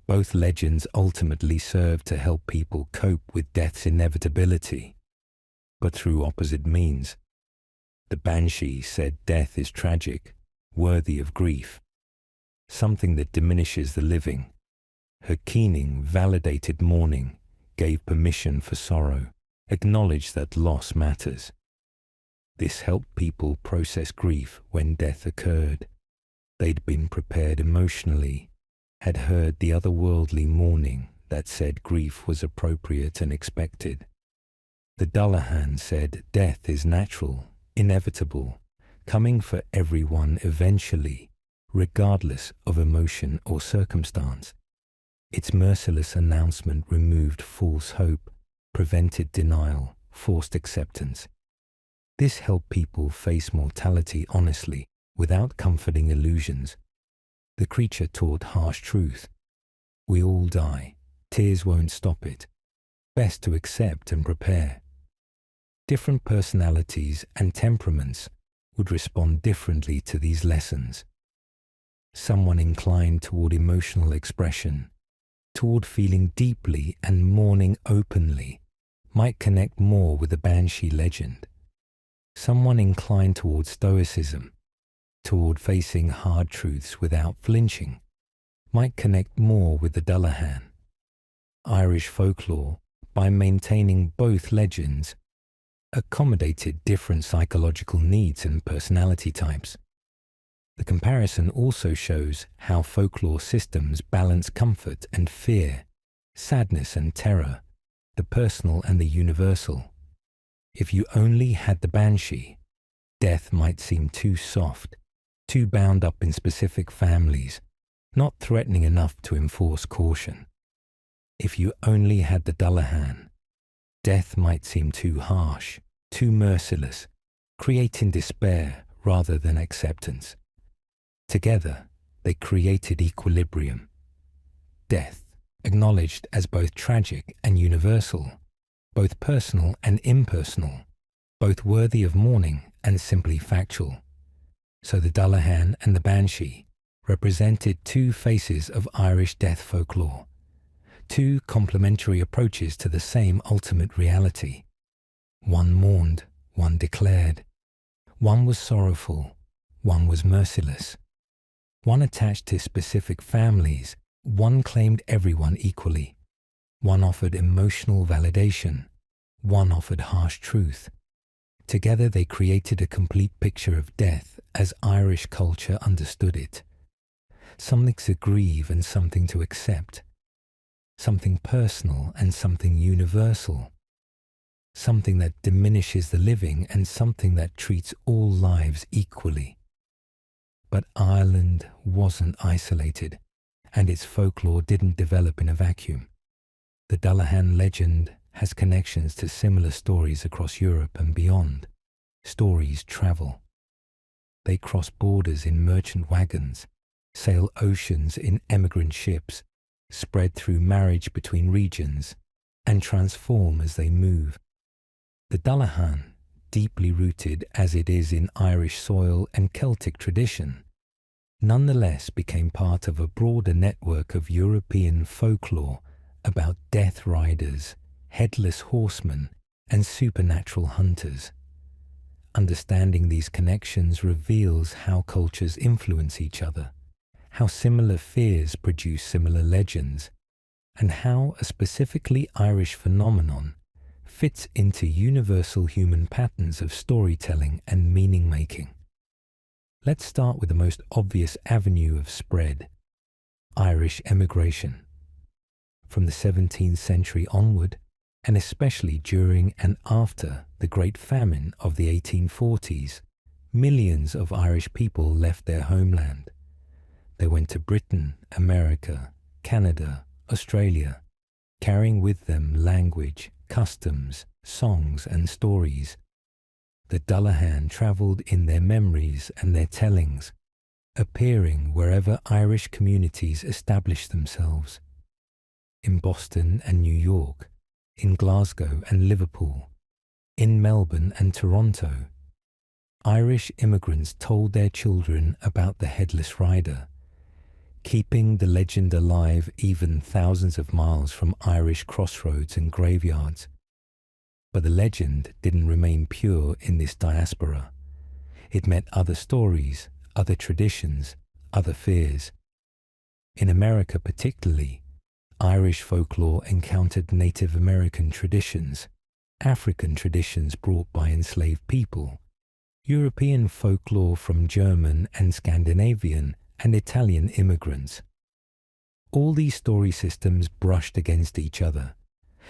Both legends ultimately served to help people cope with death's inevitability, but through opposite means. The banshee said death is tragic, worthy of grief, something that diminishes the living. Her keening validated mourning, gave permission for sorrow, acknowledged that loss matters. This helped people process grief when death occurred. They'd been prepared emotionally, had heard the otherworldly mourning that said grief was appropriate and expected. The Dullahan said death is natural, inevitable, coming for everyone eventually, regardless of emotion or circumstance. Its merciless announcement removed false hope, prevented denial, forced acceptance. This helped people face mortality honestly, without comforting illusions. The creature taught harsh truth. We all die. Tears won't stop it. Best to accept and prepare. Different personalities and temperaments would respond differently to these lessons. Someone inclined toward emotional expression, toward feeling deeply and mourning openly, might connect more with the banshee legend. Someone inclined toward stoicism, toward facing hard truths without flinching, might connect more with the Dullahan. Irish folklore, by maintaining both legends, accommodated different psychological needs and personality types. The comparison also shows how folklore systems balance comfort and fear, sadness and terror, the personal and the universal. If you only had the banshee, death might seem too soft, too bound up in specific families, not threatening enough to enforce caution. If you only had the Dullahan, death might seem too harsh, too merciless, creating despair rather than acceptance. Together, they created equilibrium. Death, acknowledged as both tragic and universal, both personal and impersonal, both worthy of mourning and simply factual. So the Dullahan and the banshee represented two faces of Irish death folklore, two complementary approaches to the same ultimate reality. One mourned, one declared. One was sorrowful, one was merciless. One attached to specific families, one claimed everyone equally. One offered emotional validation, one offered harsh truth. Together they created a complete picture of death as Irish culture understood it. Something to grieve and something to accept. Something personal and something universal. Something that diminishes the living and something that treats all lives equally. But Ireland wasn't isolated, and its folklore didn't develop in a vacuum. The Dullahan legend has connections to similar stories across Europe and beyond. Stories travel. They cross borders in merchant wagons, sail oceans in emigrant ships, spread through marriage between regions, and transform as they move. The Dullahan, deeply rooted as it is in Irish soil and Celtic tradition, nonetheless became part of a broader network of European folklore about death riders, headless horsemen, and supernatural hunters. Understanding these connections reveals how cultures influence each other, how similar fears produce similar legends, and how a specifically Irish phenomenon fits into universal human patterns of storytelling and meaning-making. Let's start with the most obvious avenue of spread: Irish emigration. From the 17th century onward, and especially during and after the Great Famine of the 1840s, millions of Irish people left their homeland. They went to Britain, America, Canada, Australia, carrying with them language, customs, songs and stories. The Dullahan travelled in their memories and their tellings, appearing wherever Irish communities established themselves. In Boston and New York, in Glasgow and Liverpool, in Melbourne and Toronto, Irish immigrants told their children about the Headless Rider, keeping the legend alive even thousands of miles from Irish crossroads and graveyards. But the legend didn't remain pure in this diaspora. It met other stories, other traditions, other fears. In America particularly, Irish folklore encountered Native American traditions, African traditions brought by enslaved people, European folklore from German and Scandinavian and Italian immigrants. All these story systems brushed against each other,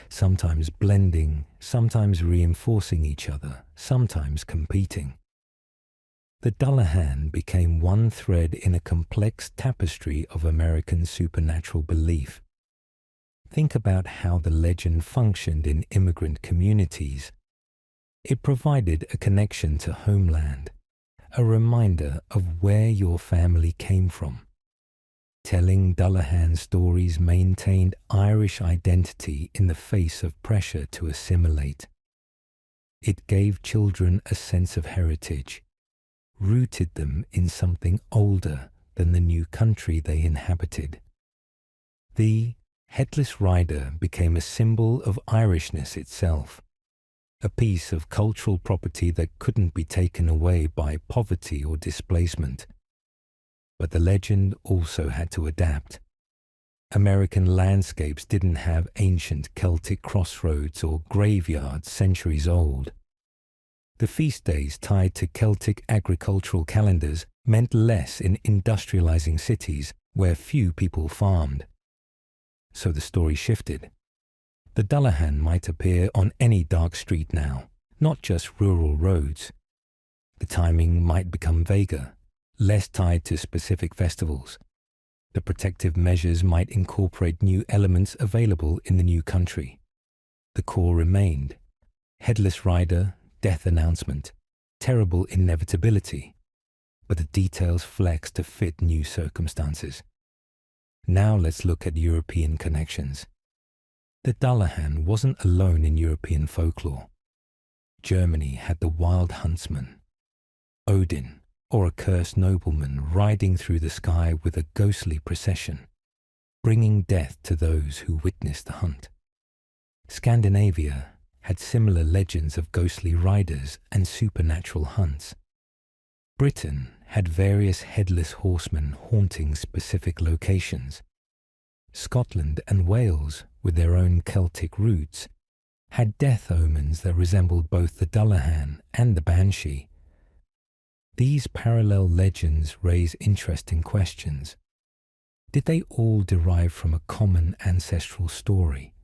sometimes blending, sometimes reinforcing each other, sometimes competing. The Dullahan became one thread in a complex tapestry of American supernatural belief. Think about how the legend functioned in immigrant communities. It provided a connection to homeland, a reminder of where your family came from. Telling Dullahan stories maintained Irish identity in the face of pressure to assimilate. It gave children a sense of heritage, rooted them in something older than the new country they inhabited. The Headless Rider became a symbol of Irishness itself, a piece of cultural property that couldn't be taken away by poverty or displacement. But the legend also had to adapt. American landscapes didn't have ancient Celtic crossroads or graveyards centuries old. The feast days tied to Celtic agricultural calendars meant less in industrializing cities where few people farmed. So the story shifted. The Dullahan might appear on any dark street now, not just rural roads. The timing might become vaguer, less tied to specific festivals. The protective measures might incorporate new elements available in the new country. The core remained: headless rider, death announcement, terrible inevitability, but the details flexed to fit new circumstances. Now let's look at European connections. The Dullahan wasn't alone in European folklore. Germany had the wild huntsman, Odin, or a cursed nobleman riding through the sky with a ghostly procession, bringing death to those who witnessed the hunt. Scandinavia had similar legends of ghostly riders and supernatural hunts. Britain had various headless horsemen haunting specific locations. Scotland and Wales, with their own Celtic roots, had death omens that resembled both the Dullahan and the Banshee. These parallel legends raise interesting questions. Did they all derive from a common ancestral story?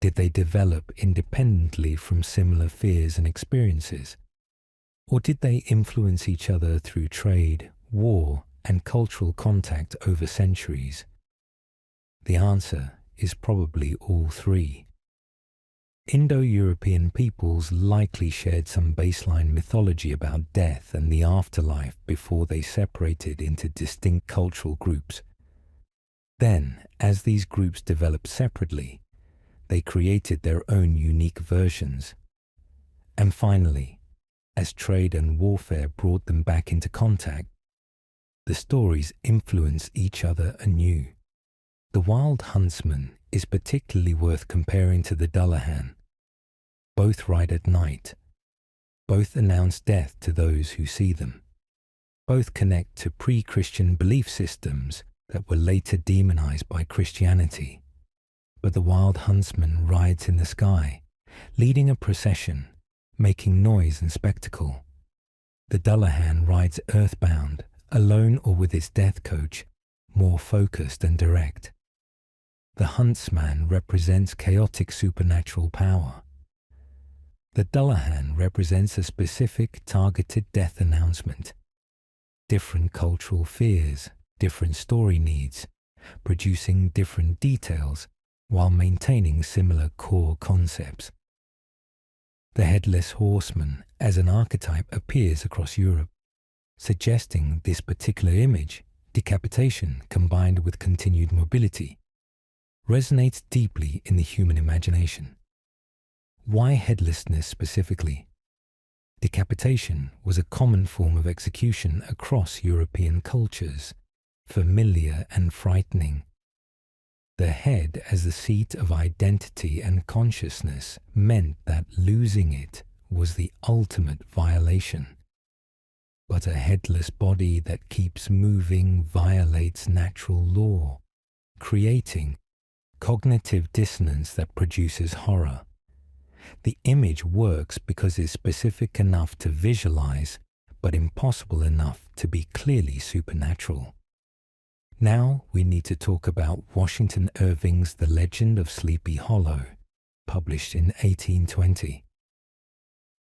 Did they develop independently from similar fears and experiences? Or did they influence each other through trade, war, and cultural contact over centuries? The answer is probably all three. Indo-European peoples likely shared some baseline mythology about death and the afterlife before they separated into distinct cultural groups. Then, as these groups developed separately, they created their own unique versions. And finally, as trade and warfare brought them back into contact, the stories influenced each other anew. The wild huntsman is particularly worth comparing to the Dullahan. Both ride at night. Both announce death to those who see them. Both connect to pre-Christian belief systems that were later demonized by Christianity. But the wild huntsman rides in the sky, leading a procession, making noise and spectacle. The Dullahan rides earthbound, alone or with its death coach, more focused and direct. The huntsman represents chaotic supernatural power. The Dullahan represents a specific targeted death announcement. Different cultural fears, different story needs, producing different details while maintaining similar core concepts. The Headless Horseman as an archetype appears across Europe, suggesting this particular image, decapitation combined with continued mobility, resonates deeply in the human imagination. Why headlessness specifically? Decapitation was a common form of execution across European cultures, familiar and frightening. The head as the seat of identity and consciousness meant that losing it was the ultimate violation. But a headless body that keeps moving violates natural law, creating cognitive dissonance that produces horror. The image works because it's specific enough to visualize, but impossible enough to be clearly supernatural. Now we need to talk about Washington Irving's The Legend of Sleepy Hollow, published in 1820.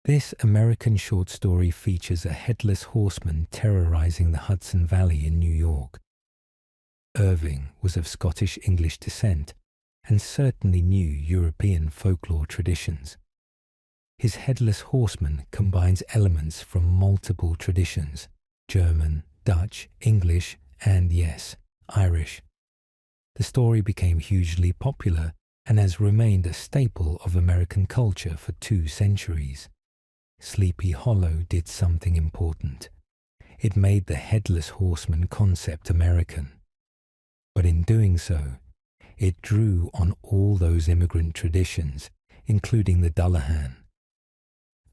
This American short story features a headless horseman terrorizing the Hudson Valley in New York. Irving was of Scottish-English descent and certainly knew European folklore traditions. His Headless Horseman combines elements from multiple traditions: German, Dutch, English, and yes, Irish. The story became hugely popular and has remained a staple of American culture for 2 centuries. Sleepy Hollow did something important. It made the Headless Horseman concept American. But in doing so, it drew on all those immigrant traditions, including the Dullahan,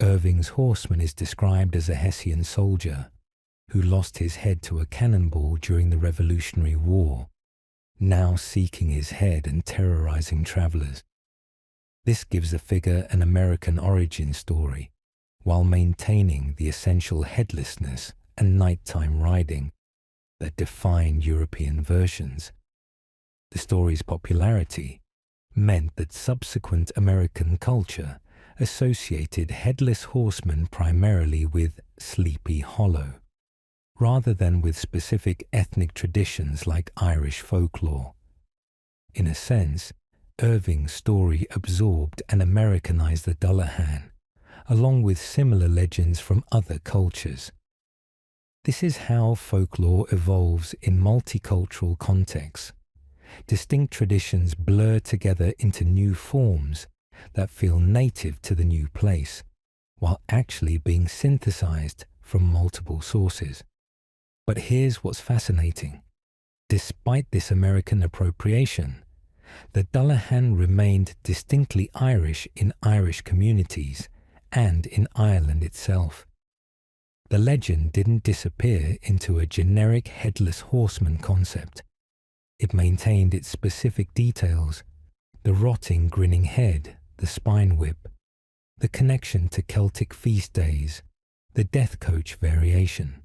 Irving's horseman is described as a Hessian soldier who lost his head to a cannonball during the Revolutionary War, now seeking his head and terrorizing travelers. This gives the figure an American origin story, while maintaining the essential headlessness and nighttime riding that define European versions. The story's popularity meant that subsequent American culture associated Headless Horseman primarily with Sleepy Hollow, rather than with specific ethnic traditions like Irish folklore. In a sense, Irving's story absorbed and Americanized the Dullahan, along with similar legends from other cultures. This is how folklore evolves in multicultural contexts. Distinct traditions blur together into new forms that feel native to the new place, while actually being synthesized from multiple sources. But here's what's fascinating. Despite this American appropriation, the Dullahan remained distinctly Irish in Irish communities and in Ireland itself. The legend didn't disappear into a generic headless horseman concept. It maintained its specific details: the rotting, grinning head, the spine whip, the connection to Celtic feast days, the death coach variation.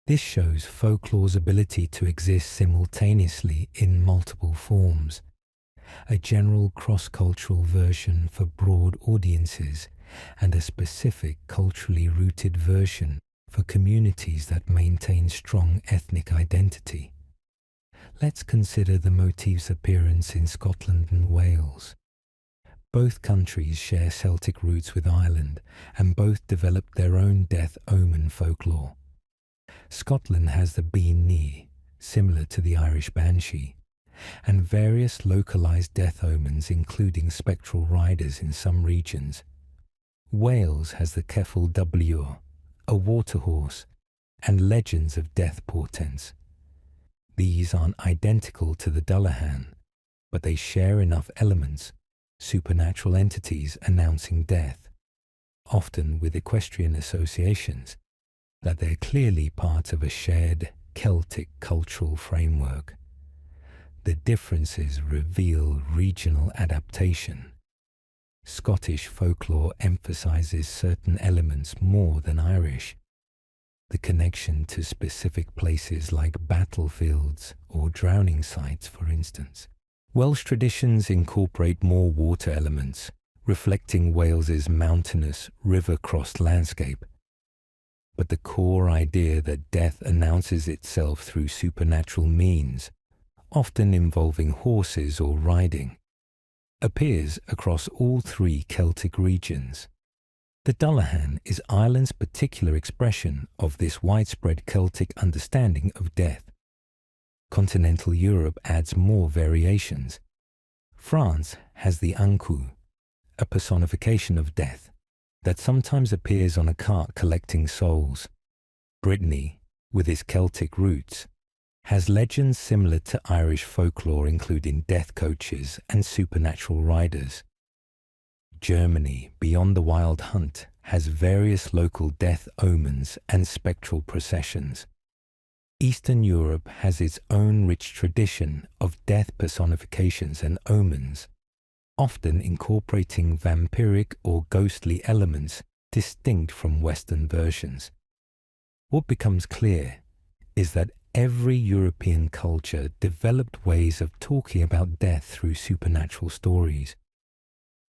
This shows folklore's ability to exist simultaneously in multiple forms, a general cross-cultural version for broad audiences and a specific culturally rooted version for communities that maintain strong ethnic identity. Let's consider the motif's appearance in Scotland and Wales. Both countries share Celtic roots with Ireland, and both developed their own death omen folklore. Scotland has the Bean Knee, similar to the Irish Banshee, and various localized death omens including spectral riders in some regions. Wales has the Ceffyl W, a water horse, and legends of death portents. These aren't identical to the Dullahan, but they share enough elements, supernatural entities announcing death, often with equestrian associations, that they're clearly part of a shared Celtic cultural framework. The differences reveal regional adaptation. Scottish folklore emphasizes certain elements more than Irish. The connection to specific places like battlefields or drowning sites, for instance. Welsh traditions incorporate more water elements, reflecting Wales's mountainous, river-crossed landscape. But the core idea that death announces itself through supernatural means, often involving horses or riding, appears across all three Celtic regions. The Dullahan is Ireland's particular expression of this widespread Celtic understanding of death. Continental Europe adds more variations. France has the Ankou, a personification of death that sometimes appears on a cart collecting souls. Brittany, with its Celtic roots, has legends similar to Irish folklore including death coaches and supernatural riders. Germany, beyond the wild hunt, has various local death omens and spectral processions. Eastern Europe has its own rich tradition of death personifications and omens, often incorporating vampiric or ghostly elements distinct from Western versions. What becomes clear is that every European culture developed ways of talking about death through supernatural stories.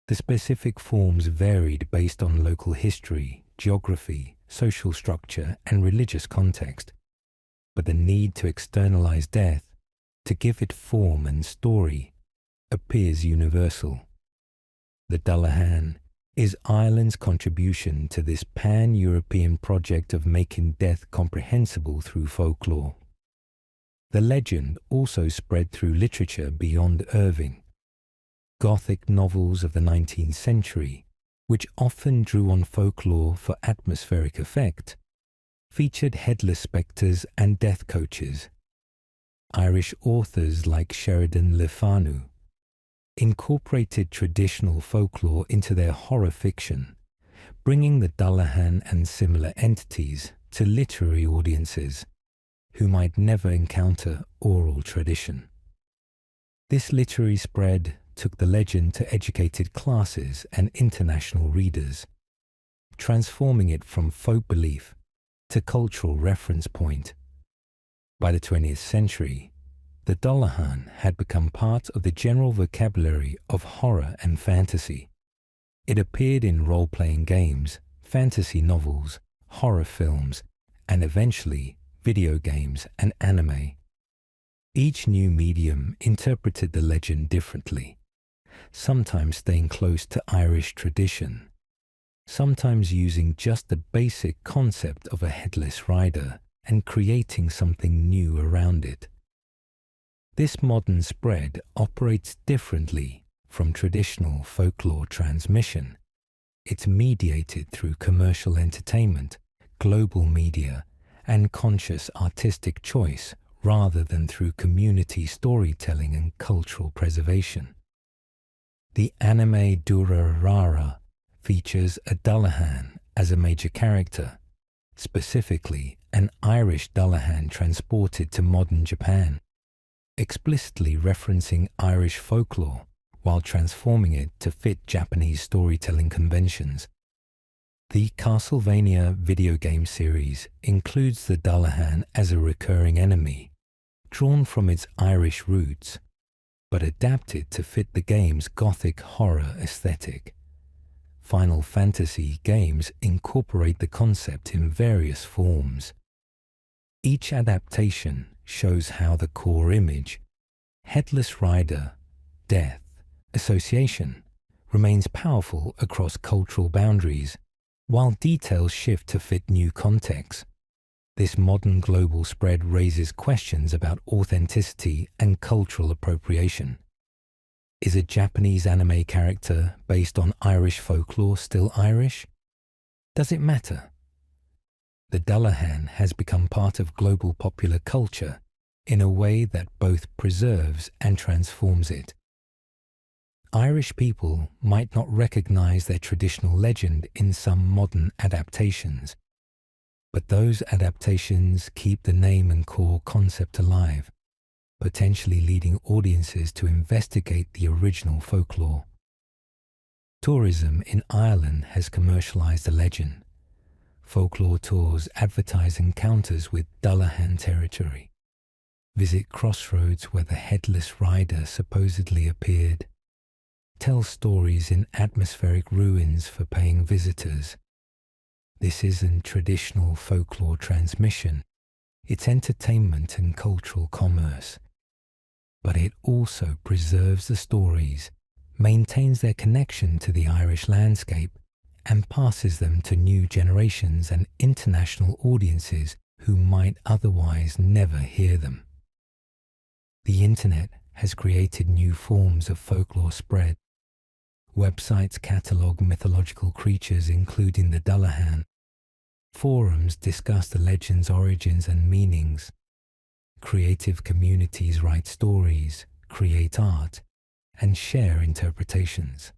The specific forms varied based on local history, geography, social structure, and religious context. But the need to externalize death, to give it form and story, appears universal. The Dullahan is Ireland's contribution to this pan-European project of making death comprehensible through folklore. The legend also spread through literature beyond Irving. Gothic novels of the 19th century, which often drew on folklore for atmospheric effect, featured headless spectres and death coaches. Irish authors like Sheridan Le Fanu incorporated traditional folklore into their horror fiction, bringing the Dullahan and similar entities to literary audiences who might never encounter oral tradition. This literary spread took the legend to educated classes and international readers, transforming it from folk belief to cultural reference point. By the 20th century, the Dullahan had become part of the general vocabulary of horror and fantasy. It appeared in role-playing games, fantasy novels, horror films, and eventually video games and anime. Each new medium interpreted the legend differently, sometimes staying close to Irish tradition, sometimes using just the basic concept of a headless rider and creating something new around it. This modern spread operates differently from traditional folklore transmission. It's mediated through commercial entertainment, global media, and conscious artistic choice rather than through community storytelling and cultural preservation. The anime Durarara features a Dullahan as a major character, specifically an Irish Dullahan transported to modern Japan, explicitly referencing Irish folklore while transforming it to fit Japanese storytelling conventions. The Castlevania video game series includes the Dullahan as a recurring enemy, drawn from its Irish roots, but adapted to fit the game's gothic horror aesthetic. Final Fantasy games incorporate the concept in various forms. Each adaptation shows how the core image, headless rider, death, association, remains powerful across cultural boundaries, while details shift to fit new contexts. This modern global spread raises questions about authenticity and cultural appropriation. Is a Japanese anime character based on Irish folklore still Irish? Does it matter? The Dullahan has become part of global popular culture in a way that both preserves and transforms it. Irish people might not recognize their traditional legend in some modern adaptations, but those adaptations keep the name and core concept alive, potentially leading audiences to investigate the original folklore. Tourism in Ireland has commercialized the legend. Folklore tours advertise encounters with Dullahan territory. Visit crossroads where the headless rider supposedly appeared. Tell stories in atmospheric ruins for paying visitors. This isn't traditional folklore transmission, it's entertainment and cultural commerce. But it also preserves the stories, maintains their connection to the Irish landscape, and passes them to new generations and international audiences who might otherwise never hear them. The internet has created new forms of folklore spread. Websites catalogue mythological creatures including the Dullahan. Forums discuss the legend's origins and meanings. Creative communities write stories, create art, and share interpretations.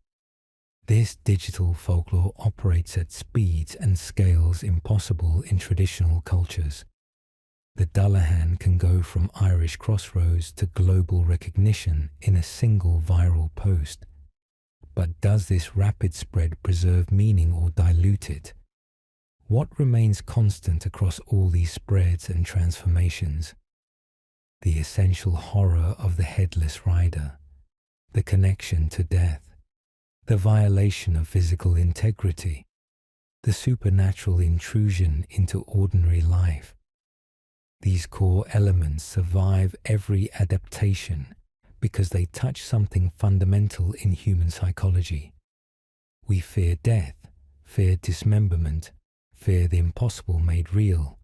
This digital folklore operates at speeds and scales impossible in traditional cultures. The Dullahan can go from Irish crossroads to global recognition in a single viral post. But does this rapid spread preserve meaning or dilute it? What remains constant across all these spreads and transformations? The essential horror of the headless rider, the connection to death, the violation of physical integrity, the supernatural intrusion into ordinary life. These core elements survive every adaptation because they touch something fundamental in human psychology. We fear death, fear dismemberment, fear the impossible made real.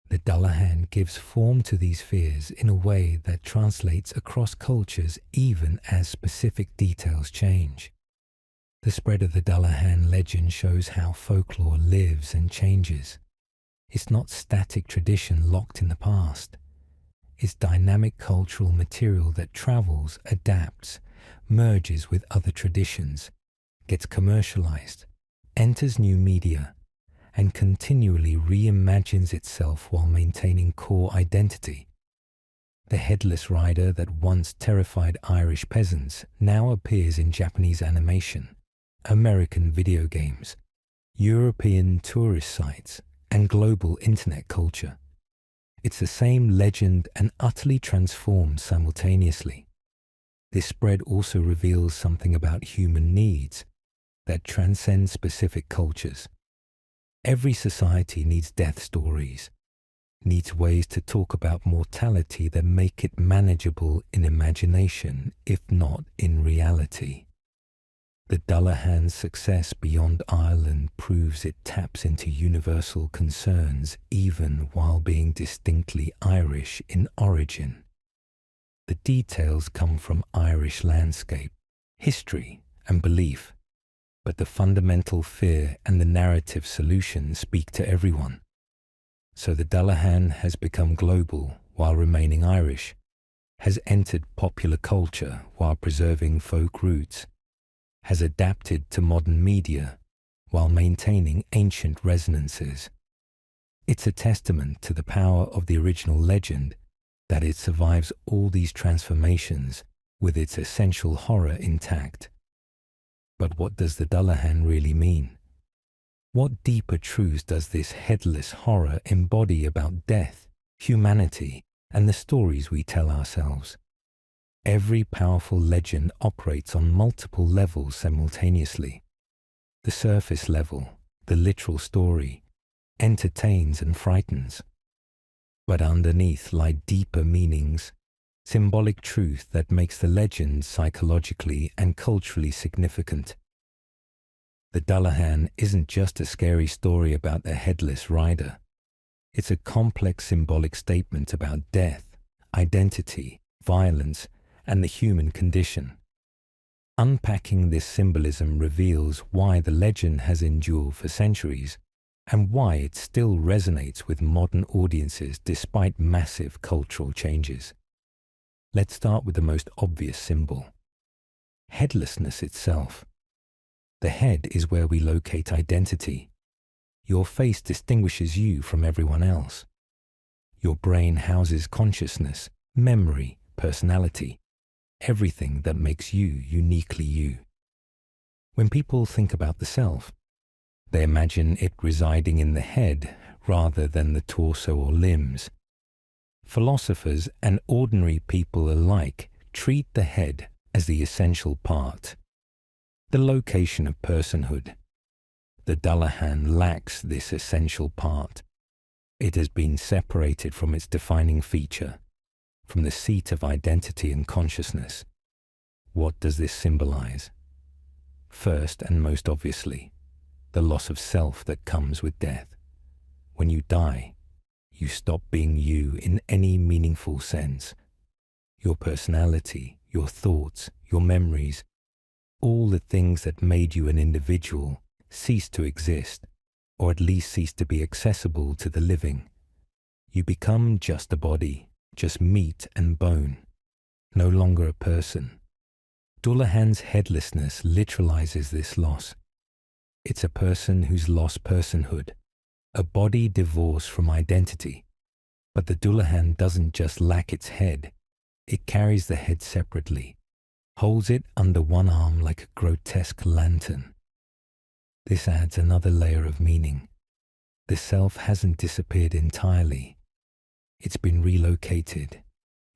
The Dullahan gives form to these fears in a way that translates across cultures even as specific details change. The spread of the Dullahan legend shows how folklore lives and changes. It's not static tradition locked in the past. It's dynamic cultural material that travels, adapts, merges with other traditions, gets commercialized, enters new media, and continually reimagines itself while maintaining core identity. The headless rider that once terrified Irish peasants now appears in Japanese animation, American video games, European tourist sites, and global internet culture. It's the same legend and utterly transformed simultaneously. This spread also reveals something about human needs that transcend specific cultures. Every society needs death stories, needs ways to talk about mortality that make it manageable in imagination, if not in reality. The Dullahan's success beyond Ireland proves it taps into universal concerns even while being distinctly Irish in origin. The details come from Irish landscape, history, and belief, but the fundamental fear and the narrative solution speak to everyone. So the Dullahan has become global while remaining Irish, has entered popular culture while preserving folk roots, has adapted to modern media while maintaining ancient resonances. It's a testament to the power of the original legend that it survives all these transformations with its essential horror intact. But what does the Dullahan really mean? What deeper truths does this headless horror embody about death, humanity, and the stories we tell ourselves? Every powerful legend operates on multiple levels simultaneously. The surface level, the literal story, entertains and frightens. But underneath lie deeper meanings, symbolic truth that makes the legend psychologically and culturally significant. The Dullahan isn't just a scary story about a headless rider. It's a complex symbolic statement about death, identity, violence, and the human condition. Unpacking this symbolism reveals why the legend has endured for centuries and why it still resonates with modern audiences despite massive cultural changes. Let's start with the most obvious symbol: headlessness itself. The head is where we locate identity. Your face distinguishes you from everyone else. Your brain houses consciousness, memory, personality, everything that makes you uniquely you. When people think about the self, they imagine it residing in the head rather than the torso or limbs. Philosophers and ordinary people alike treat the head as the essential part, the location of personhood. The Dullahan lacks this essential part. It has been separated from its defining feature, from the seat of identity and consciousness. What does this symbolize? First and most obviously, the loss of self that comes with death. When you die, you stop being you in any meaningful sense. Your personality, your thoughts, your memories, all the things that made you an individual cease to exist, or at least cease to be accessible to the living. You become just a body, just meat and bone, no longer a person. Dullahan's headlessness literalizes this loss. It's a person who's lost personhood, a body divorced from identity. But the Dullahan doesn't just lack its head, it carries the head separately, holds it under one arm like a grotesque lantern. This adds another layer of meaning. The self hasn't disappeared entirely. It's been relocated,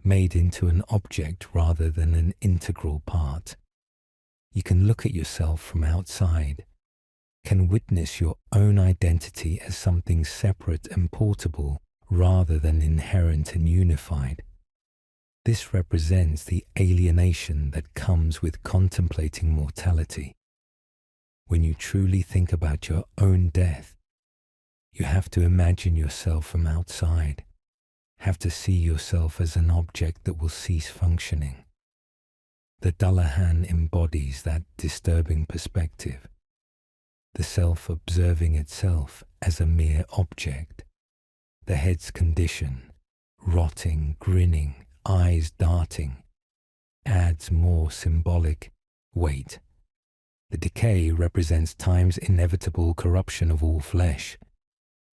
made into an object rather than an integral part. You can look at yourself from outside, can witness your own identity as something separate and portable rather than inherent and unified. This represents the alienation that comes with contemplating mortality. When you truly think about your own death, you have to imagine yourself from outside, have to see yourself as an object that will cease functioning. The Dullahan embodies that disturbing perspective, the self observing itself as a mere object, the head's condition, rotting, grinning, eyes darting, adds more symbolic weight. The decay represents time's inevitable corruption of all flesh.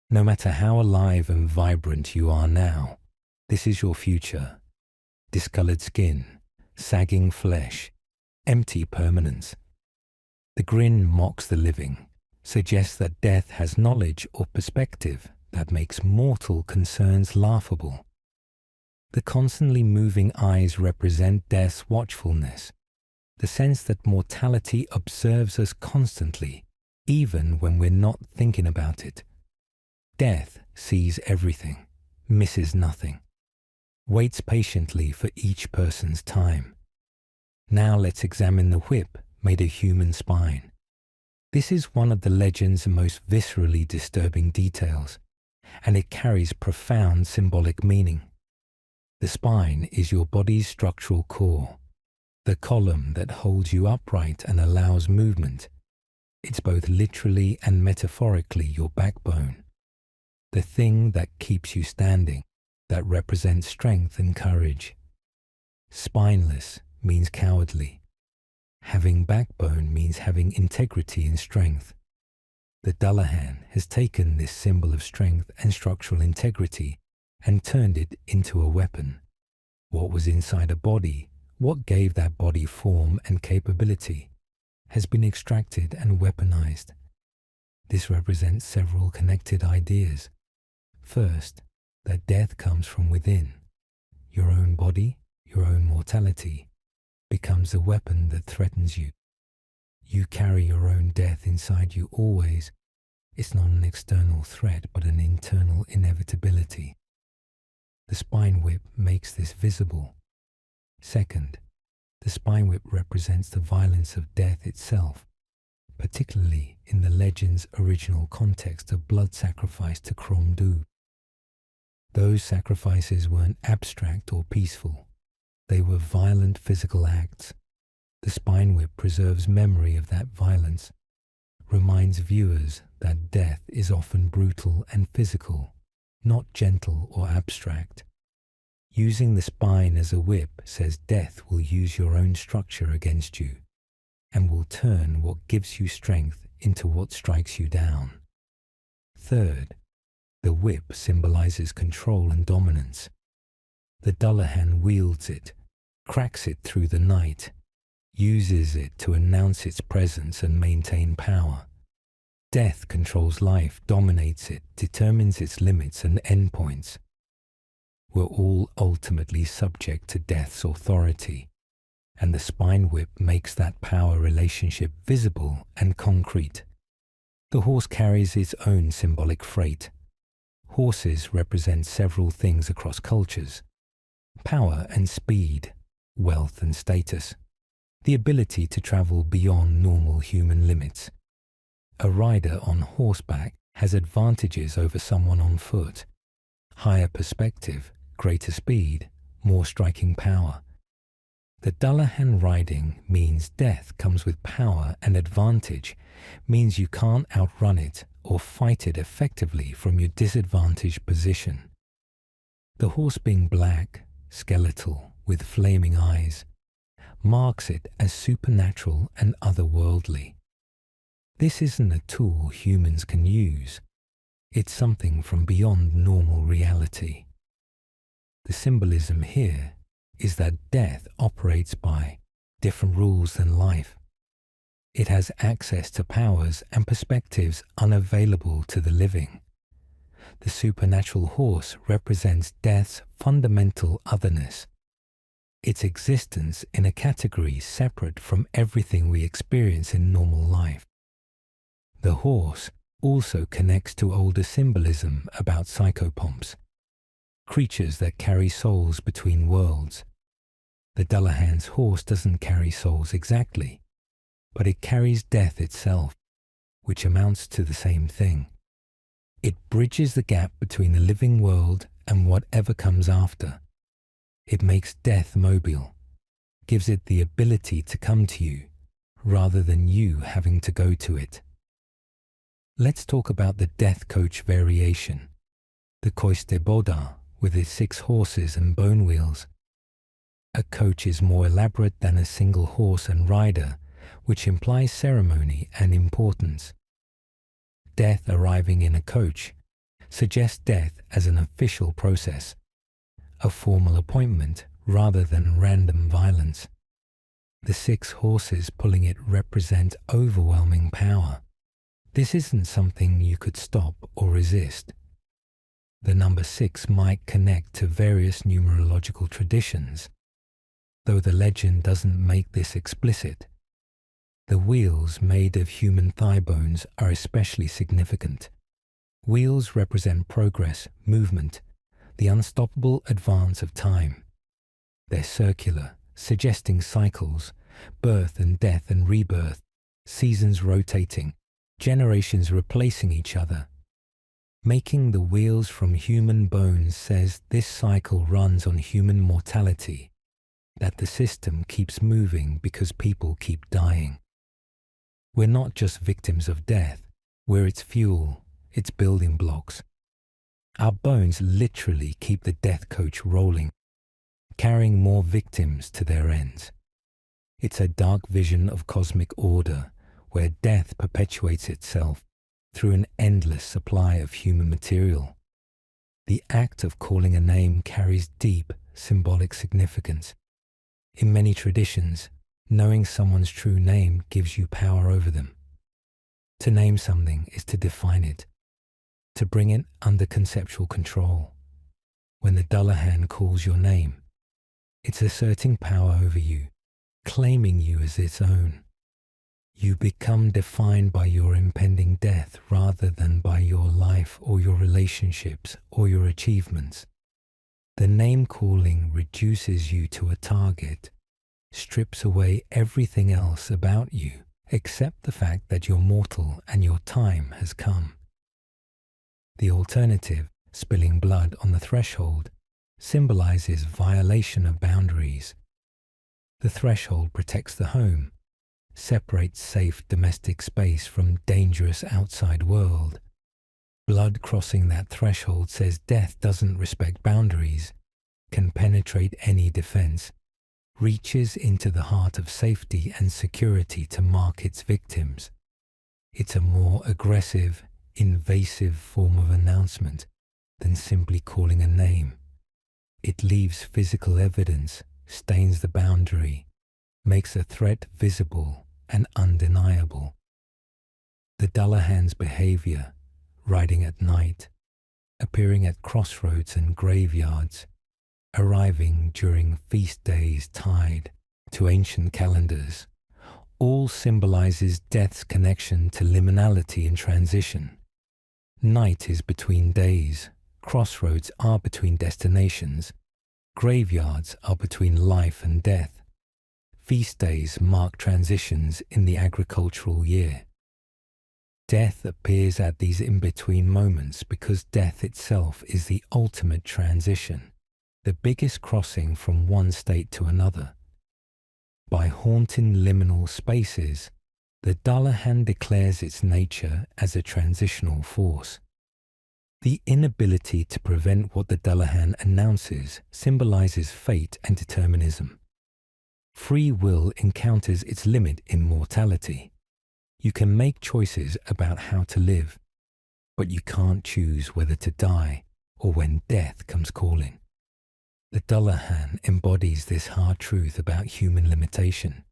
No matter how alive and vibrant you are now, this is your future. Discolored skin, sagging flesh, empty permanence. The grin mocks the living, suggests that death has knowledge or perspective that makes mortal concerns laughable. The constantly moving eyes represent death's watchfulness, the sense that mortality observes us constantly, even when we're not thinking about it. Death sees everything, misses nothing, waits patiently for each person's time. Now let's examine the whip made of human spine. This is one of the legend's most viscerally disturbing details, and it carries profound symbolic meaning. The spine is your body's structural core, the column that holds you upright and allows movement. It's both literally and metaphorically your backbone, the thing that keeps you standing, that represents strength and courage. Spineless means cowardly. Having backbone means having integrity and strength. The Dullahan has taken this symbol of strength and structural integrity and turned it into a weapon. What was inside a body, what gave that body form and capability, has been extracted and weaponized. This represents several connected ideas. First, that death comes from within. Your own body, your own mortality, becomes a weapon that threatens you. You carry your own death inside you always. It's not an external threat, but an internal inevitability. The spine whip makes this visible. Second, the spine whip represents the violence of death itself, particularly in the legend's original context of blood sacrifice to Crom-Dubh. Those sacrifices weren't abstract or peaceful. They were violent physical acts. The spine whip preserves memory of that violence, reminds viewers that death is often brutal and physical, not gentle or abstract. Using the spine as a whip says death will use your own structure against you and will turn what gives you strength into what strikes you down. Third, the whip symbolizes control and dominance. The Dullahan wields it, cracks it through the night, uses it to announce its presence and maintain power. Death controls life, dominates it, determines its limits and endpoints. We're all ultimately subject to death's authority, and the spine whip makes that power relationship visible and concrete. The horse carries its own symbolic freight. Horses represent several things across cultures: power and speed, wealth and status, the ability to travel beyond normal human limits. A rider on horseback has advantages over someone on foot: higher perspective, greater speed, more striking power. The Dullahan riding means death comes with power and advantage, means you can't outrun it or fight it effectively from your disadvantaged position. The horse being black, skeletal, with flaming eyes, marks it as supernatural and otherworldly. This isn't a tool humans can use. It's something from beyond normal reality. The symbolism here is that death operates by different rules than life. It has access to powers and perspectives unavailable to the living. The supernatural horse represents death's fundamental otherness, its existence in a category separate from everything we experience in normal life. The horse also connects to older symbolism about psychopomps, creatures that carry souls between worlds. The Dullahan's horse doesn't carry souls exactly, but it carries death itself, which amounts to the same thing. It bridges the gap between the living world and whatever comes after. It makes death mobile, gives it the ability to come to you, rather than you having to go to it. Let's talk about the death coach variation, the Coiste-Baudin, with its 6 horses and bone wheels. A coach is more elaborate than a single horse and rider which implies ceremony and importance. Death arriving in a coach suggests death as an official process, a formal appointment rather than random violence. The 6 horses pulling it represent overwhelming power. This isn't something you could stop or resist. The number 6 might connect to various numerological traditions, though the legend doesn't make this explicit. The wheels made of human thigh bones are especially significant. Wheels represent progress, movement, the unstoppable advance of time. They're circular, suggesting cycles, birth and death and rebirth, seasons rotating, generations replacing each other. Making the wheels from human bones says this cycle runs on human mortality, that the system keeps moving because people keep dying. We're not just victims of death, we're its fuel, its building blocks. Our bones literally keep the death coach rolling, carrying more victims to their ends. It's a dark vision of cosmic order, where death perpetuates itself through an endless supply of human material. The act of calling a name carries deep symbolic significance. In many traditions, knowing someone's true name gives you power over them. To name something is to define it, to bring it under conceptual control. When the Dullahan calls your name, it's asserting power over you, claiming you as its own. You become defined by your impending death rather than by your life or your relationships or your achievements. The name calling reduces you to a target, strips away everything else about you except the fact that you're mortal and your time has come. The alternative, spilling blood on the threshold, symbolizes violation of boundaries. The threshold protects the home, separates safe domestic space from dangerous outside world. Blood crossing that threshold says death doesn't respect boundaries, can penetrate any defense, reaches into the heart of safety and security to mark its victims. It's a more aggressive, invasive form of announcement than simply calling a name. It leaves physical evidence, stains the boundary, makes a threat visible and undeniable. The Dullahan's behavior, riding at night, appearing at crossroads and graveyards, arriving during feast days tied to ancient calendars, all symbolizes death's connection to liminality and transition. Night is between days, crossroads are between destinations, graveyards are between life and death. Feast days mark transitions in the agricultural year. Death appears at these in-between moments because death itself is the ultimate transition, the biggest crossing from one state to another. By haunting liminal spaces, the Dullahan declares its nature as a transitional force. The inability to prevent what the Dullahan announces symbolizes fate and determinism. Free will encounters its limit in mortality. You can make choices about how to live, but you can't choose whether to die or when death comes calling. The Dullahan embodies this hard truth about human limitation.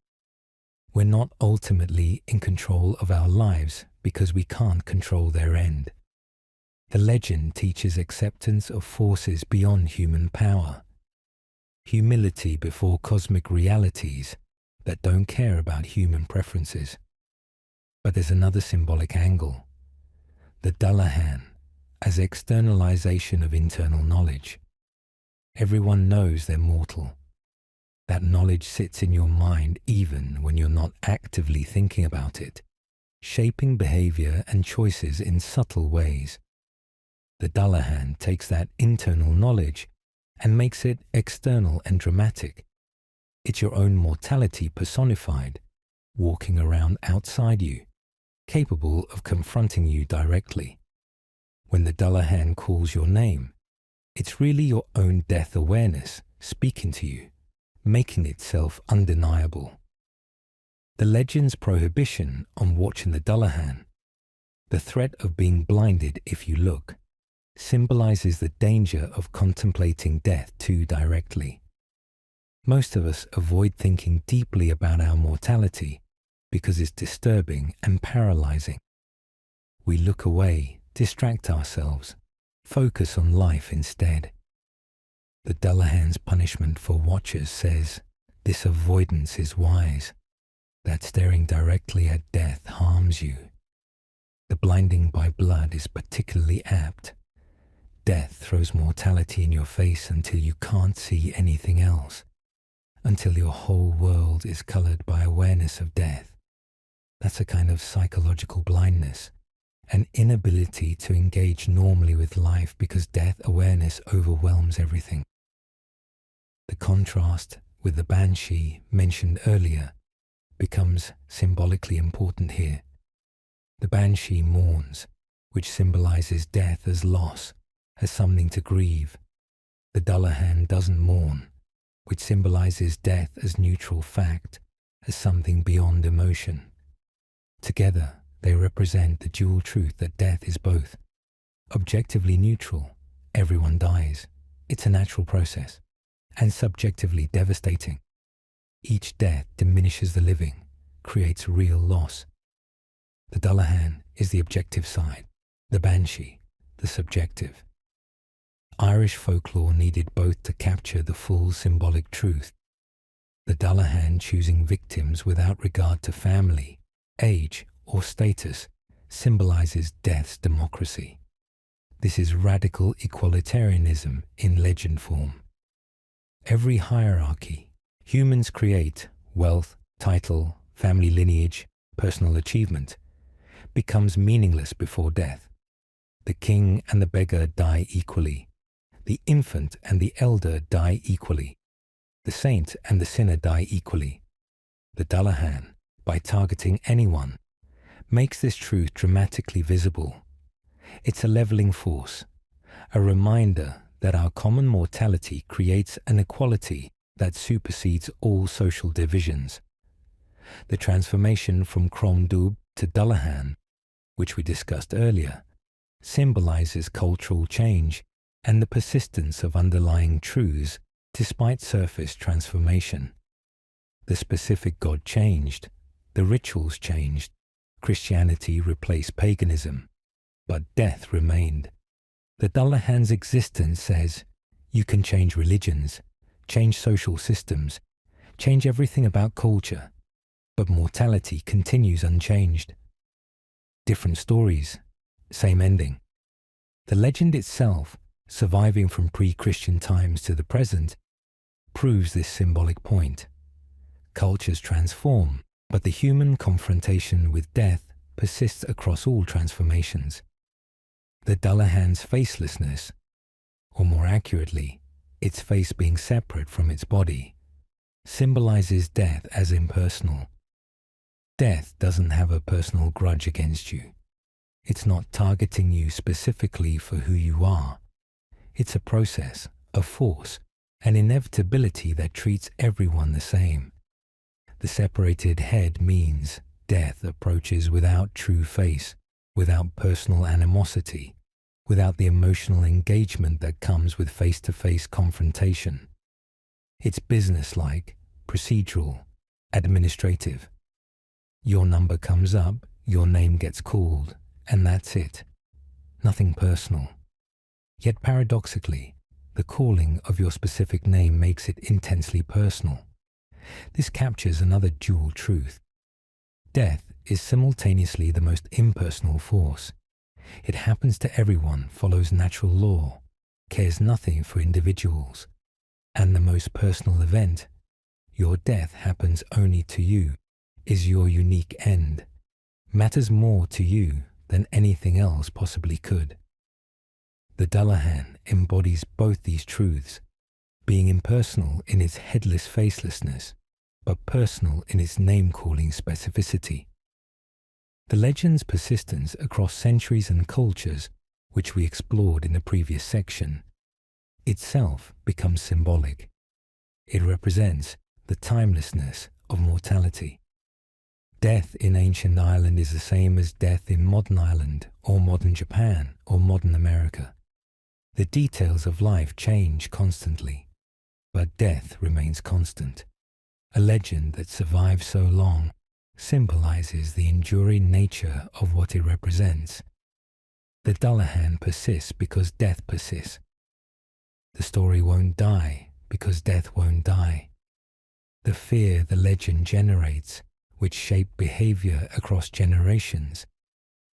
We're not ultimately in control of our lives because we can't control their end. The legend teaches acceptance of forces beyond human power, humility before cosmic realities that don't care about human preferences. But there's another symbolic angle. The Dullahan as externalization of internal knowledge. Everyone knows they're mortal. That knowledge sits in your mind even when you're not actively thinking about it, shaping behavior and choices in subtle ways. The Dullahan takes that internal knowledge and makes it external and dramatic. It's your own mortality personified, walking around outside you, capable of confronting you directly. When the Dullahan calls your name, it's really your own death awareness speaking to you, making itself undeniable. The legend's prohibition on watching the Dullahan, the threat of being blinded if you look, symbolizes the danger of contemplating death too directly. Most of us avoid thinking deeply about our mortality because it's disturbing and paralyzing. We look away, distract ourselves, focus on life instead. The Dullahan's punishment for watchers says, this avoidance is wise, that staring directly at death harms you. The blinding by blood is particularly apt. Death throws mortality in your face until you can't see anything else, until your whole world is colored by awareness of death. That's a kind of psychological blindness, an inability to engage normally with life because death awareness overwhelms everything. The contrast with the banshee mentioned earlier becomes symbolically important here. The banshee mourns, which symbolizes death as loss, as something to grieve. The Dullahan doesn't mourn, which symbolizes death as neutral fact, as something beyond emotion. Together, they represent the dual truth that death is both objectively neutral, everyone dies, it's a natural process, and subjectively devastating. Each death diminishes the living, creates real loss. The Dullahan is the objective side, the banshee, the subjective. Irish folklore needed both to capture the full symbolic truth. The Dullahan choosing victims without regard to family, age, or status symbolizes death's democracy. This is radical equalitarianism in legend form. Every hierarchy humans create, wealth, title, family lineage, personal achievement, becomes meaningless before death. The king and the beggar die equally. The infant and the elder die equally. The saint and the sinner die equally. The Dullahan, by targeting anyone, makes this truth dramatically visible. It's a leveling force, a reminder that our common mortality creates an equality that supersedes all social divisions. The transformation from Crom Dubh to Dullahan, which we discussed earlier, symbolizes cultural change and the persistence of underlying truths despite surface transformation. The specific God changed, the rituals changed, Christianity replaced paganism, but death remained. The Dullahan's existence says, you can change religions, change social systems, change everything about culture, but mortality continues unchanged. Different stories, same ending. The legend itself, surviving from pre-Christian times to the present, proves this symbolic point. Cultures transform, but the human confrontation with death persists across all transformations. The Dullahan's facelessness, or more accurately, its face being separate from its body, symbolizes death as impersonal. Death doesn't have a personal grudge against you. It's not targeting you specifically for who you are. It's a process, a force, an inevitability that treats everyone the same. The separated head means death approaches without true face, without personal animosity, without the emotional engagement that comes with face-to-face confrontation. It's businesslike, procedural, administrative. Your number comes up, your name gets called, and that's it. Nothing personal. Yet paradoxically, the calling of your specific name makes it intensely personal. This captures another dual truth. Death is simultaneously the most impersonal force. It happens to everyone, follows natural law, cares nothing for individuals. And the most personal event, your death happens only to you, is your unique end, matters more to you than anything else possibly could. The Dullahan embodies both these truths, being impersonal in its headless facelessness, but personal in its name-calling specificity. The legend's persistence across centuries and cultures, which we explored in the previous section, itself becomes symbolic. It represents the timelessness of mortality. Death in ancient Ireland is the same as death in modern Ireland, or modern Japan, or modern America. The details of life change constantly, but death remains constant. A legend that survives so long symbolizes the enduring nature of what it represents. The Dullahan persists because death persists. The story won't die because death won't die. The fear the legend generates, which shapes behavior across generations,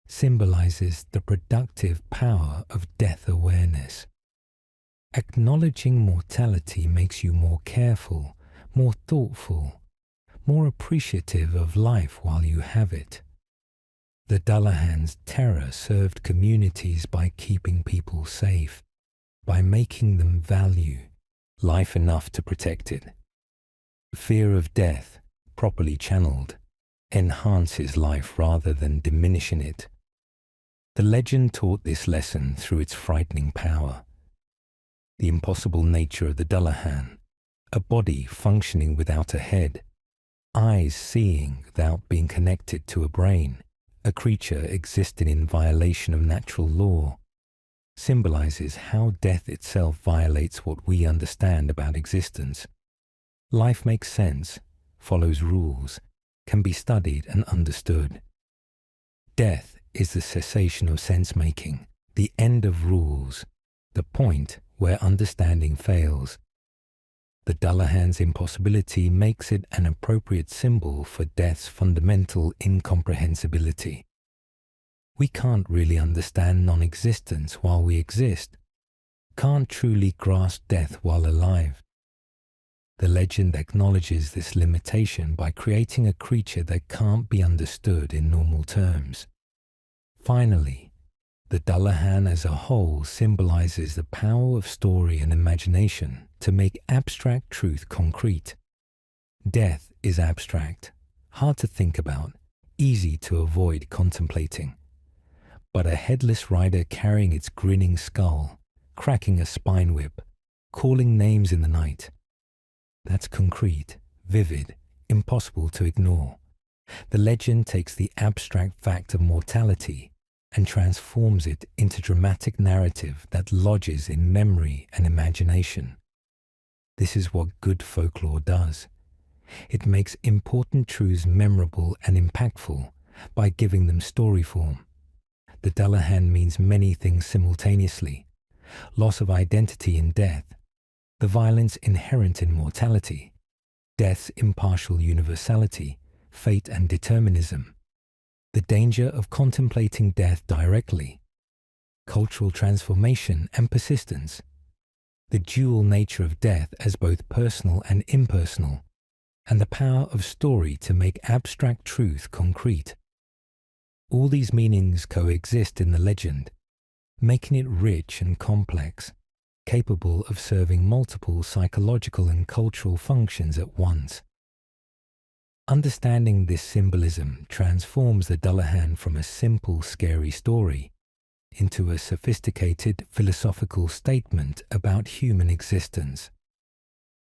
symbolizes the productive power of death awareness. Acknowledging mortality makes you more careful, more thoughtful, more appreciative of life while you have it. The Dullahan's terror served communities by keeping people safe, by making them value life enough to protect it. Fear of death, properly channeled, enhances life rather than diminishing it. The legend taught this lesson through its frightening power. The impossible nature of the Dullahan, a body functioning without a head, eyes seeing without being connected to a brain, a creature existing in violation of natural law, symbolizes how death itself violates what we understand about existence. Life makes sense, follows rules, can be studied and understood. Death is the cessation of sense-making, the end of rules, the point where understanding fails. The Dullahan's impossibility makes it an appropriate symbol for death's fundamental incomprehensibility. We can't really understand non-existence while we exist, can't truly grasp death while alive. The legend acknowledges this limitation by creating a creature that can't be understood in normal terms. Finally, the Dullahan as a whole symbolizes the power of story and imagination to make abstract truth concrete. Death is abstract, hard to think about, easy to avoid contemplating. But a headless rider carrying its grinning skull, cracking a spine whip, calling names in the night, that's concrete, vivid, impossible to ignore. The legend takes the abstract fact of mortality and transforms it into dramatic narrative that lodges in memory and imagination. This is what good folklore does. It makes important truths memorable and impactful by giving them story form. The Dullahan means many things simultaneously: loss of identity in death, the violence inherent in mortality, death's impartial universality, fate and determinism, the danger of contemplating death directly, cultural transformation and persistence, the dual nature of death as both personal and impersonal, and the power of story to make abstract truth concrete. All these meanings coexist in the legend, making it rich and complex, capable of serving multiple psychological and cultural functions at once. Understanding this symbolism transforms the Dullahan from a simple, scary story into a sophisticated philosophical statement about human existence.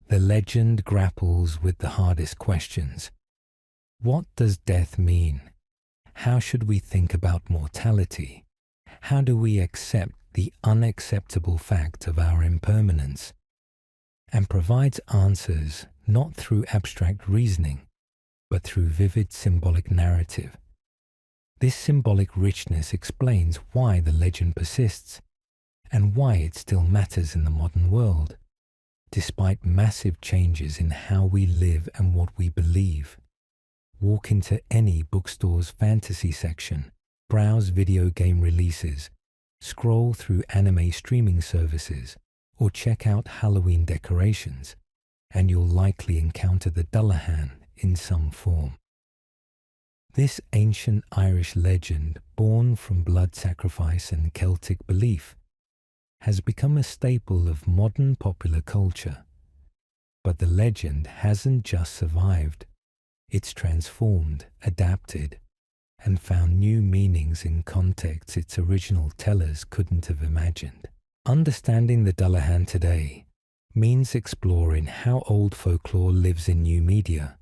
The legend grapples with the hardest questions. What does death mean? How should we think about mortality? How do we accept the unacceptable fact of our impermanence? And provides answers not through abstract reasoning, but through vivid symbolic narrative. This symbolic richness explains why the legend persists and why it still matters in the modern world, despite massive changes in how we live and what we believe. Walk into any bookstore's fantasy section, browse video game releases, scroll through anime streaming services, or check out Halloween decorations, and you'll likely encounter the Dullahan in some form. This ancient Irish legend, born from blood sacrifice and Celtic belief, has become a staple of modern popular culture. But the legend hasn't just survived. It's transformed, adapted, and found new meanings in contexts its original tellers couldn't have imagined. Understanding the Dullahan today means exploring how old folklore lives in new media.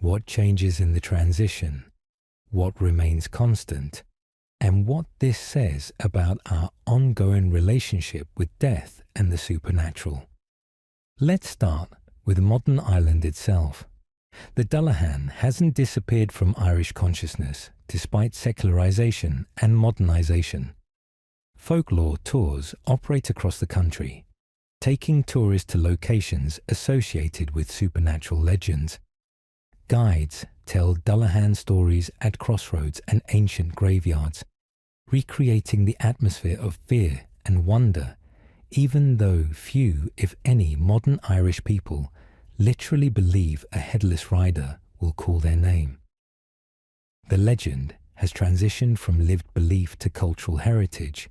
What changes in the transition? What remains constant? And what this says about our ongoing relationship with death and the supernatural. Let's start with modern Ireland itself. The Dullahan hasn't disappeared from Irish consciousness despite secularization and modernization. Folklore tours operate across the country, taking tourists to locations associated with supernatural legends. Guides tell Dullahan stories at crossroads and ancient graveyards, recreating the atmosphere of fear and wonder, even though few, if any, modern Irish people literally believe a headless rider will call their name. The legend has transitioned from lived belief to cultural heritage,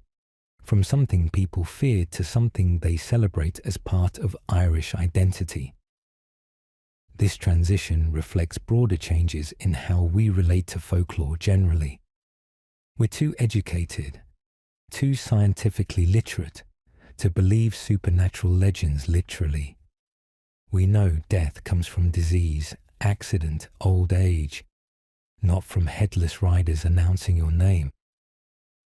from something people fear to something they celebrate as part of Irish identity. This transition reflects broader changes in how we relate to folklore generally. We're too educated, too scientifically literate to believe supernatural legends literally. We know death comes from disease, accident, old age, not from headless riders announcing your name.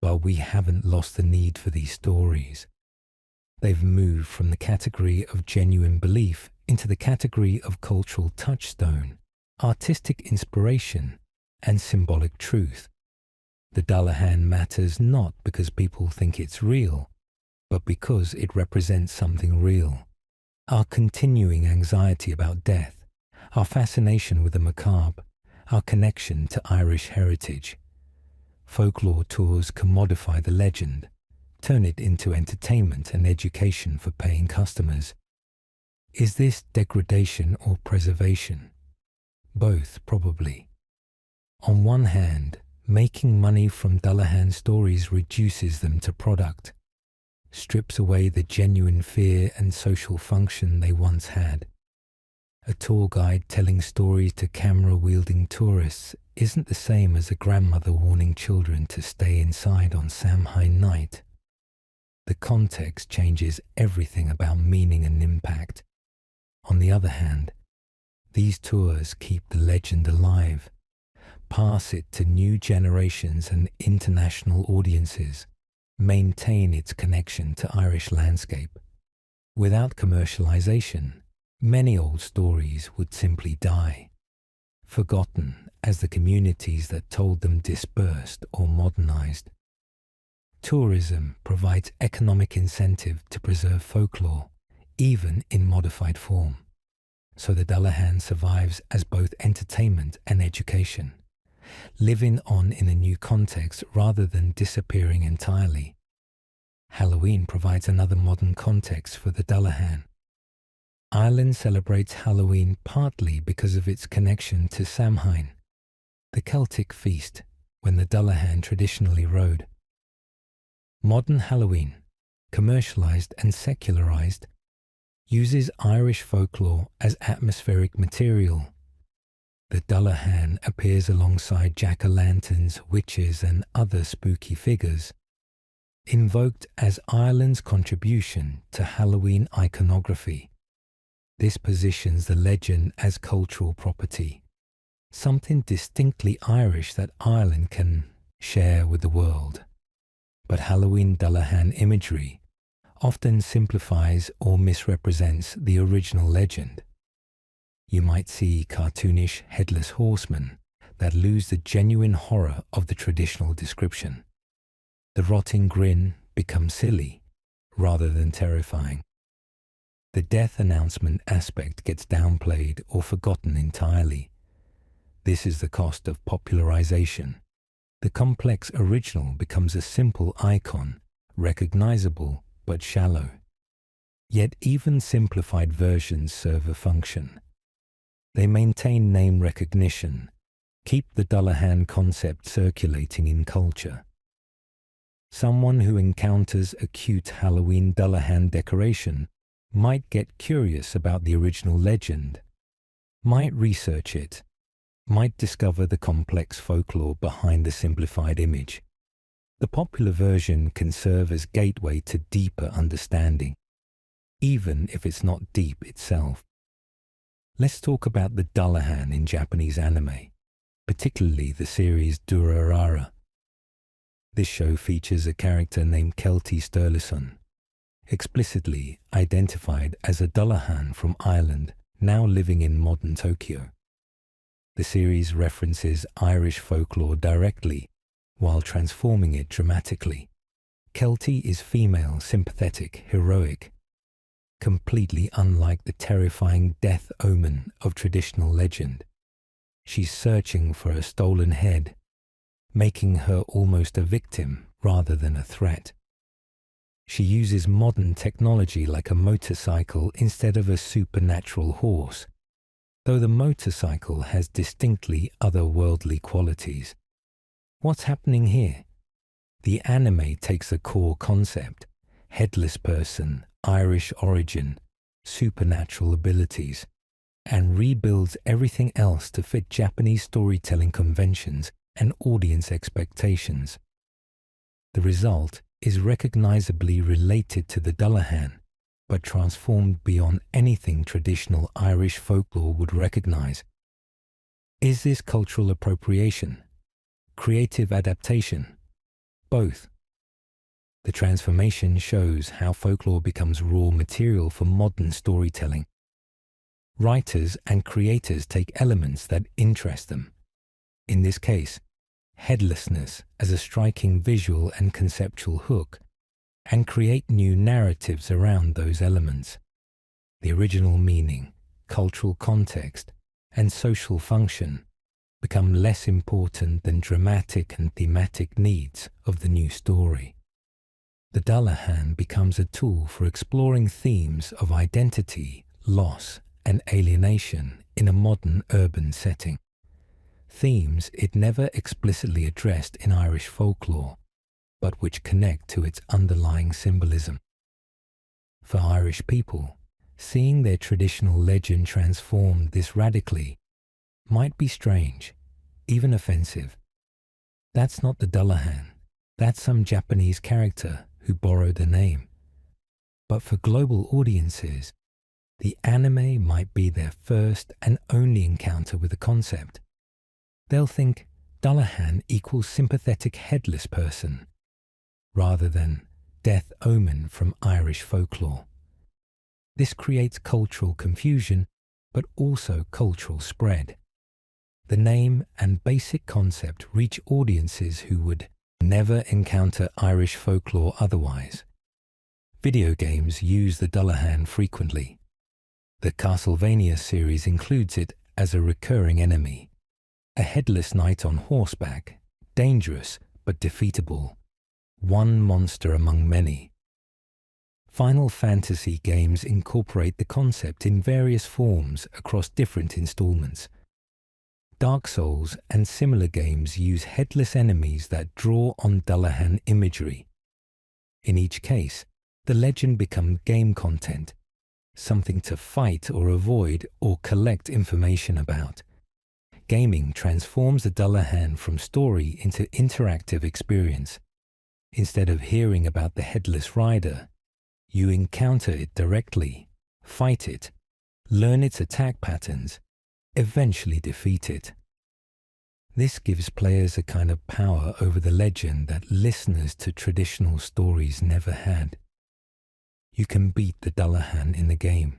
But we haven't lost the need for these stories. They've moved from the category of genuine belief into the category of cultural touchstone, artistic inspiration, and symbolic truth. The Dullahan matters not because people think it's real, but because it represents something real. Our continuing anxiety about death, our fascination with the macabre, our connection to Irish heritage. Folklore tours can modify the legend, turn it into entertainment and education for paying customers. Is this degradation or preservation? Both, probably. On one hand, making money from Dullahan stories reduces them to product, strips away the genuine fear and social function they once had. A tour guide telling stories to camera-wielding tourists isn't the same as a grandmother warning children to stay inside on Samhain night. The context changes everything about meaning and impact. On the other hand, these tours keep the legend alive, pass it to new generations and international audiences, maintain its connection to Irish landscape. Without commercialization, many old stories would simply die, forgotten as the communities that told them dispersed or modernized. Tourism provides economic incentive to preserve folklore, even in modified form. So the Dullahan survives as both entertainment and education, living on in a new context rather than disappearing entirely. Halloween provides another modern context for the Dullahan. Ireland celebrates Halloween partly because of its connection to Samhain, the Celtic feast when the Dullahan traditionally rode. Modern Halloween, commercialized and secularized, uses Irish folklore as atmospheric material. The Dullahan appears alongside jack-o'-lanterns, witches and other spooky figures, invoked as Ireland's contribution to Halloween iconography. This positions the legend as cultural property, something distinctly Irish that Ireland can share with the world. But Halloween Dullahan imagery often simplifies or misrepresents the original legend. You might see cartoonish Headless Horseman that lose the genuine horror of the traditional description. The rotting grin becomes silly rather than terrifying. The death announcement aspect gets downplayed or forgotten entirely. This is the cost of popularization. The complex original becomes a simple icon, recognizable but shallow. Yet even simplified versions serve a function. They maintain name recognition, keep the Dullahan concept circulating in culture. Someone who encounters a cute Halloween Dullahan decoration might get curious about the original legend, might research it, might discover the complex folklore behind the simplified image. The popular version can serve as gateway to deeper understanding, even if it's not deep itself. Let's talk about the Dullahan in Japanese anime, particularly the series Durarara. This show features a character named Kelty Sturluson, explicitly identified as a Dullahan from Ireland, now living in modern Tokyo. The series references Irish folklore directly, while transforming it dramatically. Kelty is female, sympathetic, heroic, completely unlike the terrifying death omen of traditional legend. She's searching for a stolen head, making her almost a victim rather than a threat. She uses modern technology like a motorcycle instead of a supernatural horse, though the motorcycle has distinctly otherworldly qualities. What's happening here? The anime takes a core concept, headless person, Irish origin, supernatural abilities, and rebuilds everything else to fit Japanese storytelling conventions and audience expectations. The result is recognizably related to the Dullahan, but transformed beyond anything traditional Irish folklore would recognize. Is this cultural appropriation? Creative adaptation? Both. The transformation shows how folklore becomes raw material for modern storytelling. Writers and creators take elements that interest them, in this case, headlessness as a striking visual and conceptual hook, and create new narratives around those elements. The original meaning, cultural context, and social function become less important than dramatic and thematic needs of the new story. The Dullahan becomes a tool for exploring themes of identity, loss, and alienation in a modern urban setting. Themes it never explicitly addressed in Irish folklore, but which connect to its underlying symbolism. For Irish people, seeing their traditional legend transformed this radically might be strange, even offensive. That's not the Dullahan, that's some Japanese character who borrowed the name. But for global audiences, the anime might be their first and only encounter with the concept. They'll think Dullahan equals sympathetic headless person, rather than death omen from Irish folklore. This creates cultural confusion, but also cultural spread. The name and basic concept reach audiences who would never encounter Irish folklore otherwise. Video games use the Dullahan frequently. The Castlevania series includes it as a recurring enemy. A headless knight on horseback, dangerous but defeatable, one monster among many. Final Fantasy games incorporate the concept in various forms across different installments. Dark Souls and similar games use headless enemies that draw on Dullahan imagery. In each case, the legend becomes game content, something to fight or avoid or collect information about. Gaming transforms the Dullahan from story into interactive experience. Instead of hearing about the headless rider, you encounter it directly, fight it, learn its attack patterns, eventually defeat it. This gives players a kind of power over the legend that listeners to traditional stories never had. You can beat the Dullahan in the game.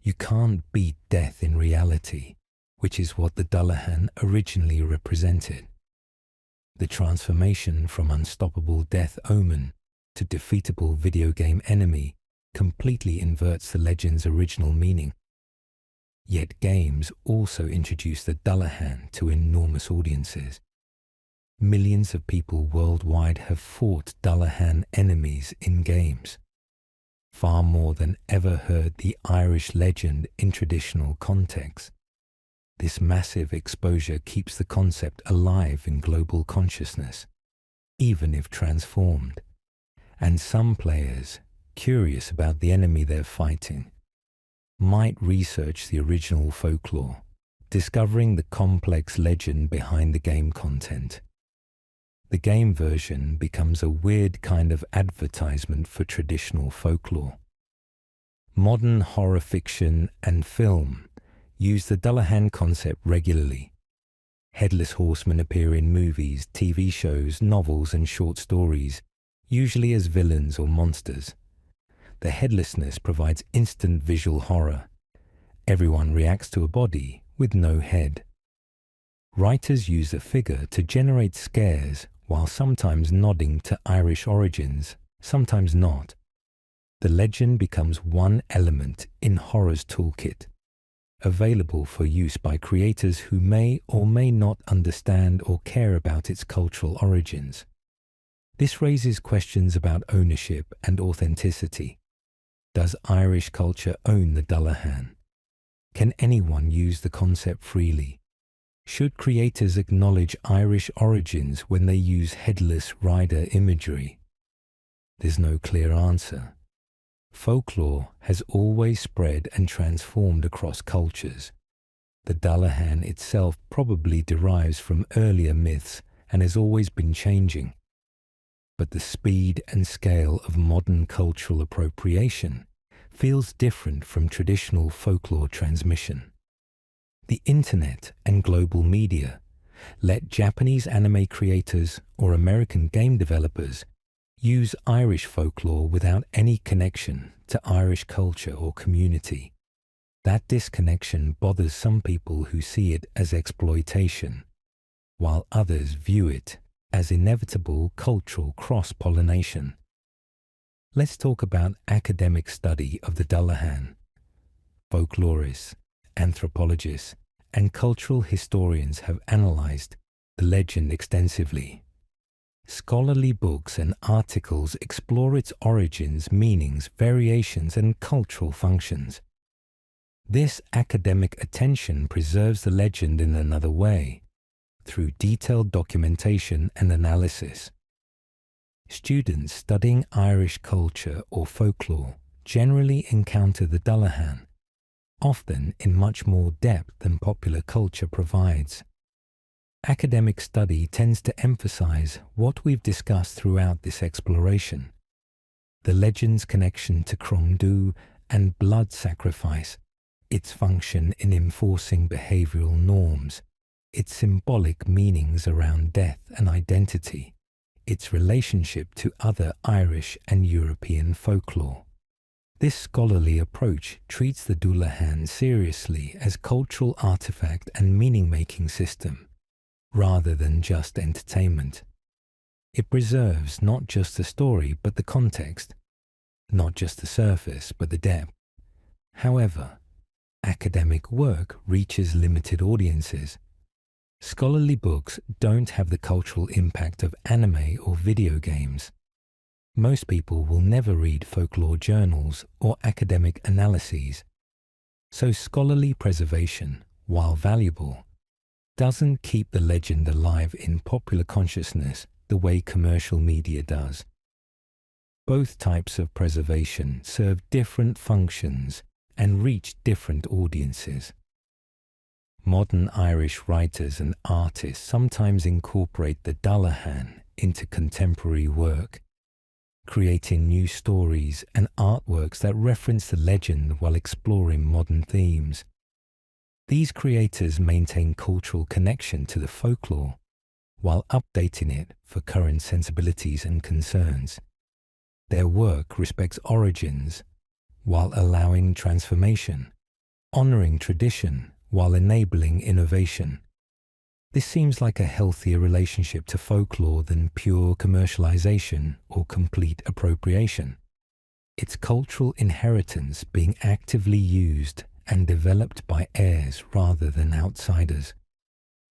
You can't beat death in reality, which is what the Dullahan originally represented. The transformation from unstoppable death omen to defeatable video game enemy completely inverts the legend's original meaning. Yet games also introduce the Dullahan to enormous audiences. Millions of people worldwide have fought Dullahan enemies in games. Far more than ever heard the Irish legend in traditional contexts. This massive exposure keeps the concept alive in global consciousness, even if transformed. And some players, curious about the enemy they're fighting, might research the original folklore, discovering the complex legend behind the game content. The game version becomes a weird kind of advertisement for traditional folklore. Modern horror fiction and film use the Dullahan concept regularly. Headless Horsemen appear in movies, TV shows, novels, and short stories, usually as villains or monsters. The headlessness provides instant visual horror. Everyone reacts to a body with no head. Writers use a figure to generate scares while sometimes nodding to Irish origins, sometimes not. The legend becomes one element in horror's toolkit, available for use by creators who may or may not understand or care about its cultural origins. This raises questions about ownership and authenticity. Does Irish culture own the Dullahan? Can anyone use the concept freely? Should creators acknowledge Irish origins when they use headless rider imagery? There's no clear answer. Folklore has always spread and transformed across cultures. The Dullahan itself probably derives from earlier myths and has always been changing. But the speed and scale of modern cultural appropriation feels different from traditional folklore transmission. The internet and global media let Japanese anime creators or American game developers use Irish folklore without any connection to Irish culture or community. That disconnection bothers some people who see it as exploitation, while others view it as inevitable cultural cross-pollination. Let's talk about academic study of the Dullahan. Folklorists, anthropologists, and cultural historians have analyzed the legend extensively. Scholarly books and articles explore its origins, meanings, variations, and cultural functions. This academic attention preserves the legend in another way, through detailed documentation and analysis. Students studying Irish culture or folklore generally encounter the Dullahan, often in much more depth than popular culture provides. Academic study tends to emphasize what we've discussed throughout this exploration: the legend's connection to Cromdú and blood sacrifice, its function in enforcing behavioral norms, its symbolic meanings around death and identity, its relationship to other Irish and European folklore. This scholarly approach treats the Dullahan seriously as cultural artifact and meaning-making system, rather than just entertainment. It preserves not just the story but the context, not just the surface but the depth. However, academic work reaches limited audiences. Scholarly books don't have the cultural impact of anime or video games. Most people will never read folklore journals or academic analyses. So scholarly preservation, while valuable, doesn't keep the legend alive in popular consciousness the way commercial media does. Both types of preservation serve different functions and reach different audiences. Modern Irish writers and artists sometimes incorporate the Dullahan into contemporary work, creating new stories and artworks that reference the legend while exploring modern themes. These creators maintain cultural connection to the folklore while updating it for current sensibilities and concerns. Their work respects origins while allowing transformation, honoring tradition while enabling innovation. This seems like a healthier relationship to folklore than pure commercialization or complete appropriation. It's cultural inheritance being actively used and developed by heirs rather than outsiders.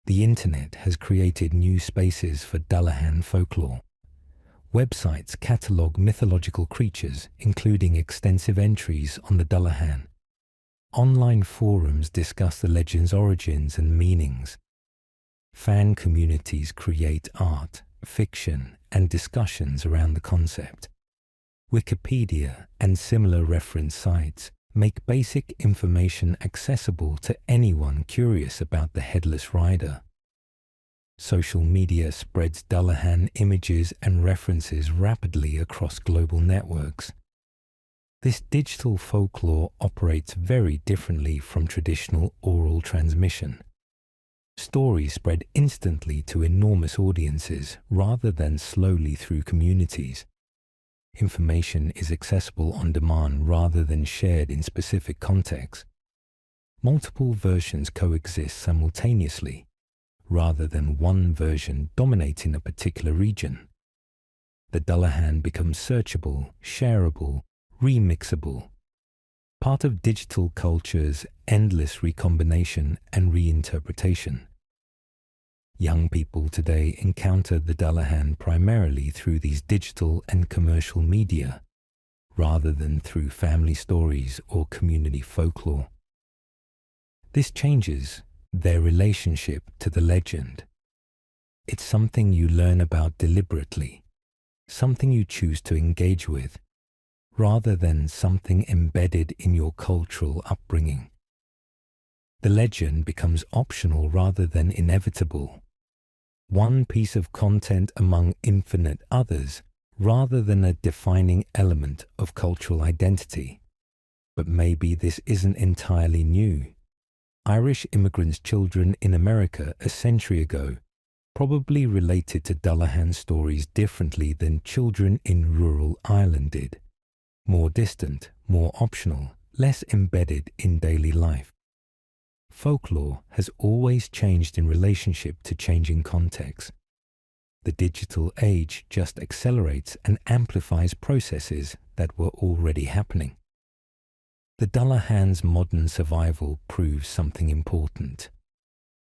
The internet has created new spaces for Dullahan folklore. Websites catalogue mythological creatures, including extensive entries on the Dullahan. Online forums discuss the legend's origins and meanings. Fan communities create art, fiction, and discussions around the concept. Wikipedia and similar reference sites make basic information accessible to anyone curious about the headless rider. Social media spreads Dullahan images and references rapidly across global networks. This digital folklore operates very differently from traditional oral transmission. Stories spread instantly to enormous audiences rather than slowly through communities. Information is accessible on demand rather than shared in specific contexts. Multiple versions coexist simultaneously, rather than one version dominating a particular region. The Dullahan becomes searchable, shareable, remixable, part of digital culture's endless recombination and reinterpretation. Young people today encounter the Dullahan primarily through these digital and commercial media, rather than through family stories or community folklore. This changes their relationship to the legend. It's something you learn about deliberately, something you choose to engage with, rather than something embedded in your cultural upbringing. The legend becomes optional rather than inevitable, one piece of content among infinite others, rather than a defining element of cultural identity. But maybe this isn't entirely new. Irish immigrants' children in America a century ago probably related to Dullahan stories differently than children in rural Ireland did. More distant, more optional, less embedded in daily life. Folklore has always changed in relationship to changing contexts. The digital age just accelerates and amplifies processes that were already happening. The Dullahan's modern survival proves something important.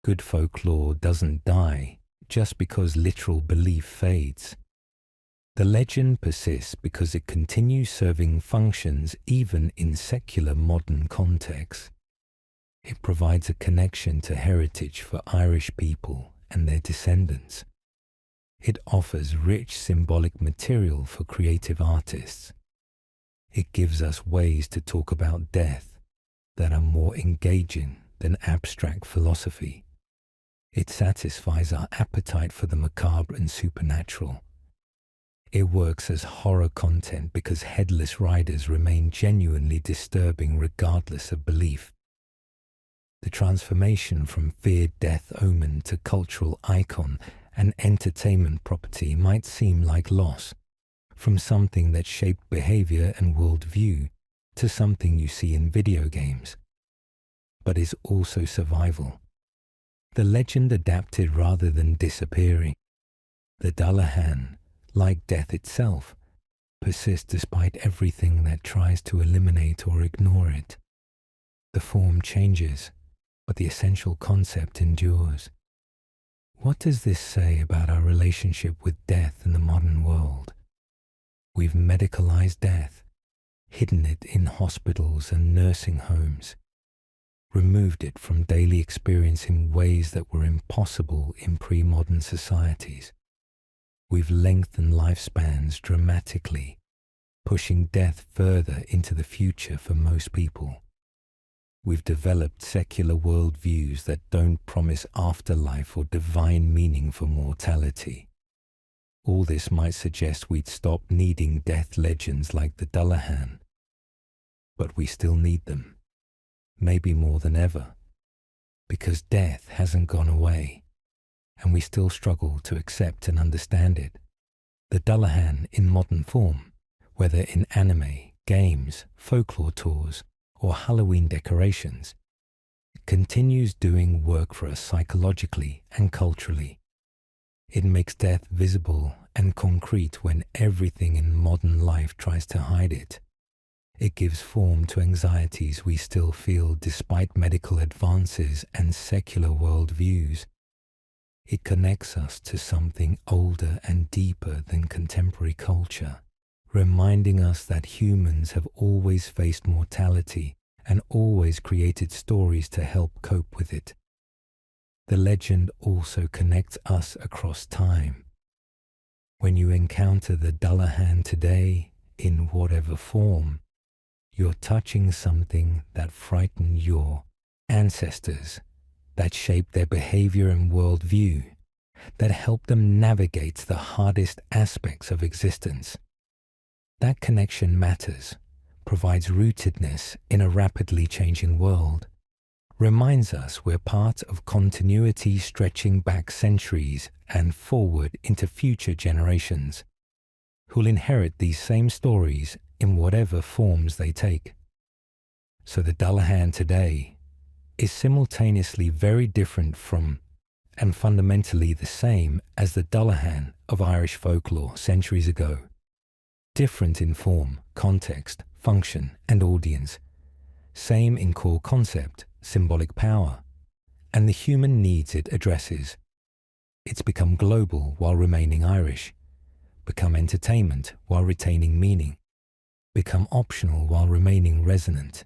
Good folklore doesn't die just because literal belief fades. The legend persists because it continues serving functions even in secular modern contexts. It provides a connection to heritage for Irish people and their descendants. It offers rich symbolic material for creative artists. It gives us ways to talk about death that are more engaging than abstract philosophy. It satisfies our appetite for the macabre and supernatural. It works as horror content because headless riders remain genuinely disturbing regardless of belief. The transformation from feared death omen to cultural icon and entertainment property might seem like loss, from something that shaped behavior and worldview to something you see in video games. But is also survival. The legend adapted rather than disappearing. The Dullahan, like death itself, persists despite everything that tries to eliminate or ignore it. The form changes, but the essential concept endures. What does this say about our relationship with death in the modern world? We've medicalized death, hidden it in hospitals and nursing homes, removed it from daily experience in ways that were impossible in pre-modern societies. We've lengthened lifespans dramatically, pushing death further into the future for most people. We've developed secular worldviews that don't promise afterlife or divine meaning for mortality. All this might suggest we'd stop needing death legends like the Dullahan. But we still need them, maybe more than ever, because death hasn't gone away, and we still struggle to accept and understand it. The Dullahan in modern form, whether in anime, games, folklore tours, or Halloween decorations, continues doing work for us psychologically and culturally. It makes death visible and concrete when everything in modern life tries to hide it. It gives form to anxieties we still feel despite medical advances and secular worldviews. It connects us to something older and deeper than contemporary culture, reminding us that humans have always faced mortality and always created stories to help cope with it. The legend also connects us across time. When you encounter the Dullahan today, in whatever form, you're touching something that frightened your ancestors, that shaped their behavior and worldview, that helped them navigate the hardest aspects of existence. That connection matters, provides rootedness in a rapidly changing world, reminds us we're part of continuity stretching back centuries and forward into future generations, who'll inherit these same stories in whatever forms they take. So the Dullahan today is simultaneously very different from and fundamentally the same as the Dullahan of Irish folklore centuries ago. Different in form, context, function, and audience. Same in core concept, symbolic power, and the human needs it addresses. It's become global while remaining Irish, become entertainment while retaining meaning, become optional while remaining resonant.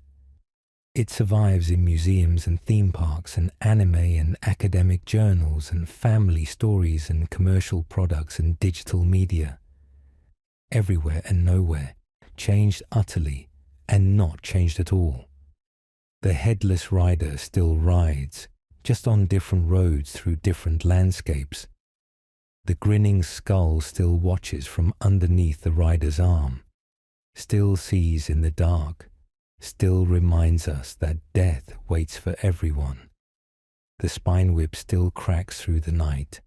It survives in museums and theme parks and anime and academic journals and family stories and commercial products and digital media. Everywhere and nowhere, changed utterly and not changed at all. The headless rider still rides, just on different roads through different landscapes. The grinning skull still watches from underneath the rider's arm, still sees in the dark, still reminds us that death waits for everyone. The spine whip still cracks through the night,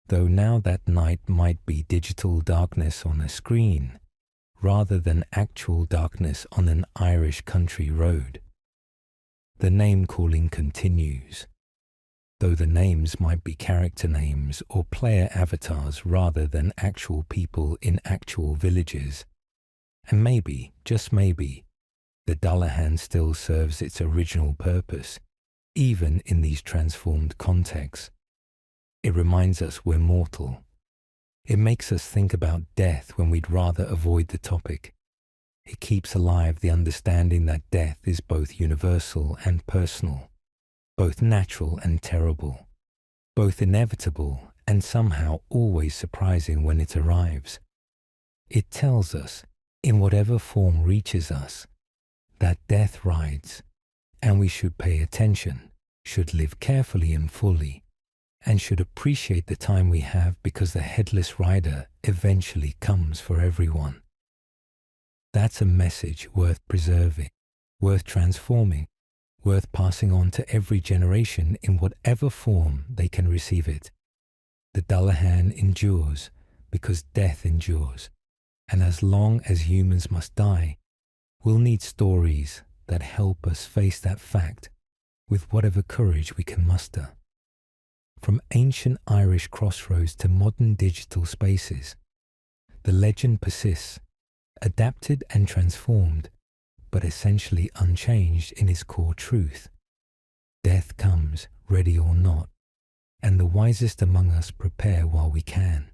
though now that night might be digital darkness on a screen, rather than actual darkness on an Irish country road. The name-calling continues, though the names might be character names or player avatars rather than actual people in actual villages. And maybe, just maybe, the Dullahan still serves its original purpose, even in these transformed contexts. It reminds us we're mortal. It makes us think about death when we'd rather avoid the topic. It keeps alive the understanding that death is both universal and personal, both natural and terrible, both inevitable and somehow always surprising when it arrives. It tells us, in whatever form reaches us, that death rides, and we should pay attention, should live carefully and fully, and should appreciate the time we have because the headless rider eventually comes for everyone. That's a message worth preserving, worth transforming, worth passing on to every generation in whatever form they can receive it. The Dullahan endures because death endures, and as long as humans must die, we'll need stories that help us face that fact with whatever courage we can muster. From ancient Irish crossroads to modern digital spaces, the legend persists, adapted and transformed, but essentially unchanged in its core truth. Death comes, ready or not, and the wisest among us prepare while we can.